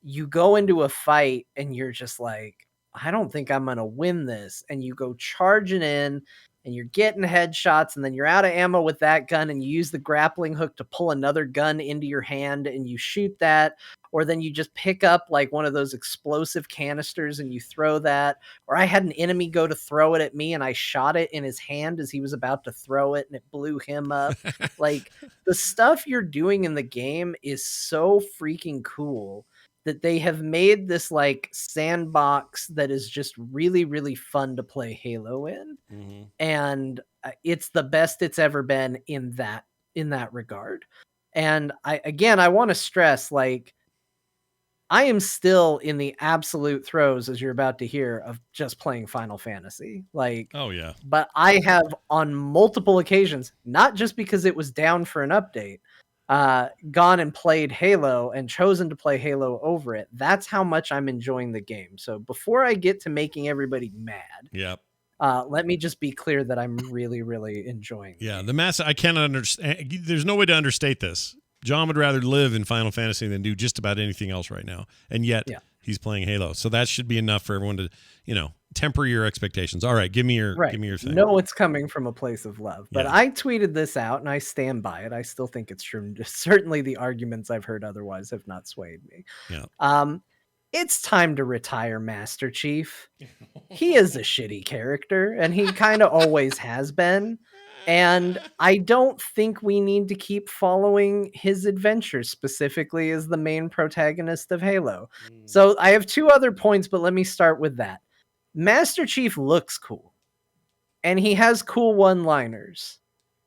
you go into a fight and you're just like, I don't think I'm going to win this. And you go charging in and you're getting headshots, and then you're out of ammo with that gun, and you use the grappling hook to pull another gun into your hand and you shoot that. Or then you just pick up like one of those explosive canisters and you throw that. Or I had an enemy go to throw it at me and I shot it in his hand as he was about to throw it, and it blew him up. Like the stuff you're doing in the game is so freaking cool that they have made this like sandbox that is just really, really fun to play Halo in. Mm-hmm. And it's the best it's ever been in that regard. And I want to stress, like, I am still in the absolute throes, as you're about to hear, of just playing Final Fantasy. Like, oh yeah. But I have on multiple occasions, not just because it was down for an update, gone and played Halo and chosen to play Halo over it. That's how much I'm enjoying the game. So before I get to making everybody mad, Yep. Let me just be clear that I'm really, really enjoying it. Yeah, the mass. I cannot understand. There's no way to understate this. John would rather live in Final Fantasy than do just about anything else right now, and yet he's playing Halo. So that should be enough for everyone to, temper your expectations. All right, give me your thing. No, it's coming from a place of love. But I tweeted this out, and I stand by it. I still think it's true. Certainly, the arguments I've heard otherwise have not swayed me. Yeah. It's time to retire Master Chief. He is a shitty character, and he kind of always has been. And I don't think we need to keep following his adventures, specifically as the main protagonist of Halo. So I have two other points, but let me start with that. Master Chief looks cool, and he has cool one-liners,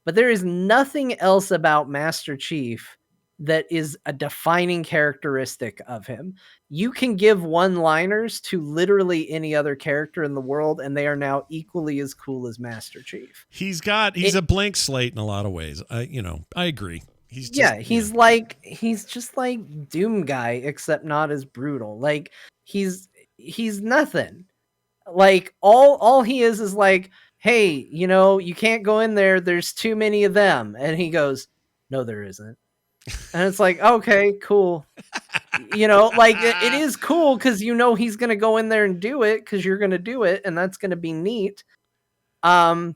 but there is nothing else about Master Chief that is a defining characteristic of him. You can give one-liners to literally any other character in the world, and they are now equally as cool as Master Chief. He's a blank slate in a lot of ways. I agree. He's just like Doom Guy, except not as brutal. Like he's nothing. Like all he is like, hey, you can't go in there. There's too many of them. And he goes, no, there isn't. And it's like, okay, cool. Like it is cool because he's going to go in there and do it because you're going to do it. And that's going to be neat. But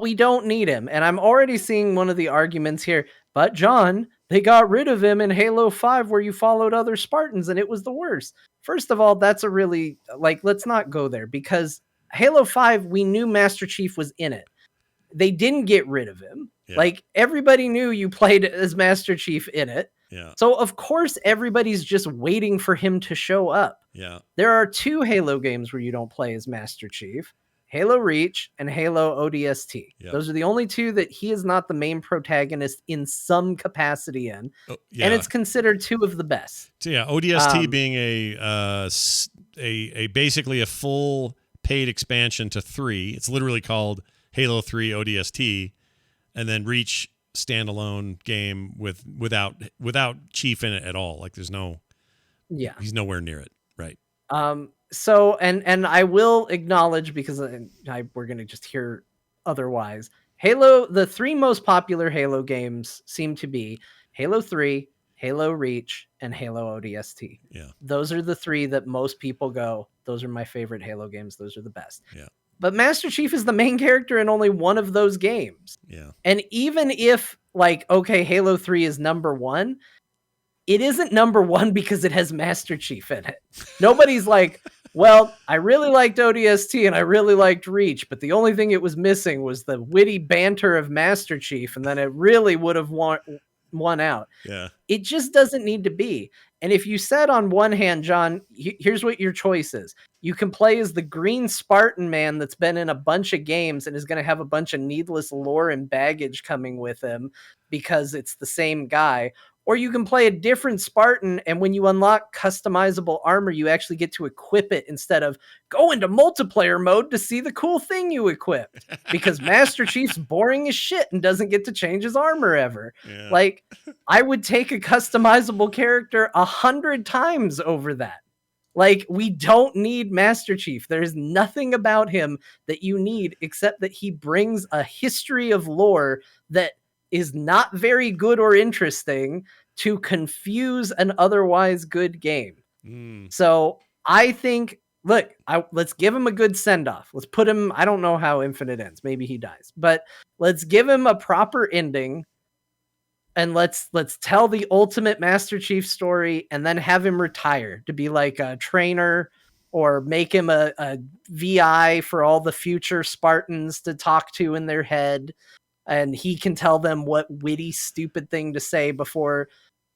we don't need him. And I'm already seeing one of the arguments here. But John, they got rid of him in Halo 5 where you followed other Spartans and it was the worst. First of all, that's a really, let's not go there, because Halo 5, we knew Master Chief was in it. They didn't get rid of him. Yeah. Like everybody knew you played as Master Chief in it. Yeah. So of course everybody's just waiting for him to show up. Yeah. There are 2 Halo games where you don't play as Master Chief. Halo Reach and Halo ODST. Yep. Those are the only 2 that he is not the main protagonist in some capacity in. Oh, yeah. And it's considered 2 of the best. So yeah, ODST being a basically a full paid expansion to 3. It's literally called Halo 3 ODST, and then Reach standalone game without Chief in it at all. Like there's no, he's nowhere near it, right? So and I will acknowledge, because we're gonna just hear otherwise. Halo, the 3 most popular Halo games seem to be Halo 3, Halo Reach, and Halo ODST. Yeah. Those are the 3 that most people go, those are my favorite Halo games. Those are the best. Yeah. But Master Chief is the main character in only one of those games. Yeah. And even if, like, okay, Halo 3 is number 1, it isn't number 1 because it has Master Chief in it. Nobody's like, well, I really liked ODST and I really liked Reach, but the only thing it was missing was the witty banter of Master Chief, and then it really would have won out. Yeah. It just doesn't need to be. And if you said on one hand, John, here's what your choice is. You can play as the green Spartan man that's been in a bunch of games and is going to have a bunch of needless lore and baggage coming with him because it's the same guy. Or you can play a different Spartan, and when you unlock customizable armor, you actually get to equip it instead of go into multiplayer mode to see the cool thing you equipped. Because Master Chief's boring as shit and doesn't get to change his armor ever. Yeah. Like, I would take a customizable character 100 times over that. Like, we don't need Master Chief. There's nothing about him that you need except that he brings a history of lore that is not very good or interesting to confuse an otherwise good game. So I think, look, let's give him a good send-off. Let's put him, I don't know how Infinite ends. Maybe he dies. But let's give him a proper ending, and let's tell the ultimate Master Chief story, and then have him retire to be like a trainer, or make him a VI for all the future Spartans to talk to in their head. And he can tell them what witty, stupid thing to say before.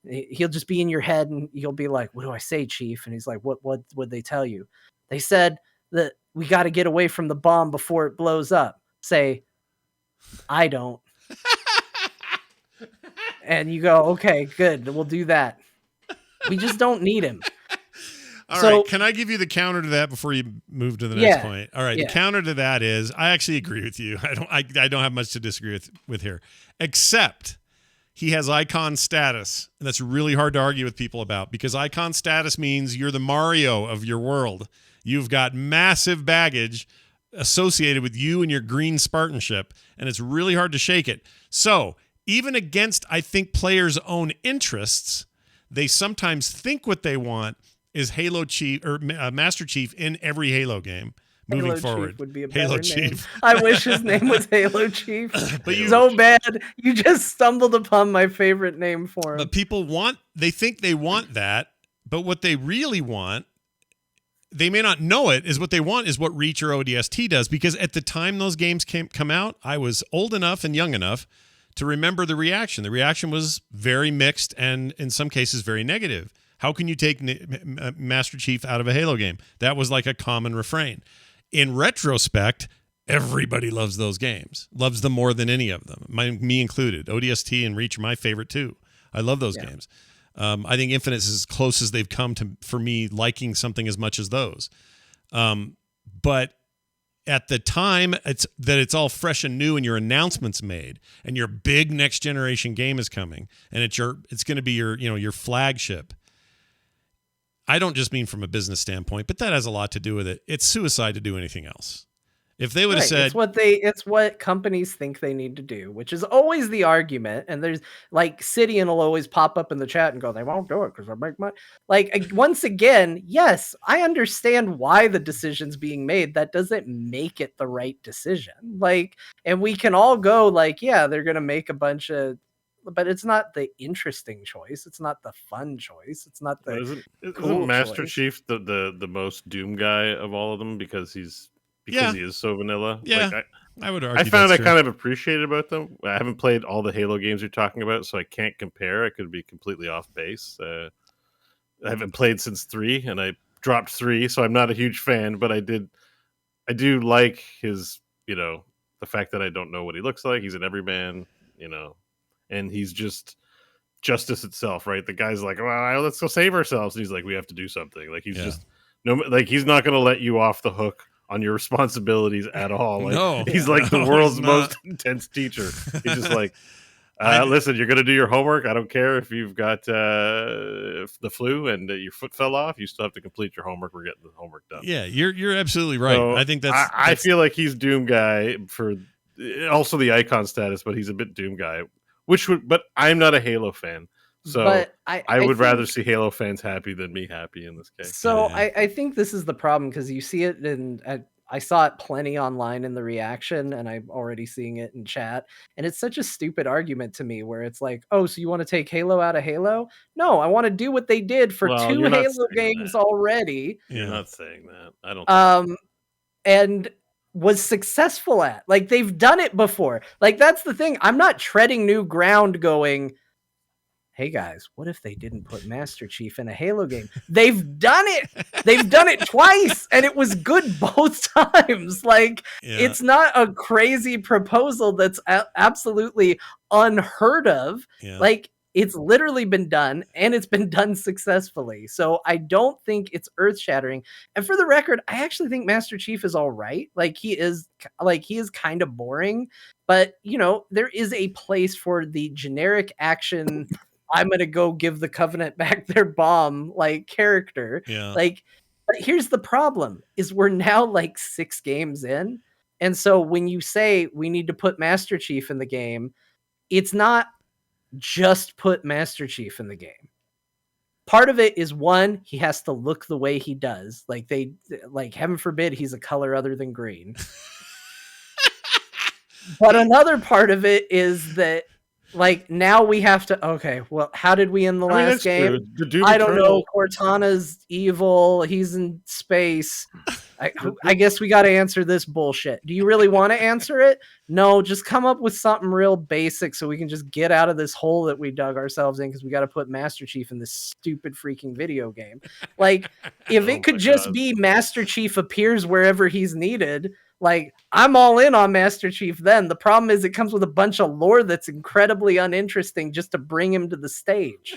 He'll just be in your head, and you'll be like, what do I say, Chief? And he's like, what would they tell you? They said that we got to get away from the bomb before it blows up. Say, I don't. And you go, okay, good. We'll do that. We just don't need him. All right. Can I give you the counter to that before you move to the next point? All right. Yeah. The counter to that is, I actually agree with you. I don't have much to disagree with here, except he has icon status. And that's really hard to argue with people about, because icon status means you're the Mario of your world. You've got massive baggage associated with you and your green Spartan ship, and it's really hard to shake it. So even against, I think, players' own interests, they sometimes think what they want is Halo Chief or Master Chief in every Halo game moving forward. Chief would be a better Halo name. Chief. I wish his name was Halo Chief. But so bad. You just stumbled upon my favorite name for him. But people they think they want that, but what they really want, they may not know it, is what they want is what Reach or ODST does, because at the time those games come out, I was old enough and young enough to remember the reaction. The reaction was very mixed and in some cases very negative. How can you take Master Chief out of a Halo game? That was like a common refrain. In retrospect, everybody loves those games, loves them more than any of them, me included. ODST and Reach are my favorite too. I love those games. I think Infinite is as close as they've come for me liking something as much as those. But at the time it's all fresh and new, and your announcement's made, and your big next generation game is coming, and it's going to be your flagship. I don't just mean from a business standpoint, but that has a lot to do with it. It's suicide to do anything else. If they would have said, it's what companies think they need to do, which is always the argument. And there's like Cydian will always pop up in the chat and go, they won't do it because I make money. Like, once again, yes, I understand why the decision's being made. That doesn't make it the right decision. Like, and we can all go like, yeah, they're going to make a bunch of, but it's not the interesting choice. It's not the fun choice. It's not the isn't Master Chief the most Doom guy of all of them because he is so vanilla? Yeah, like, I would argue. I found I kind of appreciate about them. I haven't played all the Halo games you're talking about, so I can't compare. I could be completely off base. I haven't played since 3, and I dropped 3, so I'm not a huge fan. But I do like his, the fact that I don't know what he looks like. He's an everyman, and he's just justice itself, right? The guy's like, well, let's go save ourselves. And he's like, we have to do something. Like, he's just he's not going to let you off the hook on your responsibilities at all. Like, No. he's like the No, world's he's not. most intense teacher. He's just like, listen, you're going to do your homework. I don't care if you've got the flu and your foot fell off. You still have to complete your homework. We're getting the homework done. Yeah, you're absolutely right. So I think I feel like he's Doom guy for also the icon status, but he's a bit Doom guy, but I'm not a Halo fan. So But I would rather see Halo fans happy than me happy in this case. So Yeah. I think this is the problem, because you see it I saw it plenty online in the reaction, and I'm already seeing it in chat. And it's such a stupid argument to me, where it's like, oh, so you want to take Halo out of Halo? No, I want to do what they did for Well, 2 you're not Halo saying games that. already. You're not saying that. I don't. And was successful at. Like, they've done it before. Like, that's the thing. I'm not treading new ground going, hey guys, what if they didn't put Master Chief in a Halo game? They've done it. They've done it twice, and it was good both times. Like, it's not a crazy proposal that's absolutely unheard of. Yeah. Like, it's literally been done, and it's been done successfully. So I don't think it's earth-shattering. And for the record, I actually think Master Chief is all right. Like, he is kind of boring, but you know, there is a place for the generic action I'm going to go give the Covenant back their bomb, like, character. Yeah. Like, but here's the problem, is we're now like 6 games in. And so when you say we need to put Master Chief in the game, it's not just put Master Chief in the game. Part of it is, one, he has to look the way he does. Like, heaven forbid he's a color other than green. But another part of it is that, like, now we have to, okay, well, how did we end the last game? I don't know. Cortana's evil. He's in space. I guess we got to answer this bullshit. Do you really want to answer it? No, just come up with something real basic so we can just get out of this hole that we dug ourselves in, because we got to put Master Chief in this stupid freaking video game. Like, if it could just be Master Chief appears wherever he's needed, like, I'm all in on Master Chief then. The problem is it comes with a bunch of lore that's incredibly uninteresting just to bring him to the stage.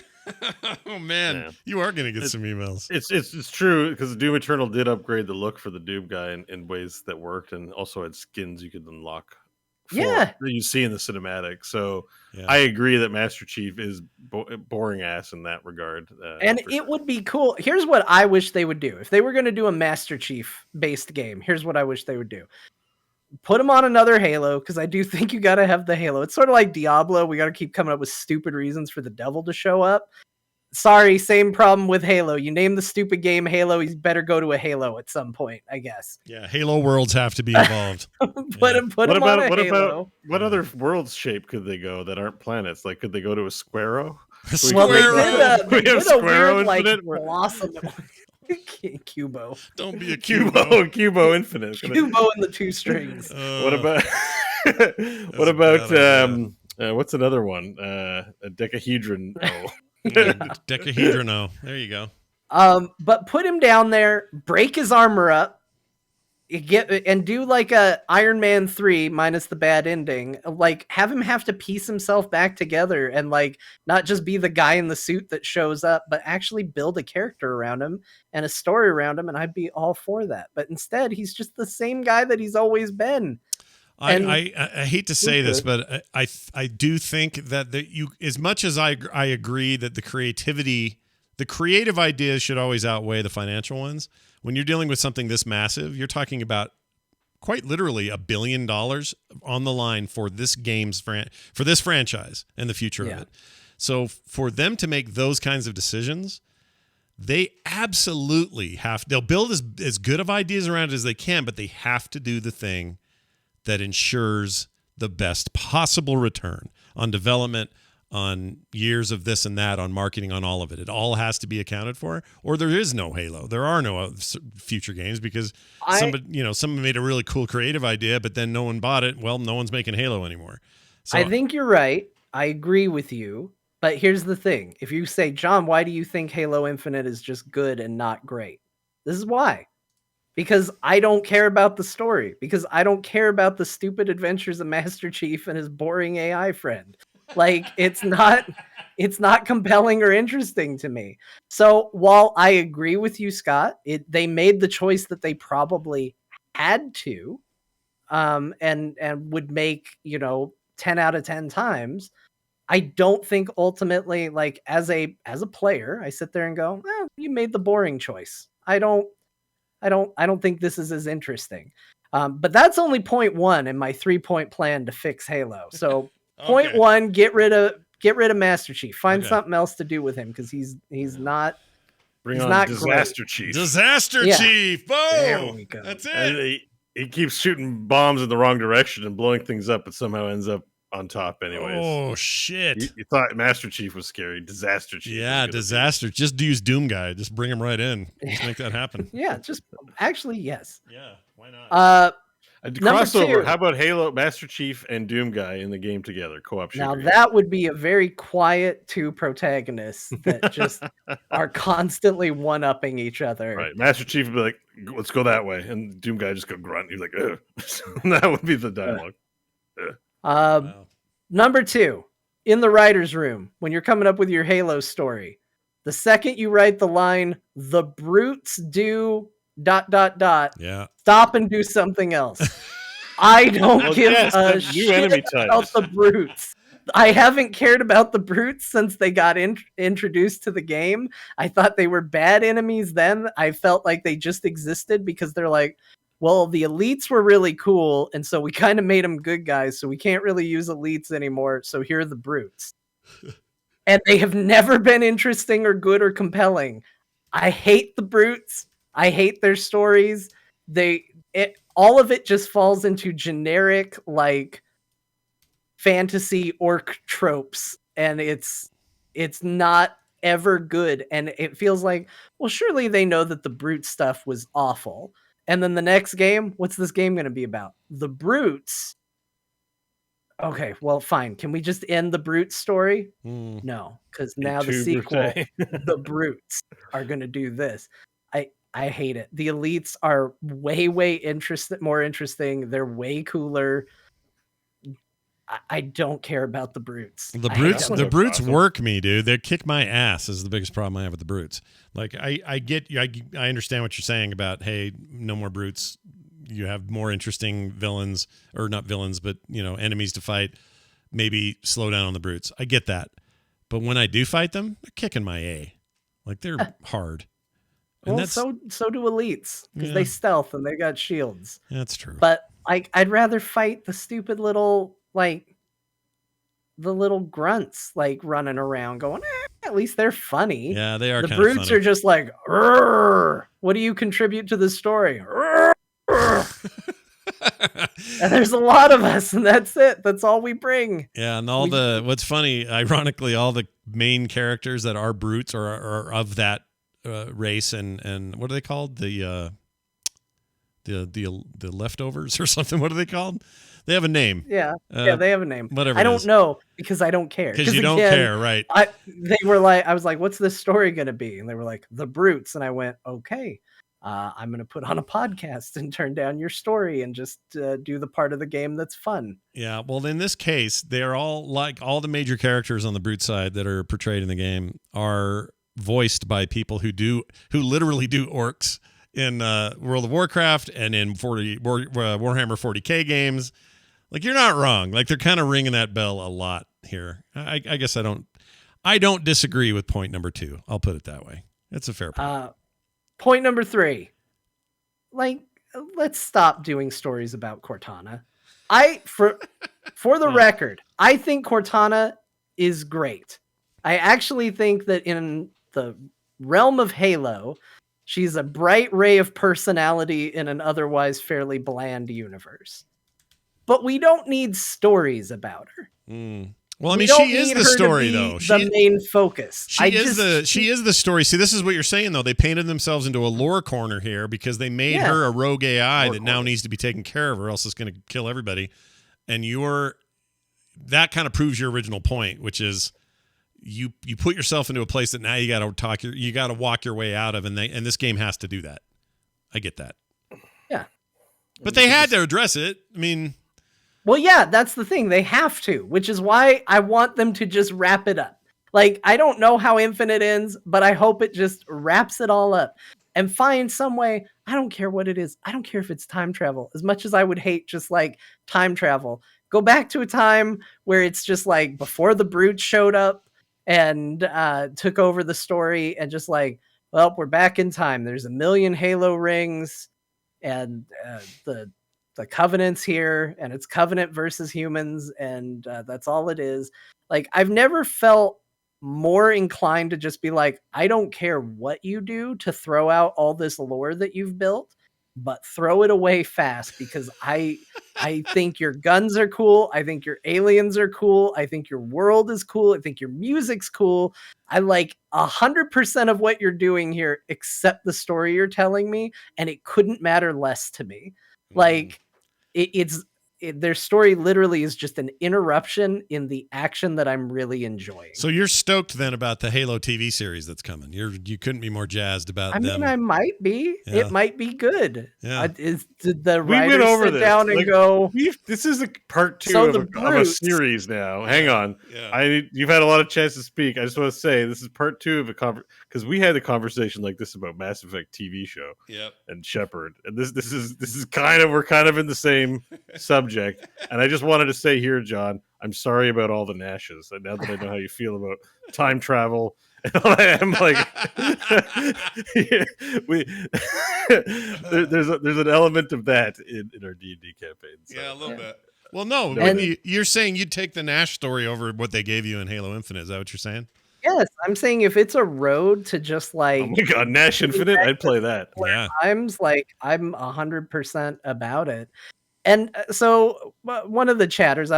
Oh man, you are going to get some emails. It's true, because Doom Eternal did upgrade the look for the Doom guy in ways that worked, and also had skins you could unlock. That you see in the cinematic. So I agree that Master Chief is boring ass in that regard. And it would be cool. Here's what I wish they would do. If they were going to do a Master Chief based game, here's what I wish they would do. Put him on another Halo, because I do think you got to have the Halo. It's sort of like Diablo. We got to keep coming up with stupid reasons for the devil to show up. Sorry, same problem with Halo. You name the stupid game Halo, he's better go to a Halo at some point, I guess. Yeah, Halo worlds have to be involved. Put him on a Halo. What other world shape could they go that aren't planets? Like, could they go to a Squarrow? Well, they did a Squarrow weird, Infinite. like, blossom. Cubo. Don't be a Cubo. Cubo Infinite. Cubo and the 2 strings. What about what's another one? A decahedron. Decahedron. There you go. But put him down there, break his armor up, and do like a Iron Man 3 minus the bad ending. Like, have him have to piece himself back together, and like not just be the guy in the suit that shows up, but actually build a character around him and a story around him, and I'd be all for that. But instead, he's just the same guy that he's always been. I hate to say this, but I do think that as much as I agree that the creative ideas should always outweigh the financial ones. When you're dealing with something this massive, you're talking about quite literally $1 billion on the line for this for this franchise and the future of it. So for them to make those kinds of decisions, they absolutely they'll build as good of ideas around it as they can, but they have to do the thing that ensures the best possible return on development, on years of this and that, on marketing, on all of it. It all has to be accounted for, or there is no Halo. There are no future games, because someone made a really cool creative idea, but then no one bought it. Well, no one's making Halo anymore. So I think you're right. I agree with you. But here's the thing. If you say, John, why do you think Halo Infinite is just good and not great? This is why. Because I don't care about the story. Because I don't care about the stupid adventures of Master Chief and his boring AI friend. Like, it's not compelling or interesting to me. So while I agree with you, Scott, they made the choice that they probably had to, and would make, 10 out of 10 times, I don't think ultimately, like, as a player, I sit there and go, you made the boring choice. I don't think this is as interesting. But that's only point one in my 3-point plan to fix Halo. So point one, get rid of Master Chief. Find something else to do with him, because he's not. Bring he's on not Disaster great. Chief. Disaster Chief. Boom. There we go. That's And it. he keeps shooting bombs in the wrong direction and blowing things up, but somehow ends up on top anyways. Oh shit! You thought Master Chief was scary. Disaster Chief. Yeah, Disaster. Just use Doom Guy. Just bring him right in. Just make that happen. Yeah, just actually yes. Yeah, why not? Crossover. 2. How about Halo, Master Chief, and Doom Guy in the game together? Co-op shooter. Now that would be a very quiet 2 protagonists that just are constantly one-upping each other. Right. Master Chief would be like, let's go that way. And Doom Guy just go grunt. He's like, ugh. That would be the dialogue. Wow. Number 2, in the writer's room, when you're coming up with your Halo story, the second you write the line, the brutes do ... Yeah. stop and do something else. I don't give a shit about the brutes. I haven't cared about the brutes since they got introduced to the game. I thought they were bad enemies then. I felt like they just existed because they're like, well, the elites were really cool, and so we kind of made them good guys, so we can't really use elites anymore, so here are the brutes. And they have never been interesting or good or compelling. I hate the brutes. I hate their stories. All of it just falls into generic, like, fantasy orc tropes, and it's not ever good. And it feels like, well, surely they know that the brute stuff was awful. And then the next game, what's this game going to be about? The brutes. Okay, well, fine. Can we just end the brute story? No, because now the sequel, the brutes, are going to do this. I hate it. The elites are way more interesting. They're way cooler. I don't care about the brutes. The brutes work me, dude. They kick my ass is the biggest problem I have with the brutes. Like I understand what you're saying about, hey, no more brutes. You have more interesting villains, or not villains, but enemies to fight. Maybe slow down on the brutes. I get that. But when I do fight them, they're kicking my A. Like, they're hard. And well, so do elites, because they stealth and they got shields. That's true. But I'd rather fight the stupid little, like, the little grunts, like, running around going, at least they're funny. Yeah, they are. The brutes funny. are just like, what do you contribute to the story? And there's a lot of us, and that's it. That's all we bring. Yeah, and what's funny, ironically, all the main characters that are brutes are of that race, and what are they called? The leftovers or something. What are they called? They have a name. Yeah, they have a name. Whatever. I don't know, because I don't care. Because you don't care, right? I was like, "What's this story going to be?" And they were like, "The brutes," and I went, "Okay, I'm going to put on a podcast and turn down your story and just do the part of the game that's fun." Yeah. Well, in this case, they're all like all the major characters on the brute side that are portrayed in the game are voiced by people who literally do orcs in World of Warcraft and in Warhammer 40K games. Like, you're not wrong. Like, they're kind of ringing that bell a lot here. I guess I don't disagree with point number 2. I'll put it that way. It's a fair point. Point number 3. Like, let's stop doing stories about Cortana. For the record, I think Cortana is great. I actually think that in the realm of Halo, she's a bright ray of personality in an otherwise fairly bland universe. But we don't need stories about her. Well, I mean, she is the story, though. The main focus. She is the story. See, this is what you're saying, though. They painted themselves into a lore corner here because they made her a rogue AI that now needs to be taken care of, or else it's going to kill everybody. And that kind of proves your original point, which is you put yourself into a place that now you got to walk your way out of, and this game has to do that. I get that. Yeah, but they had to address it. I mean. Well, yeah, that's the thing. They have to, which is why I want them to just wrap it up. Like, I don't know how Infinite ends, but I hope it just wraps it all up. and find some way. I don't care what it is. I don't care if it's time travel. As much as I would hate just like time travel, go back to a time where it's just like before the brutes showed up and took over the story, and just like, well, we're back in time. There's a million Halo rings, and the Covenant's here, and it's Covenant versus humans, and that's all it is. Like, I've never felt more inclined to just be like, I don't care what you do to throw out all this lore that you've built, but throw it away fast, because I think your guns are cool. I think your aliens are cool. I think your world is cool. I think your music's cool. I like 100% of what you're doing here, except the story you're telling me, and it couldn't matter less to me. Like, their story literally is just an interruption in the action that I'm really enjoying. So you're stoked then about the Halo TV series that's coming. You couldn't be more jazzed about them. I mean, I might be. Yeah. It might be good. Yeah. Did the We went writers over sit this. down and Like, go, this is a part 2 So of, the of a brutes- series now. Hang on. Yeah. You've had a lot of chance to speak. I just want to say this is part 2 of a because we had a conversation like this about Mass Effect TV show Yep. and Shepard, and this is kind of, we're kind of in the same subject. And I just wanted to say here, John, I'm sorry about all the Nashes. And now that I know how you feel about time travel and all that, I'm like, there's an element of that in our D&D campaign. So. Yeah, a little bit. Well, no, And- you're saying you'd take the Nash story over what they gave you in Halo Infinite. Is that what you're saying? yes, I'm saying if it's a road to just like Oh my God, Nash Infinite, I'd play that. Yeah. times, like, I'm 100% about it. And so one of the chatters,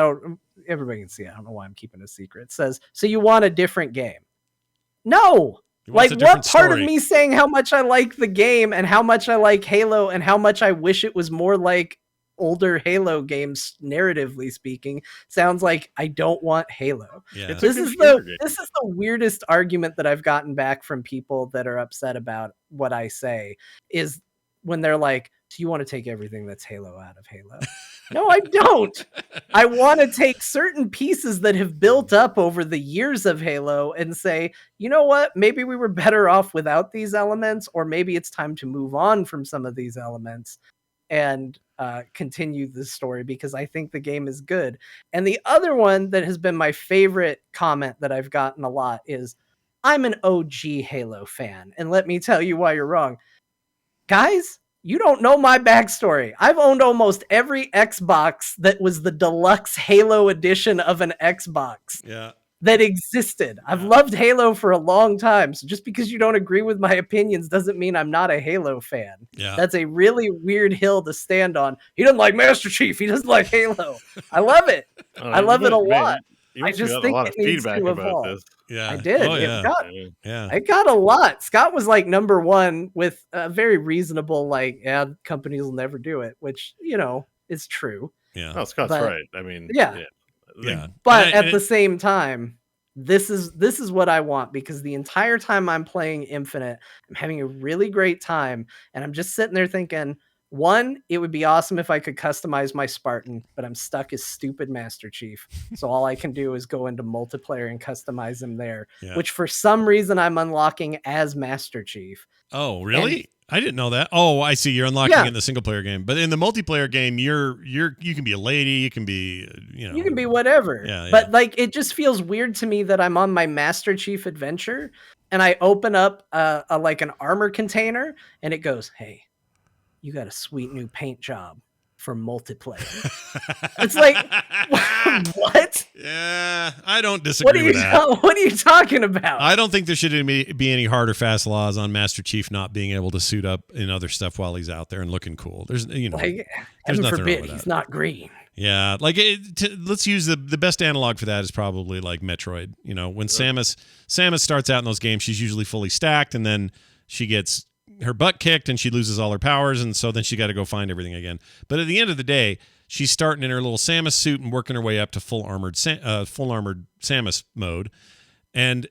everybody can see it, I don't know why I'm keeping a secret, says, so you want a different game? No. He Like, wants a what different part story. of me saying how much I like the game and how much I like Halo and how much I wish it was more like older Halo games, narratively speaking, sounds like I don't want Halo? Yeah. This is computer the weirdest argument that I've gotten back from people that are upset about what I say, is when they're like, do you want to take everything that's Halo out of Halo? No, I don't. I want to take certain pieces that have built up over the years of Halo and say, you know what? Maybe we were better off without these elements, or maybe it's time to move on from some of these elements and continue the story, because I think the game is good. And the other one that has been my favorite comment that I've gotten a lot is, I'm an OG Halo fan, and let me tell you why you're wrong. Guys, you don't know my backstory. I've owned almost every Xbox that was the deluxe Halo edition of an Xbox Yeah. that existed. I've loved Halo for a long time. So just because you don't agree with my opinions doesn't mean I'm not a Halo fan. Yeah. That's a really weird hill to stand on. He doesn't like Master Chief. He doesn't like Halo. I love it. I love it a lot. You I must have just got think a lot it of needs feedback to about evolve. this. Yeah. I did. Oh, yeah. Yeah. I got a lot. Scott was like number one with a very reasonable, like, yeah, companies will never do it, which, you know, is true. Yeah. Oh, Scott's But- right. I mean, Yeah. Yeah. But And at the same time, this is what I want, because the entire time I'm playing Infinite, I'm having a really great time, and I'm just sitting there thinking, one, it would be awesome if I could customize my Spartan, but I'm stuck as stupid Master Chief. So all I can do is go into multiplayer and customize him there, Yeah. which for some reason I'm unlocking as Master Chief. Oh, really? I didn't know that. Oh, I see. You're unlocking Yeah. it in the single player game, but in the multiplayer game, you can be a lady. You can be, You can be whatever. Yeah, But like, it just feels weird to me that I'm on my Master Chief adventure and I open up like an armor container and it goes, hey, you got a sweet new paint job for multiplayer. It's like, what? Yeah, I don't disagree with that. What are you talking about? I don't think there should be any hard or fast laws on Master Chief not being able to suit up in other stuff while he's out there and looking cool. There's, like, there's heaven nothing wrong forbid with he's that. not green. Yeah, like let's use the best analog for that is probably like Metroid. You know, when Samus starts out in those games, she's usually fully stacked, and then she gets her butt kicked and she loses all her powers, and so then she got to go find everything again. But at the end of the day, she's starting in her little Samus suit and working her way up to full armored Samus mode, and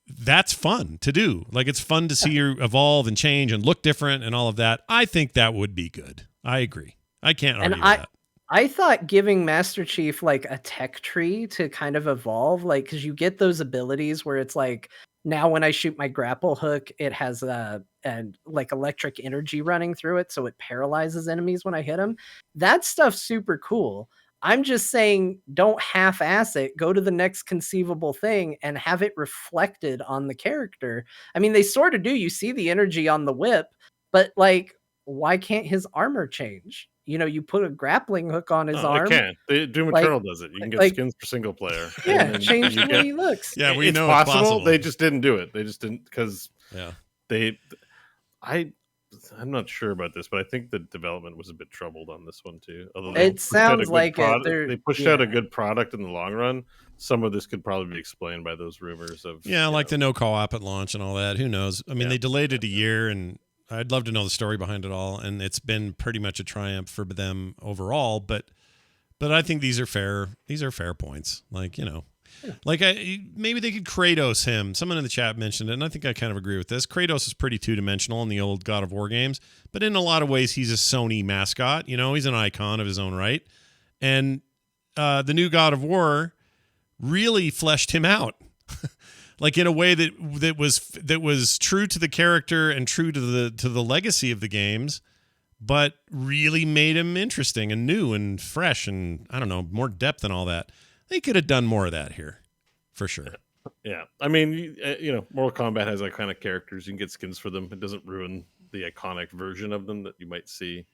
that's fun to do. Like, it's fun to see her evolve and change and look different and all of that. I think that would be good. I agree. I can't argue with that. I thought giving Master Chief like a tech tree to kind of evolve, like, because you get those abilities where it's like, now when I shoot my grapple hook, it has and like electric energy running through it, so it paralyzes enemies when I hit them. That stuff's super cool. I'm just saying, don't half-ass it. Go to the next conceivable thing and have it reflected on the character. I mean, they sort of do. You see the energy on the whip, but like, why can't his armor change? You know, you put a grappling hook on his arm. It can. Doom like- Eternal does it. You can get like- skins for single player. Yeah, and then change you the way he looks. Yeah, we it's know possible. it's possible. They just didn't do it. They just didn't because Yeah. I'm not sure about this, but I think the development was a bit troubled on this one too. Although It sounds like it. They pushed out a yeah. good product in the long run. Some of this could probably be explained by those rumors of Yeah, like the no co-op at launch and all that. Who knows? I mean, Yeah. they delayed it a year, and I'd love to know the story behind it all. And it's been pretty much a triumph for them overall. But I think these are fair. These are fair points. Like, you know, like maybe they could Kratos him. Someone in the chat mentioned it, and I think I kind of agree with this. Kratos is pretty two-dimensional in the old God of War games, but in a lot of ways, he's a Sony mascot. You know, he's an icon of his own right. And the new God of War really fleshed him out. Like in a way that was true to the character and true to the legacy of the games, but really made him interesting and new and fresh and, I don't know, more depth and all that. They could have done more of that here, for sure. Yeah, I mean, you know, Mortal Kombat has iconic characters. You can get skins for them. It doesn't ruin the iconic version of them that you might see.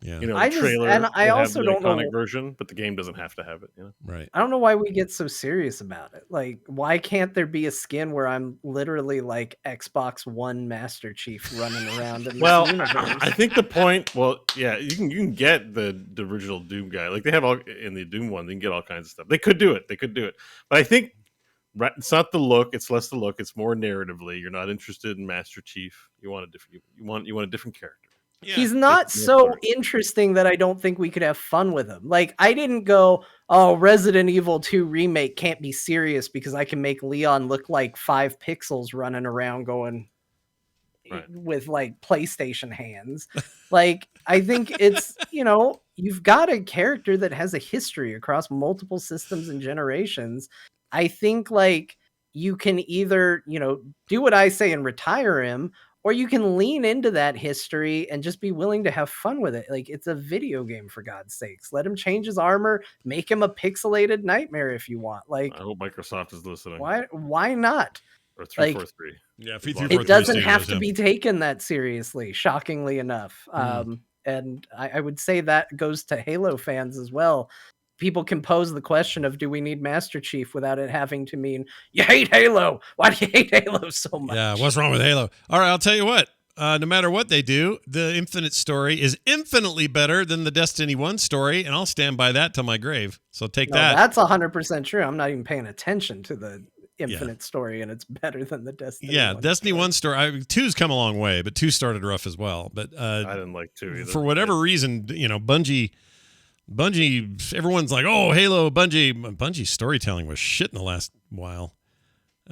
Yeah, You know, I the just- trailer. and I would have also the don't know- iconic version, but the game doesn't have to have it. You know, right. I don't know why we get so serious about it. Like, why can't there be a skin where I'm literally like Xbox One Master Chief running around in well, this universe? I think the point. Well, yeah, you can get the original Doom guy. Like they have all in the Doom one. They can get all kinds of stuff. They could do it. But I think it's not the look. It's less the look. It's more narratively. You're not interested in Master Chief. You want a different. You want a different character. Yeah. He's not It's more so fun. interesting that I don't think we could have fun with him. Like, I didn't go, oh, Resident Evil 2 remake can't be serious because I can make Leon look like 5 pixels running around going Right. with like PlayStation hands. Like, I think it's, you know, you've got a character that has a history across multiple systems and generations. I think like you can either, you know, do what I say and retire him, or you can lean into that history and just be willing to have fun with it. Like, it's a video game, for God's sakes. Let him change his armor, make him a pixelated nightmare if you want. Like, I hope Microsoft is listening. why not? Or Like, 343. Yeah, It doesn't have to be taken that seriously, shockingly enough. And I would say that goes to Halo fans as well. People can pose the question of, do we need Master Chief without it having to mean, you hate Halo? Why do you hate Halo so much? Yeah, what's wrong with Halo? All right, I'll tell you what. No matter what they do, the Infinite story is infinitely better than the Destiny 1 story, and I'll stand by that till my grave. So take No, that. that's 100% true. I'm not even paying attention to the Infinite story, and it's better than the Destiny. Yeah, 1 Destiny story. 1 story. 2's come a long way, but 2 started rough as well. But I didn't like 2 either. for whatever reason, you know, Bungie, everyone's like, oh, Halo, Bungie's storytelling was shit in the last while.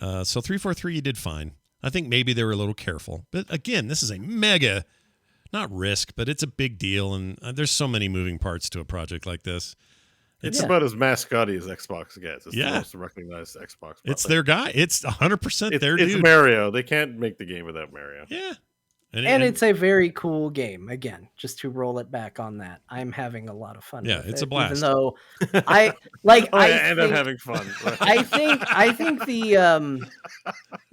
So 343, you did fine. I think maybe they were a little careful. But again, this is a mega, not risk, but it's a big deal. And there's so many moving parts to a project like this. It's Yeah. about as mascotty as Xbox gets. It's Yeah. the most recognized Xbox. It's product. their guy. It's 100% their It's dude. Mario. They can't make the game without Mario. Yeah. And it's a very cool game. Again, just to roll it back on that, I'm having a lot of fun. Yeah, with it's it, a blast. Even though I like, Oh, I yeah, and I'm think- having fun.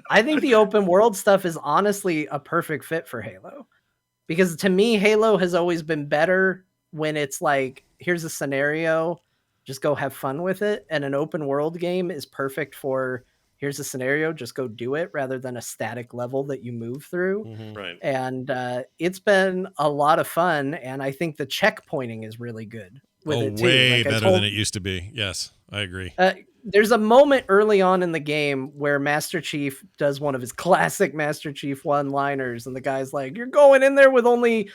I think the open world stuff is honestly a perfect fit for Halo. Because to me, Halo has always been better when it's like, here's a scenario, just go have fun with it. And an open world game is perfect for, here's a scenario, just go do it, rather than a static level that you move through. Mhm. Right. And it's been a lot of fun. And I think the checkpointing is really good with Oh, it too. way Like I better told- than it used to be. Yes, I agree. there's a moment early on in the game where Master Chief does one of his classic Master Chief one-liners, and the guy's like, you're going in there with only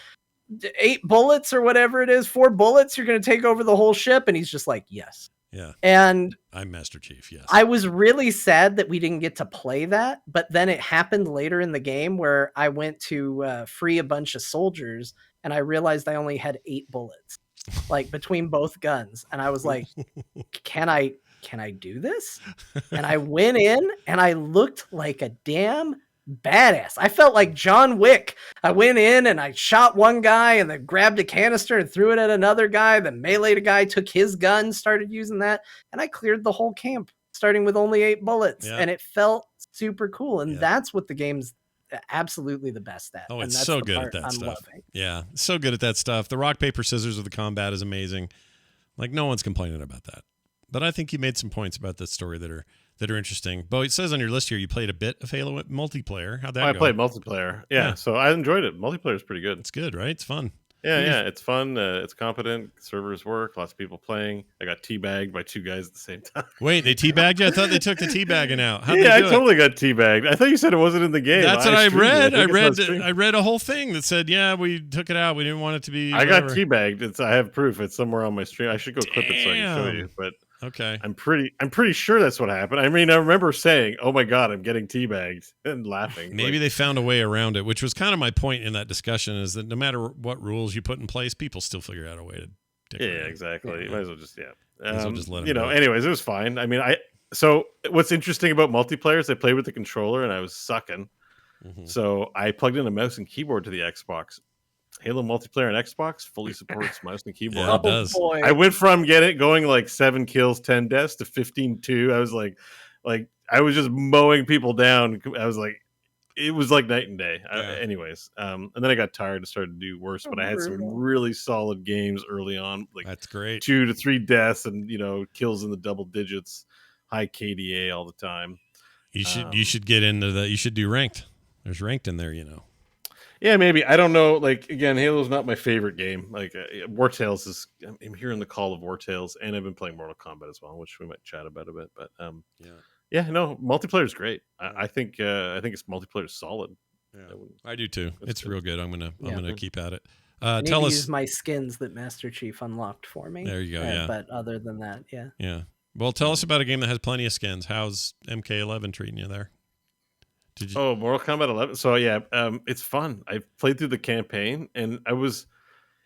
8 bullets or whatever it is, 4 bullets, you're going to take over the whole ship. And he's just like, yes. Yeah, And I'm Master Chief. Yes. I was really sad that we didn't get to play that, but then it happened later in the game where I went to free a bunch of soldiers, and I realized I only had 8 bullets, like between both guns. And I was like, can I do this? And I went in and I looked like a damn badass. I felt like John Wick. I went in and I shot one guy and then grabbed a canister and threw it at another guy, then meleeed a guy, took his gun, started using that, and I cleared the whole camp starting with only 8 bullets. Yeah. And it felt super cool. And Yeah. that's what the game's absolutely the best at. Oh, and it's that's so the good at part that I'm stuff. loving. Yeah, so good at that stuff. The rock, paper, scissors of the combat is amazing. Like, no one's complaining about that. But I think you made some points about this story that are interesting. Bo, it says on your list here you played a bit of Halo multiplayer. How'd that go? I played multiplayer. Yeah, so I enjoyed it. Multiplayer is pretty good. It's good, right? It's fun. Yeah, it's fun. It's competent. Servers work. Lots of people playing. I got teabagged by 2 guys at the same time. Wait, they teabagged you? I thought they took the teabagging out. How'd Yeah, I they do it? totally got teabagged. I thought you said it wasn't in the game. That's what I read. streamed it. I read a whole thing that said, yeah, we took it out. We didn't want it to be. I got whatever. teabagged. I have proof. It's somewhere on my stream. I should go clip it so I can show you. But okay, I'm pretty sure that's what happened. I mean, I remember saying, "Oh my god, I'm getting teabagged," and laughing. maybe they found a way around it, which was kind of my point in that discussion. Is that no matter what rules you put in place, people still figure out a way to. Yeah, exactly. You might as well just Might as well just let 'em you know. go. Anyways, it was fine. I mean, so what's interesting about multiplayer is I played with the controller and I was sucking. Mhm. So I plugged in a mouse and keyboard to the Xbox. Halo multiplayer on Xbox fully supports mouse and keyboard. Yeah, it does. boy. I went from going like 7 kills, 10 deaths to 15-2. I was like I was just mowing people down. I was like, it was like night and day. Yeah. Anyways, and then I got tired and started to do worse. But I had some Brutal. really solid games early on, like That's great. 2 to 3 deaths and kills in the double digits, high KDA all the time. You should get into that. You should do ranked. There's ranked in there, Yeah, maybe. I don't know. Like, again, Halo's not my favorite game. Like, Wartales is. I'm hearing the call of Wartales, and I've been playing Mortal Kombat as well, which we might chat about a bit. But yeah, no, multiplayer is great. I think it's multiplayer is solid. Yeah, I do too. It's good. real good. I'm gonna keep at it. I need Tell to us. use my skins that Master Chief unlocked for me. There you go. Yeah. But other than that, yeah. Yeah. Well, tell us about a game that has plenty of skins. How's MK11 treating you there? Did you? Oh, Mortal Kombat 11. So yeah, it's fun. I played through the campaign, and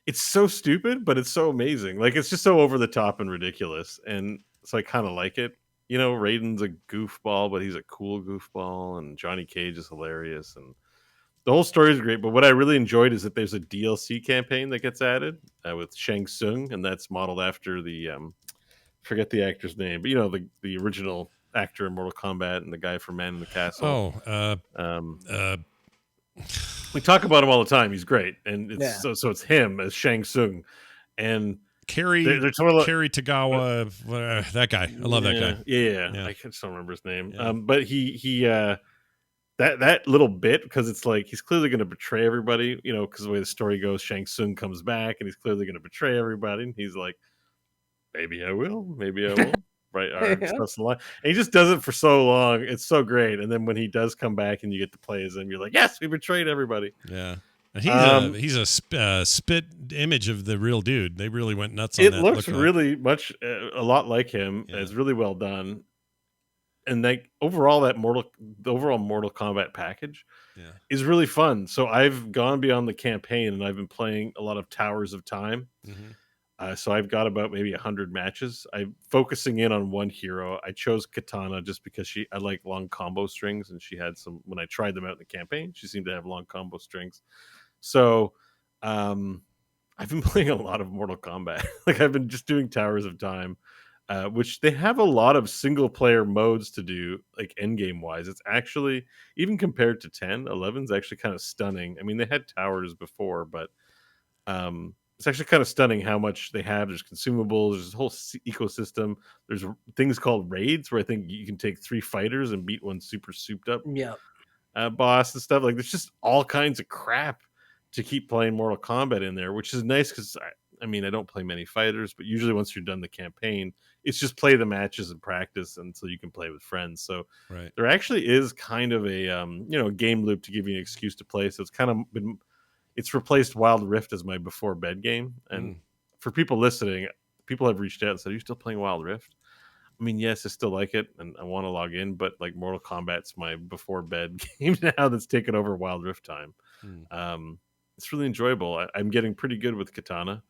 it's so stupid, but it's so amazing. Like, it's just so over the top and ridiculous, and so I kind of like it. Raiden's a goofball, but he's a cool goofball, and Johnny Cage is hilarious, and the whole story is great. But what I really enjoyed is that there's a DLC campaign that gets added with Shang Tsung, and that's modeled after the forget the actor's name, but the original actor in Mortal Kombat and the guy from Man in the Castle. We talk about him all the time. He's great, and it's so it's him as Shang Tsung, and Kerry Tagawa, that guy. I love that guy. Yeah. I just don't remember his name. Yeah. But he that little bit, because it's like he's clearly going to betray everybody, because the way the story goes, Shang Tsung comes back and he's clearly going to betray everybody, and he's like, maybe I will, right? All right, stuff's the line. And he just does it for so long. It's so great. And then when he does come back and you get to play as him, you're like, yes, we betrayed everybody. Yeah. And he's a spit image of the real dude. They really went nuts on that. It looks really much a lot like him. Yeah. It's really well done. And like overall, the overall Mortal Kombat package is really fun. So I've gone beyond the campaign and I've been playing a lot of Towers of Time. Mm-hmm. So I've got about maybe 100 matches. I'm focusing in on one hero. I chose Katana just because I like long combo strings, and she had some when I tried them out in the campaign. She seemed to have long combo strings. So I've been playing a lot of Mortal Kombat. Like, I've been just doing Towers of Time, which they have a lot of single player modes to do, like endgame wise. It's actually, even compared to 10, 11 is actually kind of stunning. I mean, they had towers before, but it's actually kind of stunning how much they have. There's consumables, there's a whole ecosystem. There's things called raids where I think you can take 3 fighters and beat one super souped up boss and stuff. Like, there's just all kinds of crap to keep playing Mortal Kombat in there, which is nice because I don't play many fighters, but usually once you're done the campaign, it's just play the matches and practice until you can play with friends. So there actually is kind of a game loop to give you an excuse to play. So it's replaced Wild Rift as my before bed game. And for people listening, people have reached out and said, "Are you still playing Wild Rift?" I mean, yes, I still like it and I want to log in, but like Mortal Kombat's my before bed game now that's taken over Wild Rift time. It's really enjoyable. I'm getting pretty good with Katana.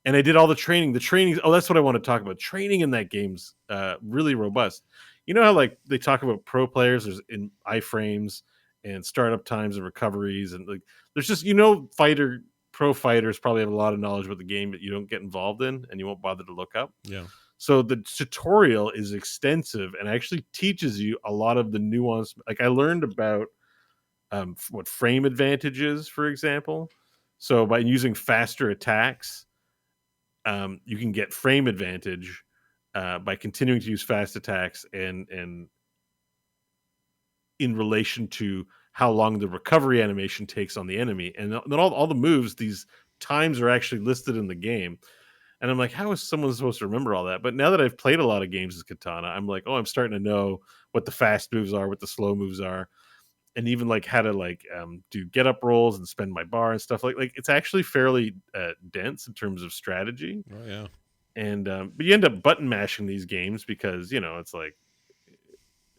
And I did all the training. That's what I want to talk about. Training in that game's really robust. You know how like they talk about pro players, there's in iframes and startup times and recoveries, and like there's just pro fighters probably have a lot of knowledge about the game that you don't get involved in and you won't bother to look up. Yeah. So the tutorial is extensive and actually teaches you a lot of the nuance. Like I learned about what frame advantage is, for example. So by using faster attacks, you can get frame advantage by continuing to use fast attacks and in relation to how long the recovery animation takes on the enemy. And then all the moves, these times are actually listed in the game. And I'm like, how is someone supposed to remember all that? But now that I've played a lot of games as Katana, I'm like, oh, I'm starting to know what the fast moves are, what the slow moves are, and even like how to like do get up rolls and spend my bar and stuff. Like it's actually fairly dense in terms of strategy. Oh yeah. And but you end up button mashing these games because it's like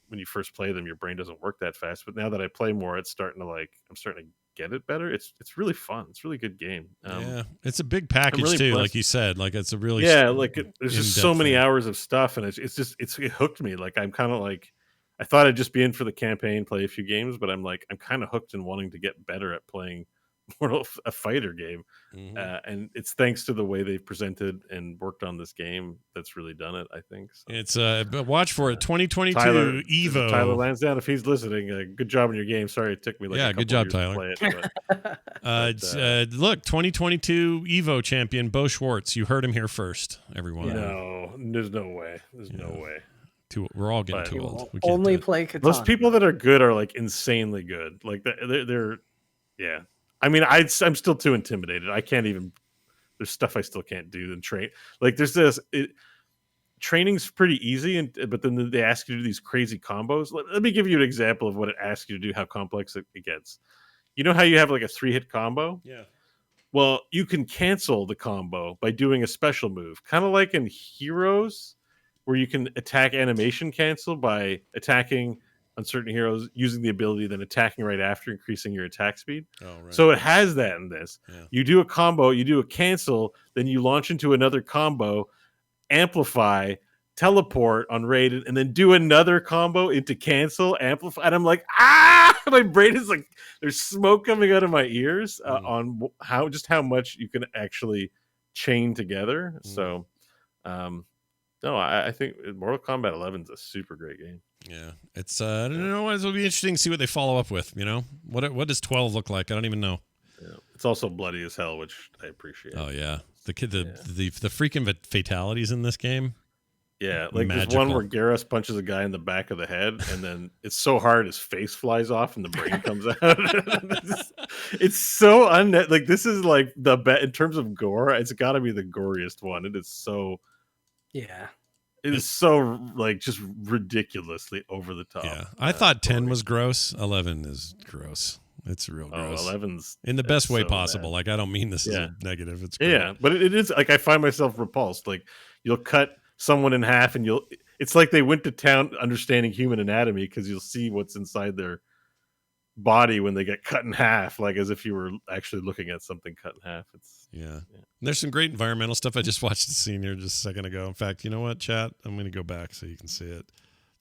when you first play them, your brain doesn't work that fast. But now that I play more, I'm starting to get it better. It's really fun. It's a really good game. Yeah, it's a big package really too, impressed. like you said. Like it's a really there's just so many hours of stuff, and it hooked me. Like I'm kind of like I thought I'd just be in for the campaign, play a few games, but I'm kind of hooked and wanting to get better at playing more of a fighter game. And it's thanks to the way they've presented and worked on this game that's really done it, I think. So. It's but watch for it. 2022 Evo. Tyler Lansdowne, if he's listening, good job on your game. Sorry it took me a good job, years Tyler. To play it, look, 2022 Evo champion Bo Schwartz. You heard him here first, everyone. No, there's no way. There's no way. We're all getting too old. We can't only play Katana. Most people that are good are like insanely good. Like they're yeah. I mean, I'm still too intimidated. I can't even. There's stuff I still can't do and train. Like there's training's pretty easy, but then they ask you to do these crazy combos. Let me give you an example of what it asks you to do, how complex it gets. You know how you have like a 3-hit combo? Yeah. Well, you can cancel the combo by doing a special move, kind of like in Heroes, where you can attack animation cancel by attacking on certain heroes using the ability, then attacking right after, increasing your attack speed. Oh, right. So it has that in this. Yeah. You do a combo, you do a cancel, then you launch into another combo, amplify, teleport on raid, and then do another combo into cancel, amplify. And I'm like, my brain is like, there's smoke coming out of my ears on how much you can actually chain together. So, no, I think Mortal Kombat 11 is a super great game. Yeah, it's I don't know. It'll be interesting to see what they follow up with. What does 12 look like? I don't even know. Yeah. It's also bloody as hell, which I appreciate. Oh yeah, the freaking fatalities in this game. Yeah, like magical. There's one where Garrus punches a guy in the back of the head, and then it's so hard his face flies off and the brain comes out. It's so like this is like the bet in terms of gore. It's got to be the goriest one. It is so. Yeah. It is so like just ridiculously over the top. Yeah, I thought 10 was gross. 11 is gross. It's real gross. 11's in the best way so possible. bad. Like I don't mean this as a negative. It's great. Yeah, but it is like I find myself repulsed. Like you'll cut someone in half, and it's like they went to town understanding human anatomy because you'll see what's inside their body when they get cut in half, like as if you were actually looking at something cut in half. Yeah. There's some great environmental stuff. I just watched the scene here just a second ago. In fact, you know what, chat? I'm going to go back so you can see it.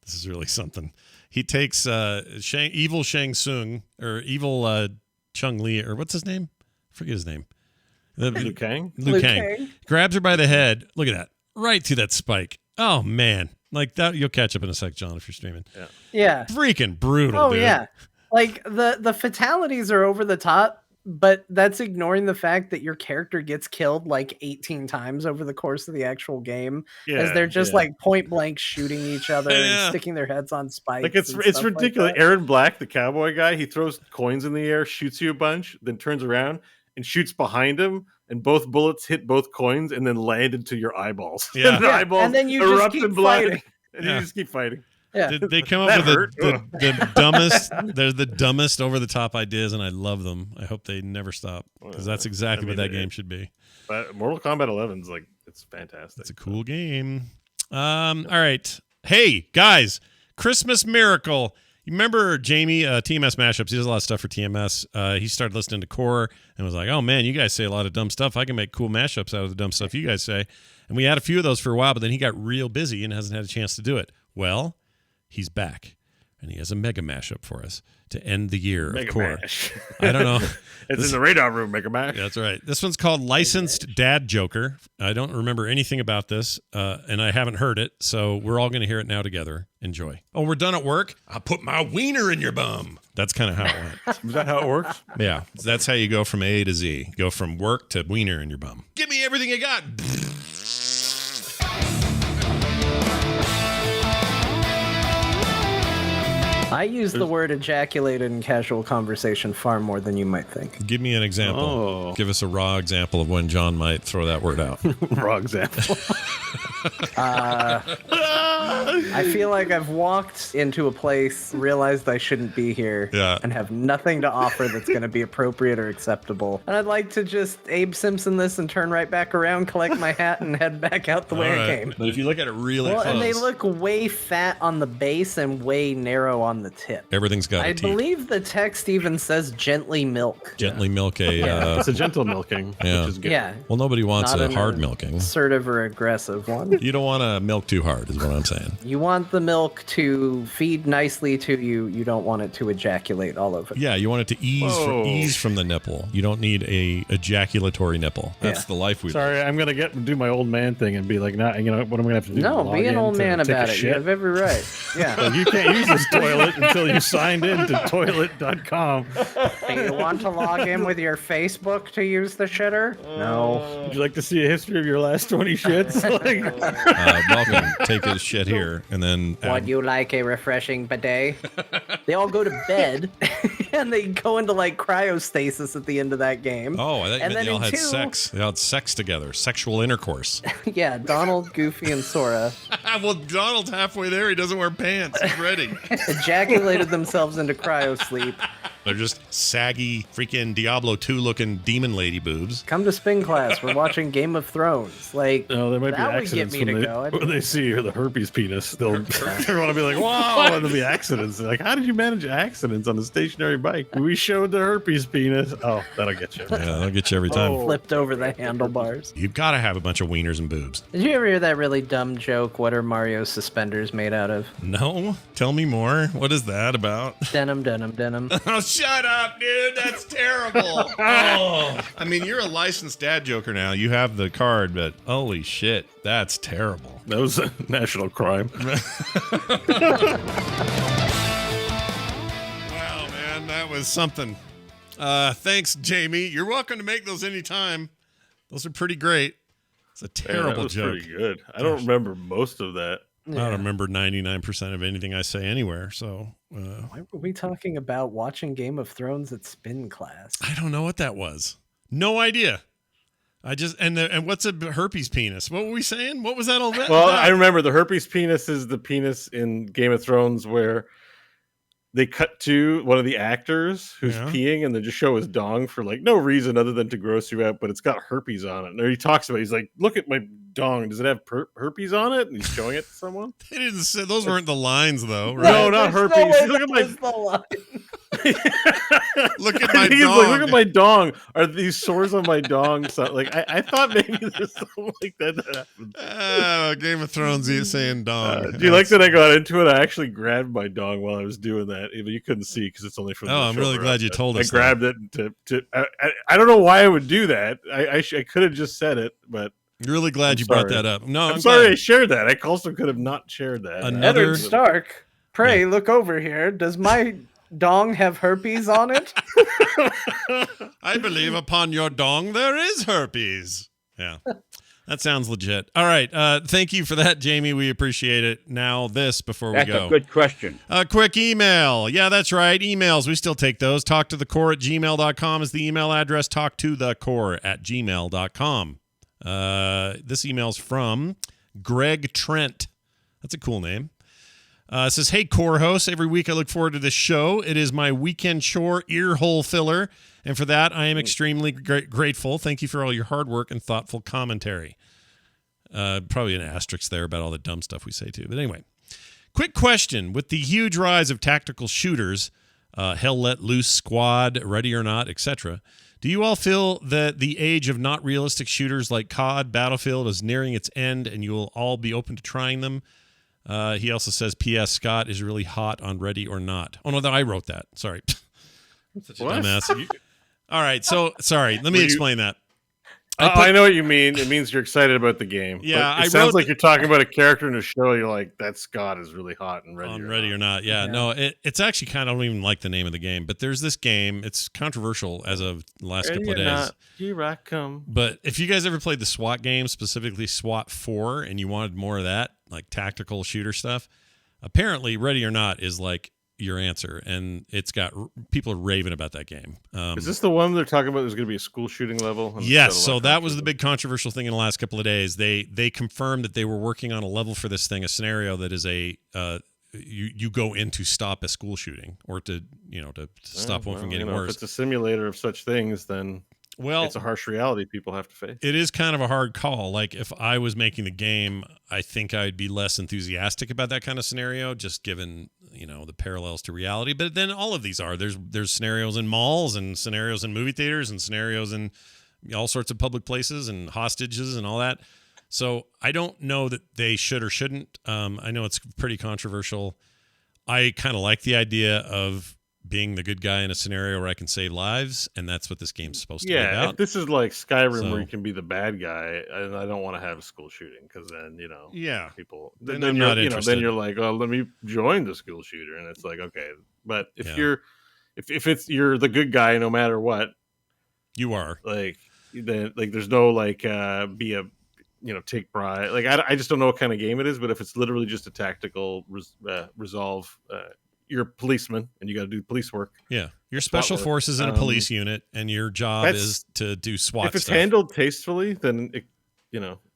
This is really something. He takes evil Shang Tsung or evil Chung Li, or what's his name? I forget his name. Liu Kang? Liu Kang. Grabs her by the head. Look at that. Right through that spike. Oh, man. Like that. You'll catch up in a sec, John, if you're streaming. Yeah. Freaking brutal, Oh, dude. yeah. Like the fatalities are over the top, but that's ignoring the fact that your character gets killed like 18 times over the course of the actual game, as they're just like point blank shooting each other and sticking their heads on spikes. Like it's ridiculous. Like Aaron Black, the cowboy guy, he throws coins in the air, shoots you a bunch, then turns around and shoots behind him, and both bullets hit both coins and then land into your eyeballs. Yeah, and, eyeballs and then you just keep fighting. And you just keep fighting. Yeah. Did they come up with the dumbest? They're the dumbest over the top ideas, and I love them. I hope they never stop because that's exactly what that game should be. But Mortal Kombat 11 is like it's fantastic. It's a cool game. All right, hey guys, Christmas Miracle. You remember Jamie, TMS Mashups? He does a lot of stuff for TMS. He started listening to Core and was like, "Oh man, you guys say a lot of dumb stuff. I can make cool mashups out of the dumb stuff you guys say." And we had a few of those for a while, but then he got real busy and hasn't had a chance to do it. Well, he's back. and he has a mega mashup for us to end the year Mega of Core. Mash. I don't know. It's in the radar room, Mega Mash. That's right. This one's called Licensed Dad Joker. I don't remember anything about this, and I haven't heard it, so we're all going to hear it now together. Enjoy. Oh, we're done at work? I'll put my wiener in your bum. That's kind of how it went. Is that how it works? Yeah, that's how you go from A to Z. Go from work to wiener in your bum. Give me everything you got. I use the word ejaculated in casual conversation far more than you might think. Give me an example. Oh. Give us a raw example of when John might throw that word out. Raw example. I feel like I've walked into a place, realized I shouldn't be here, and have nothing to offer that's going to be appropriate or acceptable. And I'd like to just Abe Simpson this and turn right back around, collect my hat, and head back out the way I came. But if you look at it really close. And they look way fat on the base and way narrow on the tip. Everything's got a I teeth. believe the text even says gently milk. Gently milk a... It's a gentle milking, which is good. Yeah. well, nobody wants Not a an hard milking. Assertive or aggressive one. You don't want to milk too hard, is what I'm saying. You want the milk to feed nicely to you. You don't want it to ejaculate all over. Yeah, you want it to ease from the nipple. You don't need a ejaculatory nipple. That's the life we live. Sorry, I'm gonna do my old man thing and be like, nah, you know what I'm gonna have to do? No, Log be an in old to man take about a it. You shit? have every right. Yeah. Like, you can't use this toilet until you signed in to toilet.com. Do you want to log in with your Facebook to use the shitter? No. Would you like to see a history of your last 20 shits? Like, Welcome. Take a shit here, and then... Would you like a refreshing bidet? They all go to bed, and they go into like cryostasis at the end of that game. Oh, I thought you And meant they then all in had two- sex. They all had sex together. Sexual intercourse. Yeah, Donald, Goofy, and Sora Well, Donald's halfway there. He doesn't wear pants. He's ready. ejaculated themselves into cryo sleep. They're just saggy, freaking Diablo 2 looking demon lady boobs. Come to spin class. We're watching Game of Thrones. Like, no, there might be that would get accidents me to when, go. when they see the herpes penis. They'll want to be like, wow, and there'll be accidents. They're like, how did you manage accidents on a stationary bike? We showed the herpes penis. Oh, that'll get you. Yeah, that'll get you every time. Flipped over the handlebars. You've got to have a bunch of wieners and boobs. Did you ever hear that really dumb joke? What are Mario's suspenders made out of? No? Tell me more. What is that about? Denim, denim, denim. Oh, shut up, dude. That's terrible. Oh. I mean, you're a licensed dad joker now. You have the card, but holy shit, that's terrible. That was a national crime. Wow, man, that was something. Thanks, Jamie. You're welcome to make those anytime. Those are pretty great. It's a terrible that was joke. pretty good. I don't remember most of that. I don't remember 99% of anything I say anywhere, so... Why were we talking about watching Game of Thrones at spin class? I don't know what that was. No idea. I just and what's a herpes penis? What were we saying? What was that all about? Well, I remember the herpes penis is the penis in Game of Thrones where they cut to one of the actors who's peeing and they just show his dong for like no reason other than to gross you out, but it's got herpes on it. And he talks about it. He's like, look at my dong. Does it have herpes on it? And he's showing it to someone. They didn't say those weren't the lines though. Right? No, not herpes. No way Look at my that was the line. Look at my He's dong. like, look at my dong. Are these sores on my dong? So, like, I thought maybe there's something like that happened. Game of Thrones, he's saying dong. Do you like that I got into it? I actually grabbed my dong while I was doing that. Even you couldn't see because it's only from. Oh, I'm really glad you told us. I grabbed it to. I don't know why I would do that. I could have just said it, but really glad you brought that up. No, I'm sorry glad. I shared that. I also could have not shared that. Another- Eddard Stark, pray look over here. Does my dong have herpes on it? I believe upon your dong there is herpes. Yeah. That sounds legit. All right. Thank you for that, Jamie. We appreciate it. Now this before we go. That's a good question. A quick email. Yeah, that's right. Emails. We still take those. talktothecore@gmail.com is the email address. talktothecore@gmail.com. This email's from Greg Trent. That's a cool name. It says, hey, Core hosts. Every week I look forward to this show. It is my weekend chore ear hole filler. And for that, I am extremely grateful. Thank you for all your hard work and thoughtful commentary. Probably an asterisk there about all the dumb stuff we say too. But anyway, quick question. With the huge rise of tactical shooters, Hell Let Loose, Squad, Ready or Not, etc., do you all feel that the age of not realistic shooters like COD, Battlefield is nearing its end and you will all be open to trying them? He also says, P.S. Scott is really hot on Ready or Not. Oh, no, I wrote that. Sorry. Such a What? dumbass. All right, so sorry. Let me Were you- explain that. I know what you mean. It means you're excited about the game. Yeah, but I it sounds wrote like you're talking about a character in a show. You're like, that Scott is really hot and on Ready or Not. Yeah, Yeah. no, it's actually kind of, I don't even like the name of the game, but there's this game. It's controversial as of the last couple of days. Here I come. But if you guys ever played the SWAT game, specifically SWAT 4, and you wanted more of that, like tactical shooter stuff, apparently Ready or Not is like your answer, and it's got people are raving about that game. Is this the one they're talking about? There's going to be a school shooting level. And Yes, it's got a lot so of that was the controversy. big controversial thing in the last couple of days. They confirmed that they were working on a level for this thing, a scenario that is a you go in to stop a school shooting or to stop one from getting If worse. it's a simulator of such things, then Well, it's a harsh reality people have to face. it is kind of a hard call. Like if I was making the game, I think I'd be less enthusiastic about that kind of scenario, just given the parallels to reality. But then all of these are there's scenarios in malls and scenarios in movie theaters and scenarios in all sorts of public places and hostages and all that. So I don't know that they should or shouldn't. I know it's pretty controversial. I kind of like the idea of being the good guy in a scenario where I can save lives, and that's what this game's supposed to be Yeah, about. if this is like Skyrim So- where you can be the bad guy, and I don't want to have a school shooting because then Yeah. people Then then I'm you're, not then interested. you're like, oh, let me join the school shooter, and it's like, okay, but if Yeah. you're if it's you're the good guy no matter what, You are. like then like there's no like be a take pride, like I just don't know what kind of game it is, but if it's literally just a tactical resolve, you're a policeman and you got to do police work. Yeah. You're SWAT special work. forces in a police unit, and your job That's- is to do SWAT If it's stuff. handled tastefully, then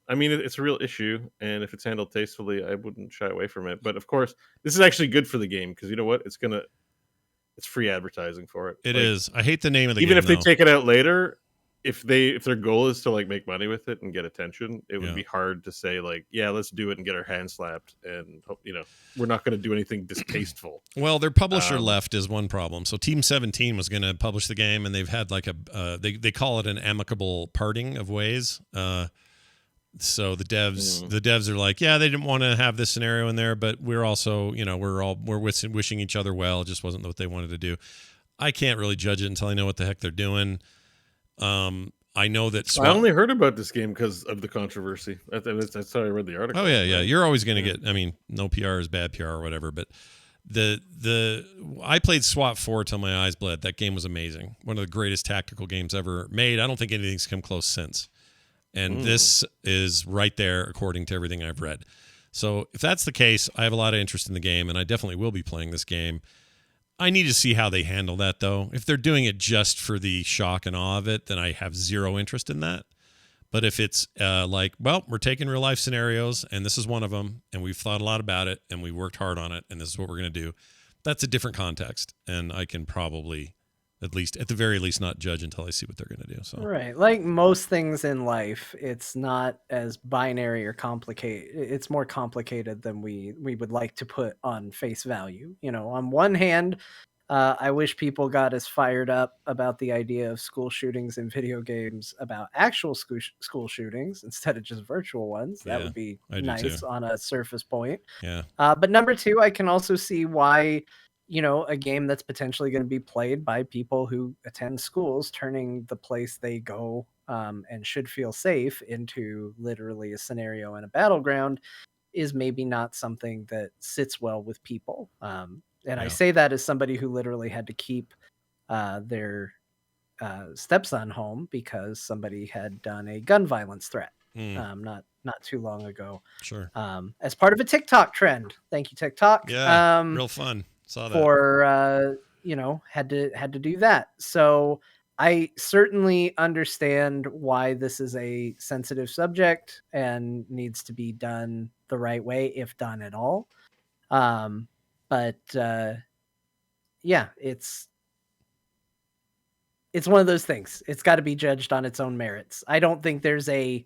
I mean, it's a real issue, and if it's handled tastefully, I wouldn't shy away from it. But of course, this is actually good for the game because you know what? It's free advertising for it. It Like, is. I hate the name of the even game, if they though. take it out later, if their goal is to like make money with it and get attention, it would Yeah. be hard to say like, yeah, let's do it and get our hands slapped, and we're not going to do anything distasteful. Well, their publisher Um, left is one problem. So Team 17 was going to publish the game, and they've had like they call it an amicable parting of ways. So the devs are like, yeah, they didn't want to have this scenario in there, but we're also, we're wishing each other well. It just wasn't what they wanted to do. I can't really judge it until I know what the heck they're doing. I know that I only heard about this game because of the controversy. That's how I read the article. Oh yeah. Right? You're always going to get. I mean, no PR is bad PR or whatever. But I played SWAT 4 till my eyes bled. That game was amazing. One of the greatest tactical games ever made. I don't think anything's come close since. And this is right there, according to everything I've read. So if that's the case, I have a lot of interest in the game, and I definitely will be playing this game. I need to see how they handle that, though. If they're doing it just for the shock and awe of it, then I have zero interest in that. But if it's like, well, we're taking real life scenarios, and this is one of them, and we've thought a lot about it, and we've worked hard on it, and this is what we're going to do, that's a different context. And I can probably, at the very least, not judge until I see what they're going to do. So Right. Like most things in life, it's not as binary or complicated. It's more complicated than we would like to put on face value. On one hand, I wish people got as fired up about the idea of school shootings in video games about actual school shootings instead of just virtual ones. That Yeah, would be I do nice too. on a surface point. yeah. But number two, I can also see why, a game that's potentially going to be played by people who attend schools, turning the place they go and should feel safe into literally a scenario and a battleground is maybe not something that sits well with people. And I Yeah. say that as somebody who literally had to keep their stepson home because somebody had done a gun violence threat not too long ago. Sure. As part of a TikTok trend. Thank you, TikTok. Yeah. Real fun. Saw that. For had to do that. So I certainly understand why this is a sensitive subject and needs to be done the right way, if done at all. But yeah, it's one of those things. It's got to be judged on its own merits. I don't think there's a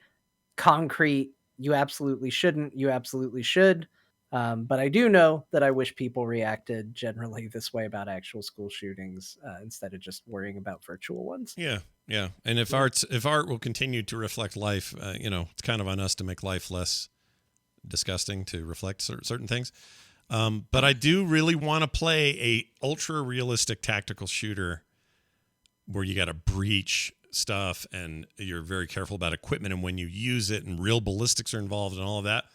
concrete, you absolutely shouldn't, you absolutely should. But I do know that I wish people reacted generally this way about actual school shootings instead of just worrying about virtual ones. Yeah. Yeah. And if art will continue to reflect life, it's kind of on us to make life less disgusting to reflect certain things. But I do really want to play a ultra realistic tactical shooter where you got to breach stuff and you're very careful about equipment and when you use it, and real ballistics are involved and all of that.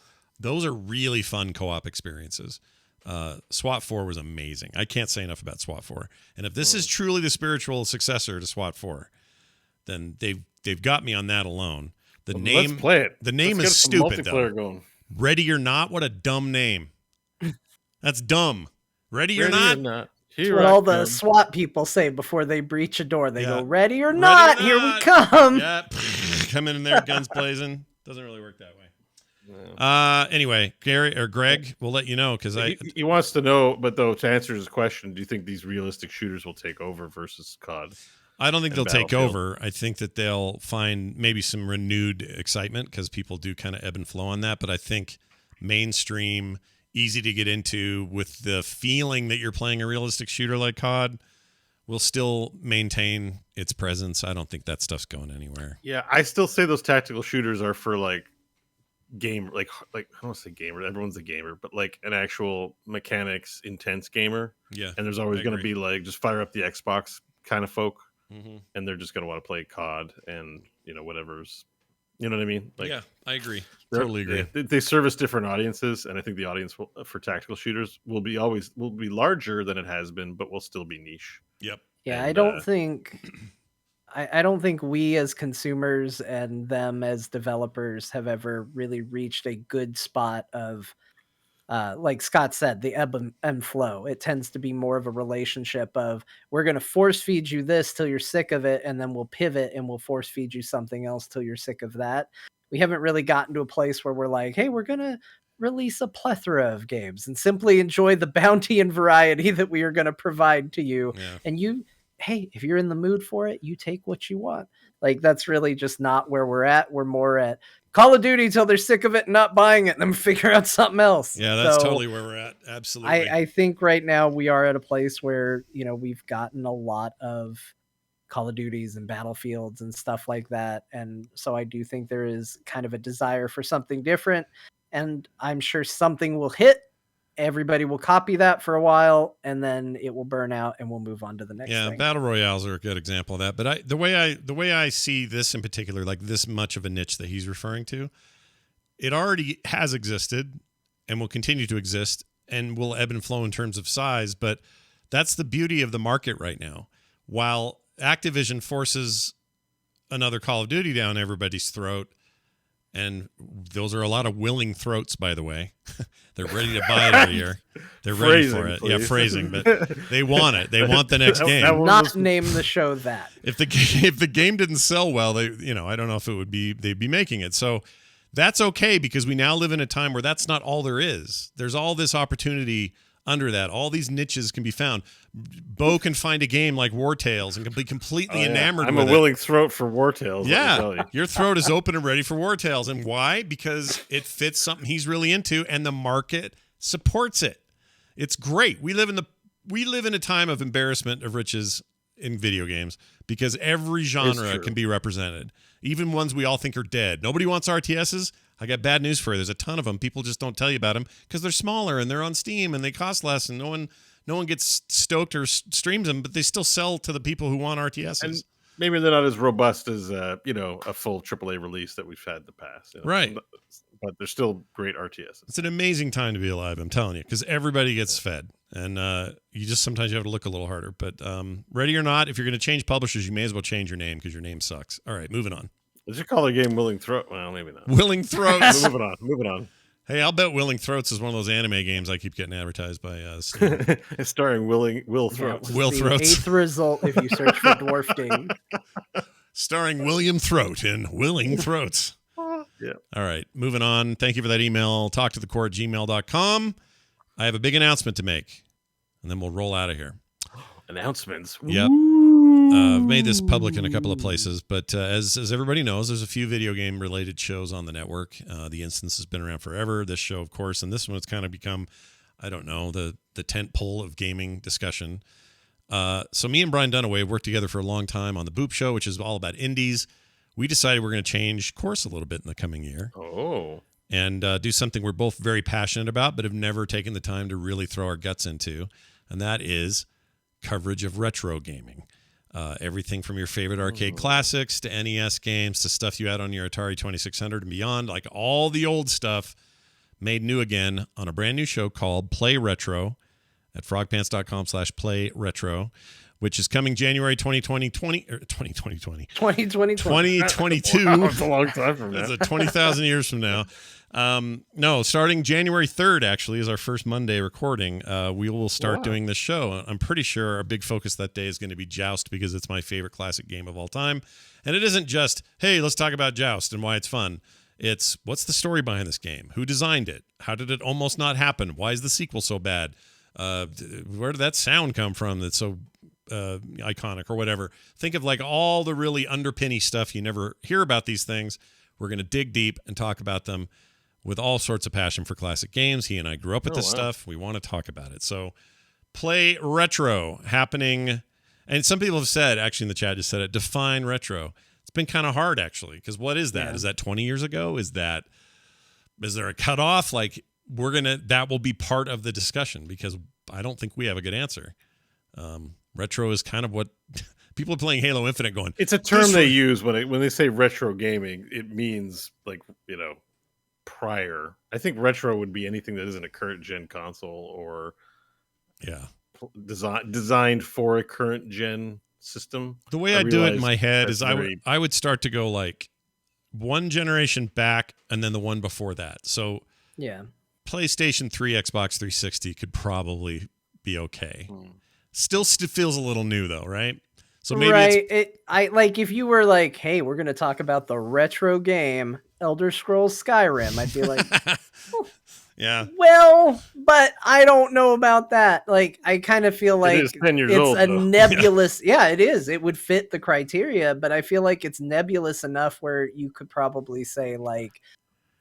Those are really fun co-op experiences. SWAT 4 was amazing. I can't say enough about SWAT 4. And if this is truly the spiritual successor to SWAT 4, then they've got me on that alone. Let's play it. The name is stupid though. Going. Ready or Not? What a dumb name. That's dumb. Ready or Not? Here what all the SWAT people say before they breach a door. They go, ready or not, here we come. Yeah, coming in there, guns blazing. Doesn't really work that way. Anyway, Gary or Greg, we'll let you know because he wants to know, but though to answer his question, do you think these realistic shooters will take over versus COD? I don't think they'll take over. I think that they'll find maybe some renewed excitement because people do kind of ebb and flow on that. But I think mainstream, easy to get into with the feeling that you're playing a realistic shooter like COD will still maintain its presence. I don't think that stuff's going anywhere. Yeah, I still say those tactical shooters are for like game, like I don't want to say gamer. Everyone's a gamer, but like an actual mechanics intense gamer. Yeah, and there's always going to be like just fire up the Xbox kind of folk, and they're just going to want to play COD and whatever's. You know what I mean? Like, yeah, I agree. Totally agree. They service different audiences, and I think the audience for tactical shooters will be larger than it has been, but will still be niche. Yep. Yeah, and, I don't think we as consumers and them as developers have ever really reached a good spot of, like Scott said, the ebb and flow. It tends to be more of a relationship of we're going to force feed you this till you're sick of it, and then we'll pivot and we'll force feed you something else till you're sick of that. We haven't really gotten to a place where we're like, hey, we're going to release a plethora of games and simply enjoy the bounty and variety that we are going to provide to you. Yeah. And hey, if you're in the mood for it, you take what you want. Like, that's really just not where we're at. We're more at Call of Duty till they're sick of it and not buying it and then figure out something else. Yeah, that's totally where we're at. Absolutely. I think right now we are at a place where, we've gotten a lot of Call of Duties and Battlefields and stuff like that. And so I do think there is kind of a desire for something different. And I'm sure something will hit. Everybody will copy that for a while, and then it will burn out, and we'll move on to the next thing. Yeah, battle royales are a good example of that. But the way I see this in particular, like this much of a niche that he's referring to, it already has existed and will continue to exist and will ebb and flow in terms of size. But that's the beauty of the market right now. While Activision forces another Call of Duty down everybody's throat, and those are a lot of willing throats, by the way. They're ready to buy it every year. They're ready for it. Please. Yeah, phrasing, but they want it. They want the next game. Not name the show that. If the game didn't sell well, I don't know if it would be. They'd be making it. So that's okay because we now live in a time where that's not all there is. There's all this opportunity under that. All these niches can be found. Bo can find a game like Wartales and can be completely enamored with it. I'm a willing throat for Wartales. Yeah, your throat is open and ready for Wartales. And why? Because it fits something he's really into and the market supports it. It's great. We live in a time of embarrassment of riches in video games because every genre can be represented. Even ones we all think are dead. Nobody wants RTSs. I got bad news for you. There's a ton of them. People just don't tell you about them because they're smaller and they're on Steam and they cost less and no one gets stoked or streams them, but they still sell to the people who want RTSs. And maybe they're not as robust as a full AAA release that we've had in the past. Right. But they're still great RTSs. It's an amazing time to be alive, I'm telling you, because everybody gets fed. And sometimes you have to look a little harder. But ready or not, if you're going to change publishers, you may as well change your name because your name sucks. All right, moving on. Did you call the game Willing Throat? Well, maybe not. Willing Throats. Moving on. Hey, I'll bet Willing Throats is one of those anime games I keep getting advertised by. Steam. It's starring Will Throats. Will Throats. 8th result if you search for Dwarf Game. Starring William Throat in Willing Throats. Yeah. All right, moving on. Thank you for that email. talktothecore@gmail.com. I have a big announcement to make, and then we'll roll out of here. Announcements. Yep. I've made this public in a couple of places, but as everybody knows, there's a few video game related shows on the network. The Instance has been around forever. This show, of course, and this one has kind of become, I don't know, the tent pole of gaming discussion. So me and Brian Dunaway worked together for a long time on the Boop Show, which is all about indies. We decided we're going to change course a little bit in the coming year. Oh. and do something we're both very passionate about, but have never taken the time to really throw our guts into, and that is coverage of retro gaming. Everything from your favorite arcade classics to NES games to stuff you had on your Atari 2600 and beyond, like all the old stuff made new again on a brand new show called Play Retro at frogpants.com/playretro, which is coming January 2022. It's a long time from now. It's 20,000 years from now. No, starting January 3rd, actually, is our first Monday recording. We will start doing this show. I'm pretty sure our big focus that day is going to be Joust, because it's my favorite classic game of all time. And it isn't just, hey, let's talk about Joust and why it's fun. It's, what's the story behind this game? Who designed it? How did it almost not happen? Why is the sequel so bad? Where did that sound come from that's so iconic or whatever? Think of like all the really underpinny stuff. You never hear about these things. We're going to dig deep and talk about them with all sorts of passion for classic games. He and I grew up with this stuff. We want to talk about it. So Play Retro happening. And some people have said, actually in the chat just said it, define retro. It's been kind of hard, actually, because what is that? Yeah. Is that 20 years ago? Is there a cutoff? Like, that will be part of the discussion, because I don't think we have a good answer. Retro is kind of what people are playing Halo Infinite going. It's a term they use when they say retro gaming. It means like, prior. I think retro would be anything that isn't a current gen console or designed for a current gen system. The way I do it in my head is I would start to go like one generation back and then the one before that. So PlayStation 3, Xbox 360 could probably be okay. Still feels a little new though, right? So maybe if you were like, hey, we're going to talk about the retro game Elder Scrolls Skyrim, I'd be like, yeah. Well, but I don't know about that. Like, I kind of feel like it's a nebulous. Yeah, it is. It would fit the criteria, but I feel like it's nebulous enough where you could probably say like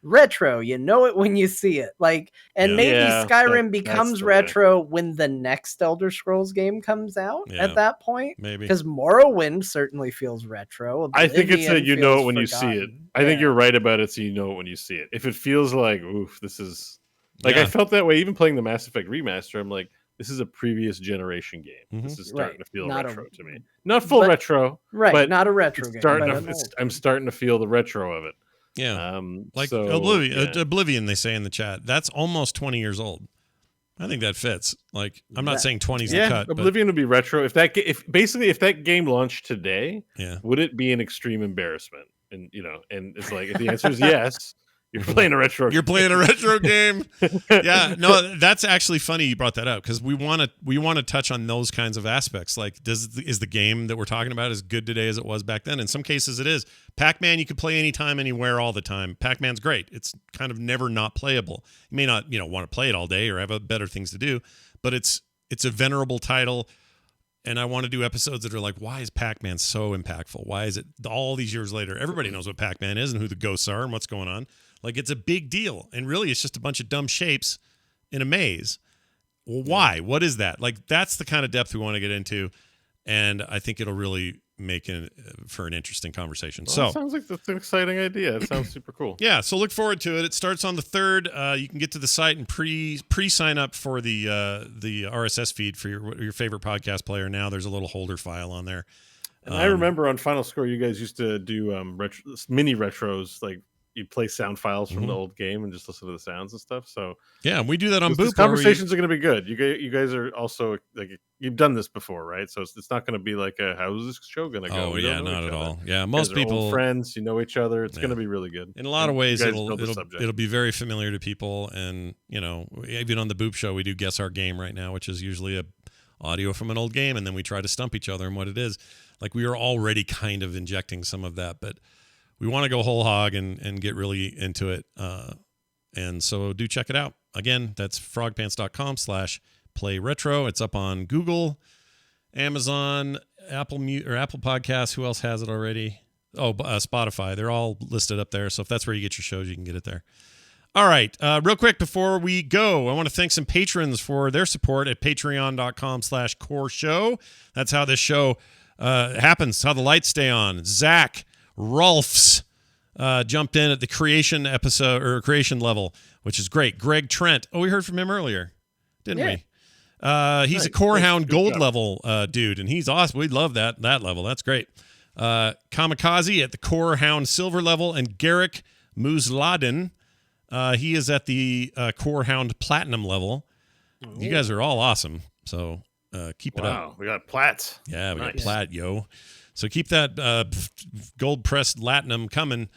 retro. You know it when you see it. Like, and maybe Skyrim becomes retro when the next Elder Scrolls game comes out at that point. Maybe. Because Morrowind certainly feels retro. I think it's you know it when you see it. I think you're right about it, so you know it when you see it. If it feels like, oof, this is... Like, I felt that way even playing the Mass Effect remaster. I'm like, this is a previous generation game. Mm-hmm. This is starting to feel retro to me. Not full retro. Right, but not a retro game. I'm starting to feel the retro of it. Yeah. Oblivion, they say in the chat. That's almost 20 years old. I think that fits. Like, I'm not saying 20 is the cut. Oblivion would be retro. If that game launched today, would it be an extreme embarrassment? And and it's like, if the answer is yes, you're playing a retro game. Yeah, no, that's actually funny you brought that up, because we want to touch on those kinds of aspects. Like, is the game that we're talking about as good today as it was back then? In some cases it is. Pac-Man you could play anytime, anywhere, all the time. Pac-Man's great. It's kind of never not playable. You may not want to play it all day or have better things to do, but it's a venerable title. And I want to do episodes that are like, why is Pac-Man so impactful? Why is it all these years later, everybody knows what Pac-Man is and who the ghosts are and what's going on? Like, it's a big deal. And really, it's just a bunch of dumb shapes in a maze. Well, why? What is that? Like, that's the kind of depth we want to get into. And I think it'll really make for an interesting conversation. Well, it sounds like that's an exciting idea. It sounds super cool. Yeah, so look forward to it. It starts on the 3rd. You can get to the site and pre-sign up for the RSS feed for your favorite podcast player. Now there's a little holder file on there. And I remember on Final Score, you guys used to do mini retros, like you play sound files from the old game and just listen to the sounds and stuff. So yeah, we do that on Boop. Conversations are going to be good. You guys are also like, you've done this before, right? So it's not going to be like how's this show going to go? Oh yeah, not at all. Yeah, most people old friends, you know each other. It's going to be really good. In a lot of ways, it'll be very familiar to people. And even on the Boop show, we do Guess Our Game right now, which is usually a audio from an old game, and then we try to stump each other on what it is. Like, we are already kind of injecting some of that, but we want to go whole hog and get really into it. And so do check it out. Again, that's frogpants.com/playretro. It's up on Google, Amazon, Apple Podcasts. Who else has it already? Oh, Spotify. They're all listed up there. So if that's where you get your shows, you can get it there. All right. Real quick before we go, I want to thank some patrons for their support at patreon.com/core show. That's how this show happens, how the lights stay on. Zach, Rolfs, jumped in at the creation episode or creation level, which is great. Greg Trent. Oh, we heard from him earlier, didn't we? He's a Core Hound Gold level dude, and he's awesome. We love that level. That's great. Kamikaze at the Core Hound Silver level, and Garrick Muzladin. He is at the Core Hound Platinum level. You guys are all awesome. So keep it up. Wow, we got plats. Yeah, we got plat, yo. So keep that gold pressed latinum coming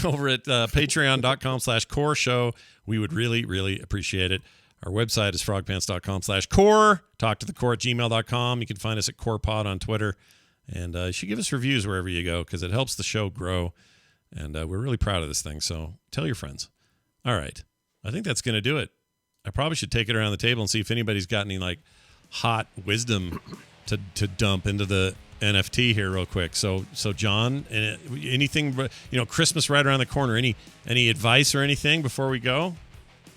over at patreon.com/core show. We would really, really appreciate it. Our website is frogpants.com/core. Talk to the core at gmail.com. You can find us at CorePod on Twitter. And you should give us reviews wherever you go because it helps the show grow. And we're really proud of this thing. So tell your friends. All right. I think that's going to do it. I probably should take it around the table and see if anybody's got any like hot wisdom to dump into the NFT here real quick. So John, anything, Christmas right around the corner. Any advice or anything before we go?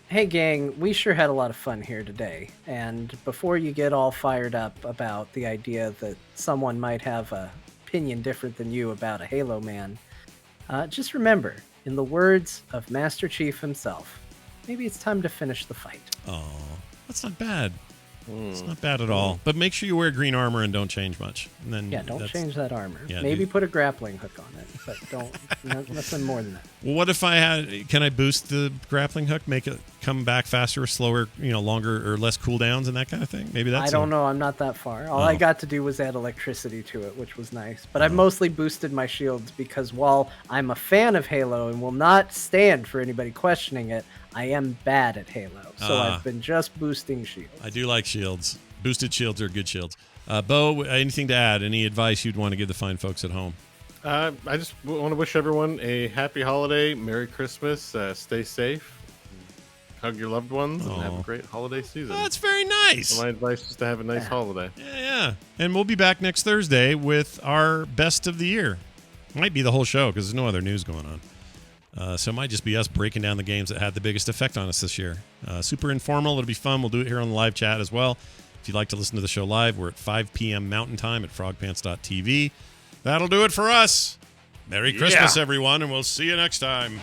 Hey gang, we sure had a lot of fun here today. And before you get all fired up about the idea that someone might have an opinion different than you about a Halo man, just remember, in the words of Master Chief himself, maybe it's time to finish the fight. Oh, that's not bad. It's not bad at all. But make sure you wear green armor and don't change much. And then don't change that armor. Yeah, maybe put a grappling hook on it, but don't nothing more than that. Well, what if can I boost the grappling hook, make it come back faster, slower, longer or less cooldowns and that kind of thing? Maybe that's I don't know. I'm not that far. All I got to do was add electricity to it, which was nice. But I've mostly boosted my shields because while I'm a fan of Halo and will not stand for anybody questioning it, I am bad at Halo. So I've been just boosting shields. I do like shields. Boosted shields are good shields. Bo, anything to add? Any advice you'd want to give the fine folks at home? I just want to wish everyone a happy holiday, Merry Christmas, stay safe, hug your loved ones, and have a great holiday season. Oh, that's very nice. So my advice is to have a nice holiday. Yeah. And we'll be back next Thursday with our best of the year. Might be the whole show because there's no other news going on. So it might just be us breaking down the games that had the biggest effect on us this year. Super informal. It'll be fun. We'll do it here on the live chat as well. If you'd like to listen to the show live, we're at 5 p.m. Mountain Time at frogpants.tv. That'll do it for us. Merry Christmas, everyone, and we'll see you next time.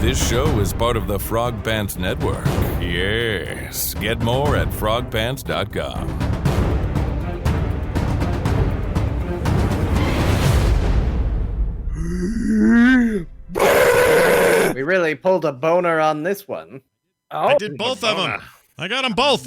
This show is part of the Frog Pants Network. Yes. Get more at frogpants.com. We really pulled a boner on this one. I did both of them. I got them both.